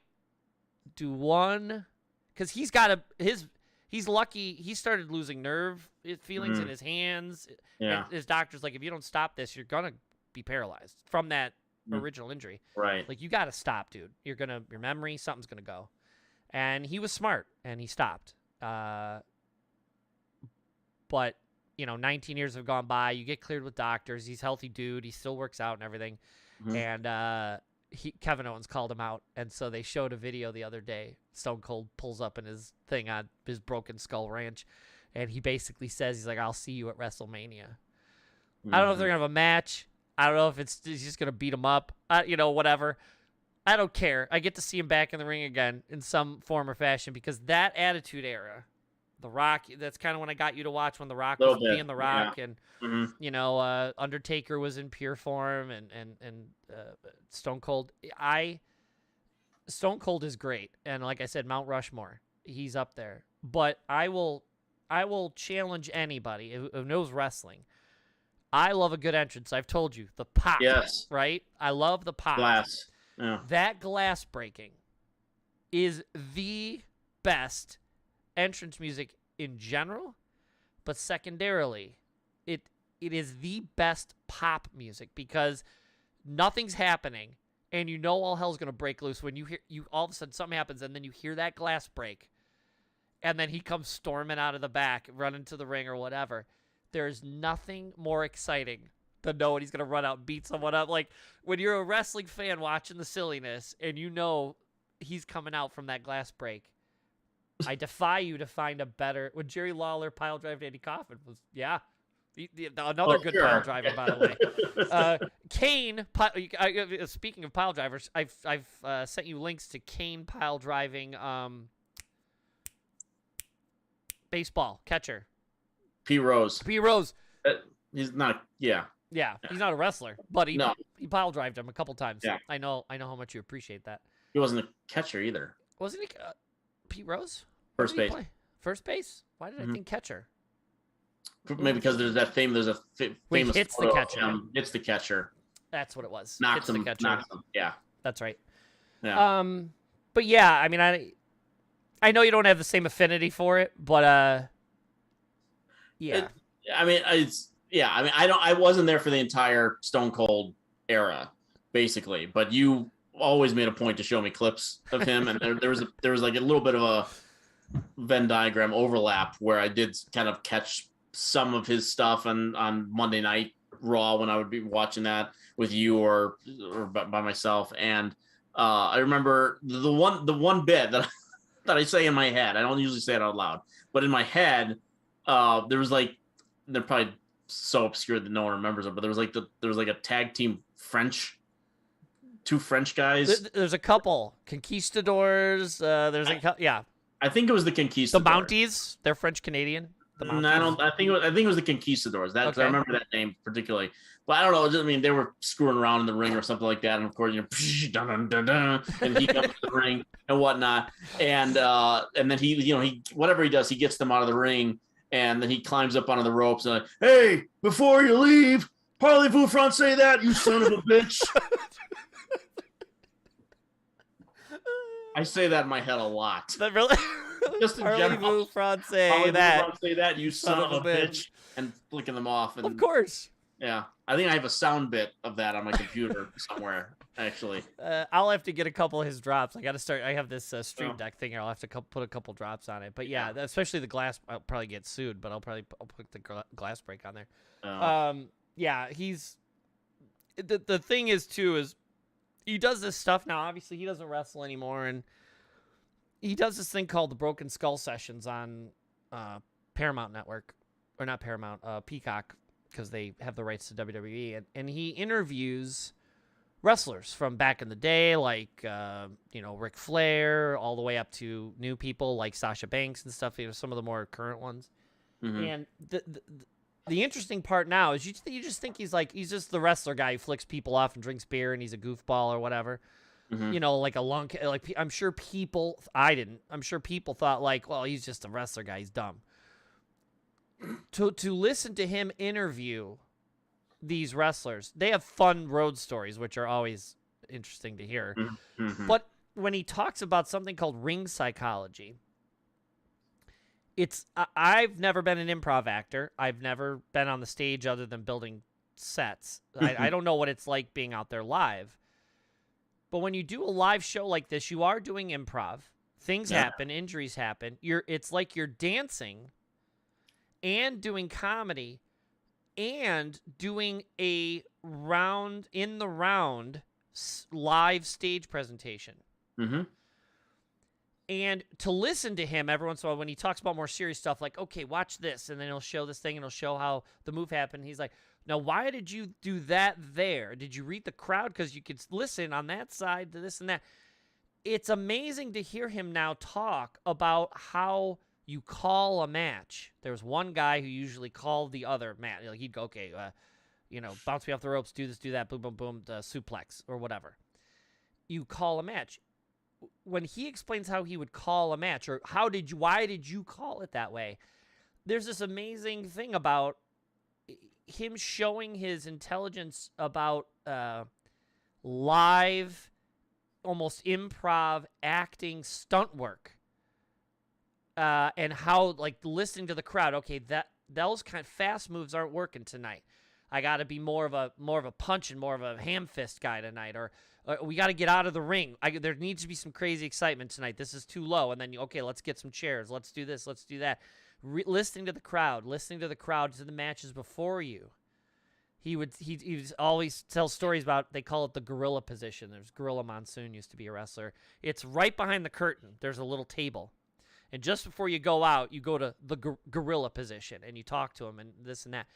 do one, because he's got he's lucky. He started losing nerve feelings in his hands. And his doctor's like, if you don't stop this, you're gonna be paralyzed from that original injury. Right. Like, you got to stop, dude. Your memory, something's gonna go. And he was smart, and he stopped. But 19 years have gone by. You get cleared with doctors. He's a healthy dude. He still works out and everything. And Kevin Owens called him out, and so they showed a video the other day. Stone Cold pulls up in his thing on his Broken Skull Ranch, and he basically says, he's like, I'll see you at WrestleMania. I don't know if they're going to have a match. I don't know if he's just going to beat him up, whatever. I don't care. I get to see him back in the ring again in some form or fashion, because that Attitude Era, The Rock, that's kind of when I got you to watch, when The Rock was being The Rock, and Undertaker was in pure form, and Stone Cold. Stone Cold is great, and like I said, Mount Rushmore, he's up there. But I will challenge anybody who knows wrestling. I love a good entrance. I've told you, the pop. Yes. Right? I love the pop. Glass. Yeah. That glass breaking is the best entrance music in general, but secondarily, it is the best pop music, because nothing's happening, and all hell's gonna break loose when you all of a sudden something happens, and then you hear that glass break, and then he comes storming out of the back, running to the ring or whatever. There's nothing more exciting than knowing he's gonna run out and beat someone up. Like, when you're a wrestling fan watching the silliness, and he's coming out from that glass break. I defy you to find a better. When Jerry Lawler pile drived Andy Kaufman was another good pile driver, by the way. Kane. Speaking of pile drivers, I've sent you links to Kane pile driving baseball catcher. P. Rose. He's not. Yeah. Yeah, he's not a wrestler, but he pile drived him a couple times. Yeah. I know how much you appreciate that. He wasn't a catcher either. Wasn't he? Pete Rose? First base. First base? Why did I think catcher? Maybe because there's a famous hits the catcher. Hits the catcher. That's what it was. Knocks him. The catcher. Yeah. That's right. Yeah. But yeah, I mean, I know you don't have the same affinity for it, but yeah. I wasn't there for the entire Stone Cold era, basically, but you always made a point to show me clips of him, and there was like a little bit of a Venn diagram overlap where I did kind of catch some of his stuff on Monday Night Raw when I would be watching that with you or by myself. And I remember the one bit that I say in my head. I don't usually say it out loud, but in my head, there was like, they're probably so obscure that no one remembers it, but there was like a tag team two French guys. There's a couple Conquistadors. Yeah. I think it was the Conquistadors. The Mounties. They're French Canadian. I think it was the Conquistadors. I remember that name particularly, but I don't know. I mean, they were screwing around in the ring or something like that, and of course, dun, dun, dun, and he comes to the ring and whatnot, and then he whatever he does, he gets them out of the ring, and then he climbs up onto the ropes and like, hey, before you leave, parlez-vous français that, you son of a bitch. I say that in my head a lot. That really. Just in general. Français that, you son of a bitch. And flicking them off. And, of course. Yeah. I think I have a sound bit of that on my computer somewhere, actually. I'll have to get a couple of his drops. I got to start. I have this Stream Deck thing here. I'll have to put a couple drops on it. But yeah, especially the glass. I'll probably get sued, but I'll put the glass break on there. Yeah, he's. The thing is, too, is he does this stuff now. Obviously, he doesn't wrestle anymore, and he does this thing called the Broken Skull Sessions on Paramount Network, or not Paramount, Peacock, because they have the rights to WWE, and he interviews wrestlers from back in the day, like Ric Flair, all the way up to new people like Sasha Banks and stuff. Some of the more current ones. Mm-hmm. And the interesting part now is you just think he's just the wrestler guy who flicks people off and drinks beer and he's a goofball or whatever. Mm-hmm. I'm sure people thought like, well, he's just a wrestler guy. He's dumb. To listen to him interview these wrestlers, they have fun road stories, which are always interesting to hear. Mm-hmm. But when he talks about something called ring psychology, I've never been an improv actor. I've never been on the stage other than building sets. I don't know what it's like being out there live. But when you do a live show like this, you are doing improv. Things happen, injuries happen. It's like you're dancing and doing comedy and doing a round live stage presentation. Mm-hmm. And to listen to him every once in a while when he talks about more serious stuff, like, okay, watch this, and then he'll show this thing and he'll show how the move happened. He's like, now, why did you do that there? Did you read the crowd? Because you could listen on that side to this and that. It's amazing to hear him now talk about how you call a match. There's one guy who usually called the other match. Like he'd go, okay, bounce me off the ropes, do this, do that, boom, boom, boom, suplex or whatever. You call a match. When he explains how he would call a match or why did you call it that way? There's this amazing thing about him showing his intelligence about live, almost improv acting stunt work, and how like listening to the crowd. Okay, those kind of fast moves aren't working tonight. I got to be more of a punch and more of a ham fist guy tonight, or we got to get out of the ring. There needs to be some crazy excitement tonight. This is too low. And then let's get some chairs. Let's do this. Let's do that. Listening to the crowd to the matches before you. He would always tell stories about, they call it the gorilla position. There's Gorilla Monsoon used to be a wrestler. It's right behind the curtain. There's a little table. And just before you go out, you go to the gorilla position and you talk to him and this and that.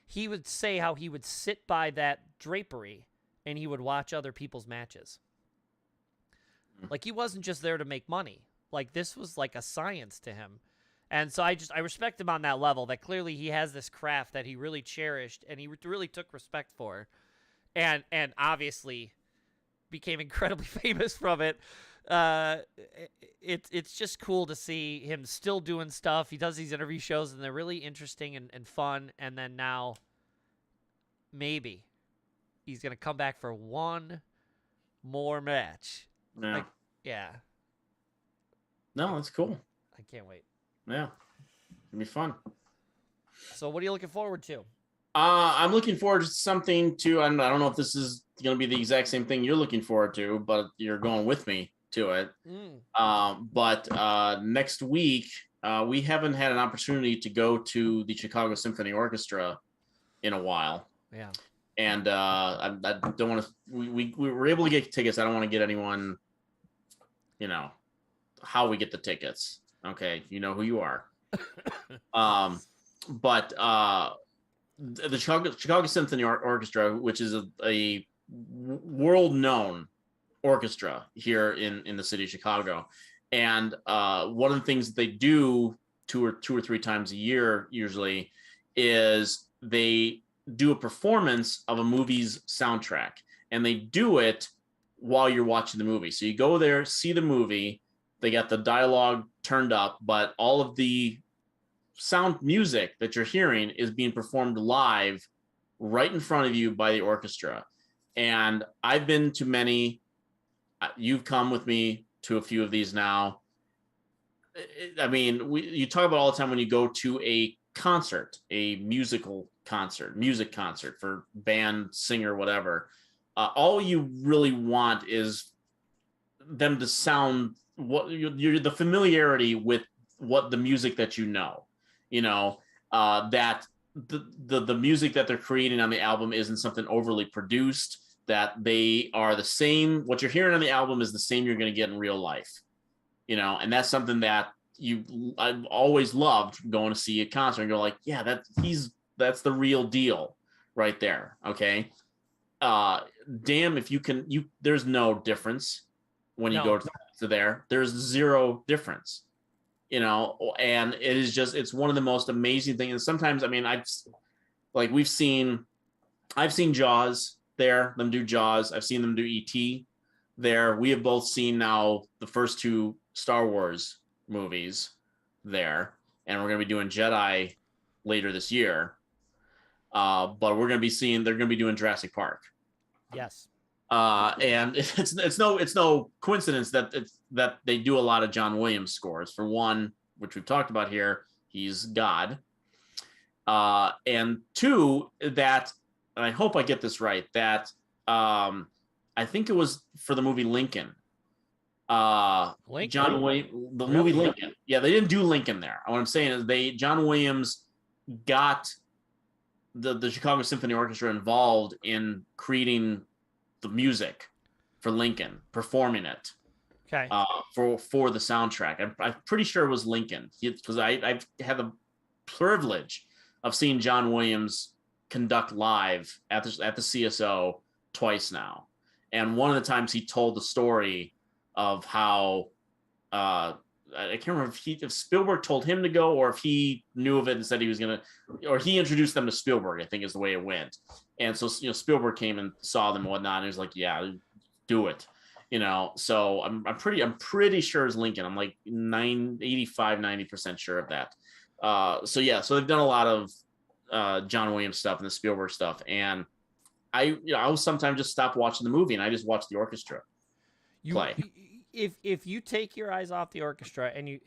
He would say how he would sit by that drapery and he would watch other people's matches. Like he wasn't just there to make money. Like this was like a science to him. And so I respect him on that level, that clearly he has this craft that he really cherished and he really took respect for, and obviously became incredibly famous from it. It's just cool to see him still doing stuff. He does these interview shows, and they're really interesting and fun. And then now, maybe he's gonna come back for one more match. Yeah. Like, yeah. No, that's cool. I can't wait. Yeah, it'll be fun. So, what are you looking forward to? I'm looking forward to something too. I don't know if this is going to be the exact same thing you're looking forward to, but you're going with me to it. But next week, we haven't had an opportunity to go to the Chicago Symphony Orchestra in a while. Yeah. And I don't want to. We were able to get tickets. I don't want to get anyone. You know how we get the tickets. Okay, you know who you are. But the Chicago Symphony Orchestra, which is a world-known orchestra here in the city of Chicago, and one of the things that they do two or three times a year usually is they do a performance of a movie's soundtrack, and they do it while you're watching the movie. So you go there, see the movie, they got the dialogue turned up, but all of the sound music that you're hearing is being performed live right in front of you by the orchestra. And I've been to many. You've come with me to a few of these now. I mean, you talk about all the time when you go to a concert, a music concert for band, singer, whatever. All you really want is them to sound you're the familiarity with what the music that that the music that they're creating on the album isn't something overly produced, that they are the same. What you're hearing on the album is the same you're going to get in real life, and that's something that I've always loved going to see a concert and go like, yeah, that's the real deal right there. Okay. Damn, if there's no difference when you go to there. There's zero difference, and it is it's one of the most amazing things. And sometimes, I mean, I've seen Jaws there, them do Jaws. I've seen them do E.T. there. We have both seen now the first two Star Wars movies there, and we're going to be doing Jedi later this year. But they're going to be doing Jurassic Park. Yes. And it's no coincidence that they do a lot of John Williams scores. For one, which we've talked about here, he's God. And two, that, and I hope I get this right, that I think it was for the movie Lincoln. Lincoln? John Williams, the movie Lincoln. Yeah, they didn't do Lincoln there. What I'm saying is John Williams got the Chicago Symphony Orchestra involved in creating the music for Lincoln, performing it. Okay. For the soundtrack. I'm pretty sure it was Lincoln, because I've had the privilege of seeing John Williams conduct live at the CSO twice now. And one of the times he told the story of how I can't remember if Spielberg told him to go or if he knew of it and said he was going to, or he introduced them to Spielberg, I think is the way it went. And so, Spielberg came and saw them and whatnot. And he was like, yeah, do it. So I'm pretty sure it's Lincoln. I'm like 90% sure of that. So they've done a lot of John Williams stuff and the Spielberg stuff. And I will sometimes just stop watching the movie and I just watch the orchestra play. If you take your eyes off the orchestra and you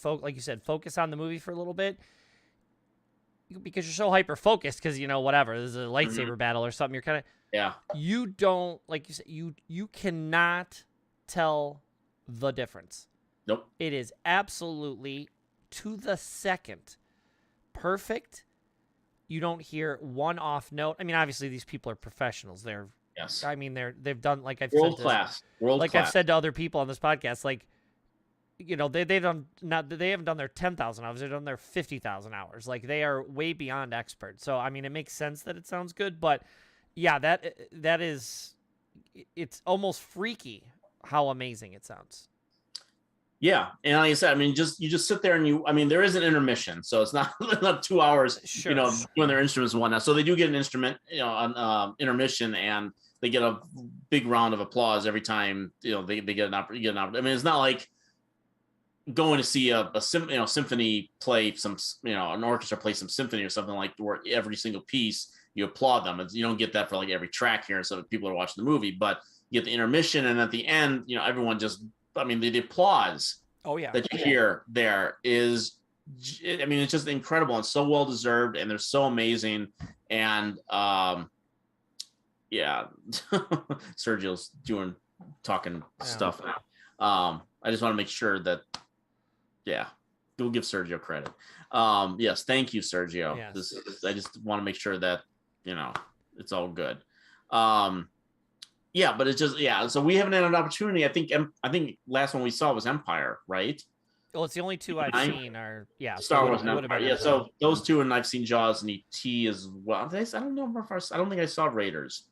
like you said, focus on the movie for a little bit, because you're so hyper focused because whatever, there's a lightsaber battle or something, you're kind of you don't, like you said, you cannot tell the difference. Nope. It is absolutely to the second perfect. You don't hear one off note. I mean, obviously these people are professionals. Yes. I mean, they've done, like I've world said, class. I've said to other people on this podcast, like, they haven't done their 10,000 hours, they've done their 50,000 hours. Like, they are way beyond expert. So I mean, it makes sense that it sounds good, but yeah, that is, it's almost freaky how amazing it sounds. Yeah, and like I said, I mean, you just sit there and there is an intermission, so it's not 2 hours, sure. Doing their instruments and whatnot. So they do get an instrument, on intermission, and they get a big round of applause every time they get an opportunity. I mean, it's not like going to see a symphony play some an orchestra play some symphony or something like where every single piece you applaud them. You don't get that for like every track here, so people are watching the movie, but you get the intermission and at the end, everyone just, I mean, the applause that you hear there is, I mean, it's just incredible and so well deserved, and they're so amazing. And Sergio's talking stuff. I just want to make sure that we'll give Sergio credit. Yes, thank you, Sergio. Yes. I just want to make sure that it's all good. But it's just so we haven't had an opportunity. I think last one we saw was Empire, right? Well, it's the only two I've seen are Star Wars and Empire. Yeah, so those two, and I've seen Jaws and E.T. as well. I don't know if I don't think I saw Raiders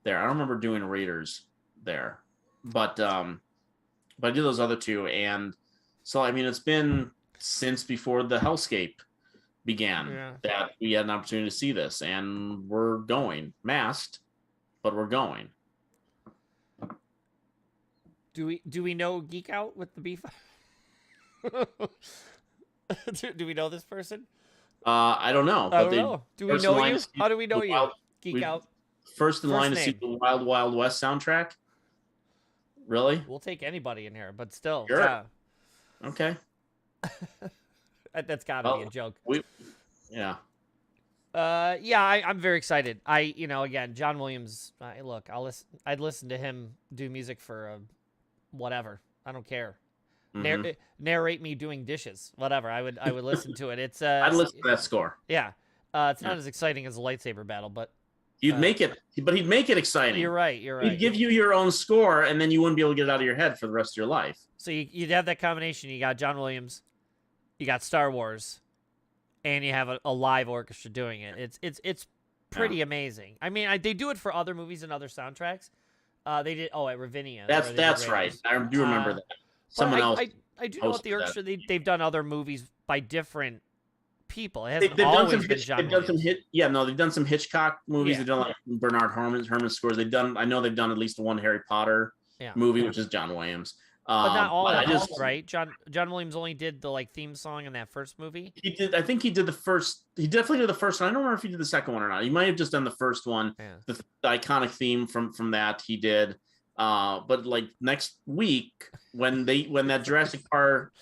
there. I don't remember doing Raiders there, but I did those other two, and so I mean it's been since before the hellscape began that we had an opportunity to see this, and we're going masked, but we're going. Do we know Geek Out with the beef? Do we know this person? I don't know. I don't know. Do we know you? How do we know you? Geek Out. First in line to see the Wild Wild West soundtrack. Really? We'll take anybody in here, but still. Sure. Yeah. Okay. That's got to be a joke. I'm very excited. Again, John Williams. Look, I'd listen to him do music for whatever. I don't care. Mm-hmm. Narrate me doing dishes, whatever. I would listen to it. It's I'd listen to that score. Yeah, it's not as exciting as a lightsaber battle, but he'd make it exciting. You're right. He'd give you your own score, and then you wouldn't be able to get it out of your head for the rest of your life. So you'd have that combination. You got John Williams, you got Star Wars, and you have a live orchestra doing it. It's pretty amazing. I mean, they do it for other movies and other soundtracks. They did at Ravinia. That's right. I do remember that. Someone else. I do know at the orchestra they've done other movies by different people. It hasn't they've always been John Williams. They've done some Hitchcock movies. Yeah. They've done like Bernard Herrmann scores. I know they've done at least one Harry Potter movie, which is John Williams. But not all of them, right? John Williams only did the theme song in that first movie. He did. I think he did the first. He definitely did the first one. I don't remember if he did the second one or not. He might have just done the first one. Yeah. The iconic theme from that he did. But next week when that Jurassic Park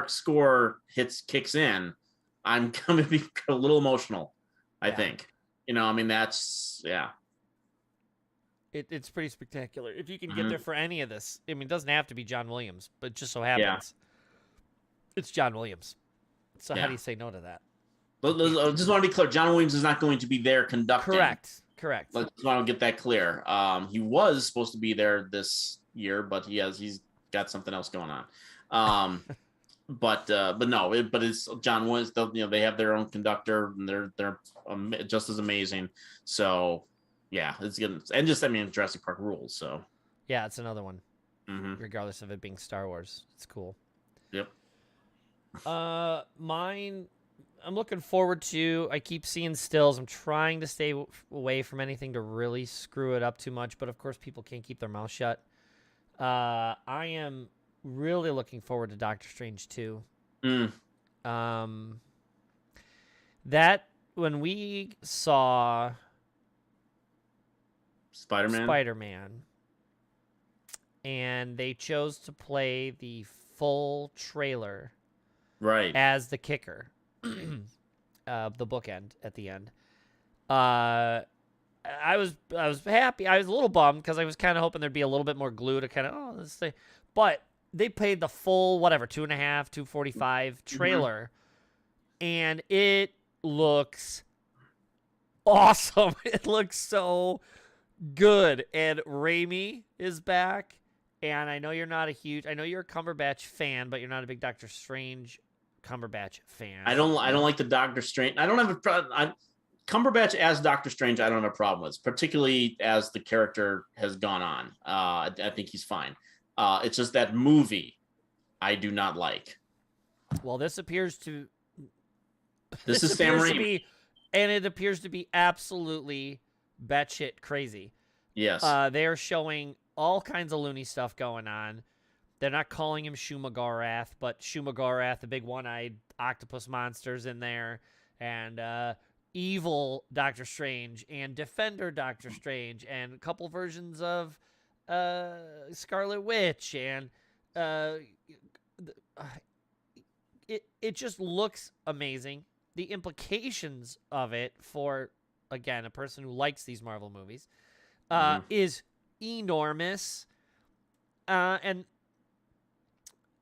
score kicks in, I'm gonna be a little emotional. I think. I mean that's It's pretty spectacular. If you can get there for any of this, I mean, it doesn't have to be John Williams, but it just so happens it's John Williams. So how do you say no to that? I just want to be clear. John Williams is not going to be there conducting. Correct. Let's want to get that clear. He was supposed to be there this year, but he's got something else going on. But it's John Williams. They have their own conductor, and they're just as amazing. So. Yeah, it's good. And just, I mean, Jurassic Park rules, so. Yeah, it's another one. Mm-hmm. Regardless of it being Star Wars. It's cool. Yep. Mine, I'm looking forward to, I keep seeing stills. I'm trying to stay away from anything to really screw it up too much, but of course people can't keep their mouth shut. I am really looking forward to Doctor Strange 2. That, when we saw... Spider-Man, and they chose to play the full trailer as the kicker, the bookend at the end. I was happy. I was a little bummed because I was kind of hoping there'd be a little bit more glue to kind of this thing, but they played the full 2.5, 2:45 trailer, and it looks awesome. It looks so good, and Raimi is back, and I know you're not I know you're a Cumberbatch fan, but you're not a big Doctor Strange Cumberbatch fan. I don't like the Doctor Strange. I don't have a problem. Cumberbatch as Doctor Strange, I don't have a problem with, particularly as the character has gone on. I think he's fine. It's just that movie I do not like. Well, this appears to. This is Sam Raimi, and it appears to be absolutely batshit crazy. Yes. They're showing all kinds of loony stuff going on. They're not calling him Shumagorath, but Shumagorath, the big one-eyed octopus monster's in there, and evil Doctor Strange, and Defender Doctor Strange, and a couple versions of Scarlet Witch, and it just looks amazing. The implications of it for, again, a person who likes these Marvel movies is enormous. And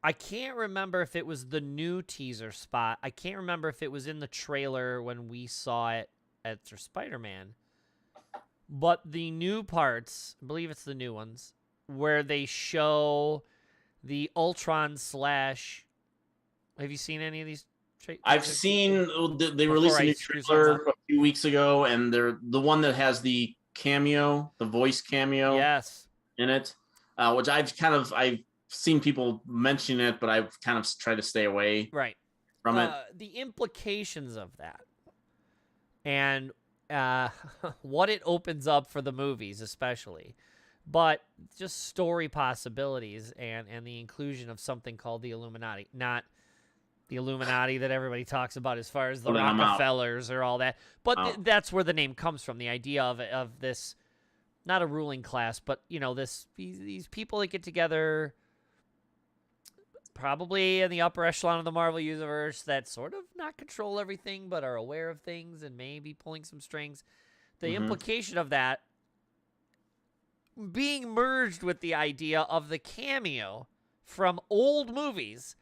I can't remember if it was the new teaser spot. I can't remember if it was in the trailer when we saw it at Spider-Man. But the new parts, I believe it's the new ones, where they show the Ultron slash... Have you seen any of these? I've seen... They released a new trailer a few weeks ago, and they're the one that has the cameo, the voice cameo in it, which I've seen people mention it, but I've kind of tried to stay away from it. The implications of that and what it opens up for the movies especially, but just story possibilities and the inclusion of something called the Illuminati. Not the Illuminati that everybody talks about as far as the Rockefellers or all that, but that's where the name comes from, the idea of this, not a ruling class, but, you know, these people that get together probably in the upper echelon of the Marvel universe that sort of not control everything, but are aware of things and maybe pulling some strings. The implication of that being merged with the idea of the cameo from old movies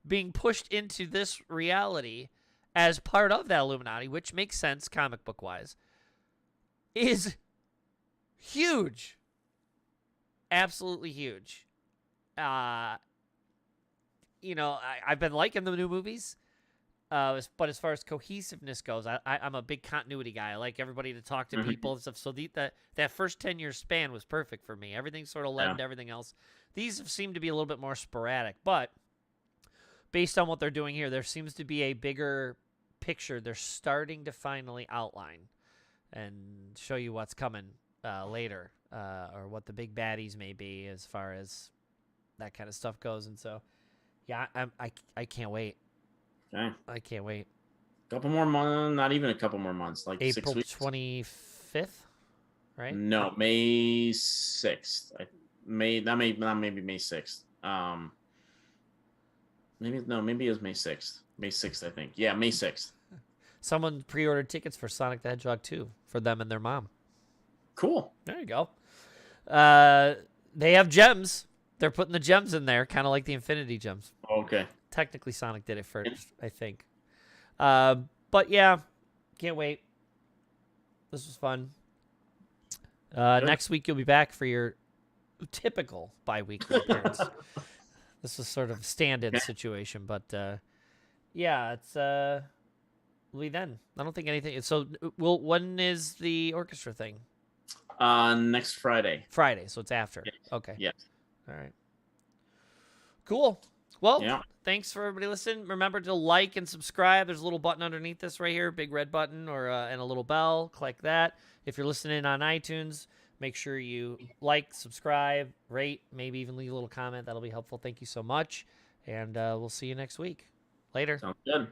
being pushed into this reality as part of that Illuminati, which makes sense comic book wise, is huge. Absolutely huge. You know, I've been liking the new movies, but as far as cohesiveness goes, I'm a big continuity guy. I like everybody to talk to people and stuff. So that first 10-year span was perfect for me. Everything sort of led into everything else. These have seemed to be a little bit more sporadic, but based on what they're doing here, there seems to be a bigger picture they're starting to finally outline and show you what's coming later, or what the big baddies may be as far as that kind of stuff goes. And so, yeah, I can't wait. Okay. I can't wait. Couple more months, not even a couple more months, like April 6 weeks. 25th, right? No, May 6th. Maybe May 6th. Maybe it was May 6th. May 6th, I think. Yeah, May 6th. Someone pre-ordered tickets for Sonic the Hedgehog 2 for them and their mom. Cool. There you go. They have gems. They're putting the gems in there, kind of like the Infinity Gems. Okay. Technically, Sonic did it first, I think. But yeah, can't wait. This was fun. Next week, you'll be back for your typical bi-weekly appearance. This was sort of a stand-in situation, but yeah, it's will be then. I don't think anything. So, when is the orchestra thing? Next Friday. Friday, so it's after. Yes. Okay. Yes. All right. Cool. Well, thanks for everybody listening. Remember to like and subscribe. There's a little button underneath this right here, big red button, or and a little bell. Click that. If you're listening on iTunes, make sure you like, subscribe, rate, maybe even leave a little comment. That'll be helpful. Thank you so much, and we'll see you next week. Later. Sounds good.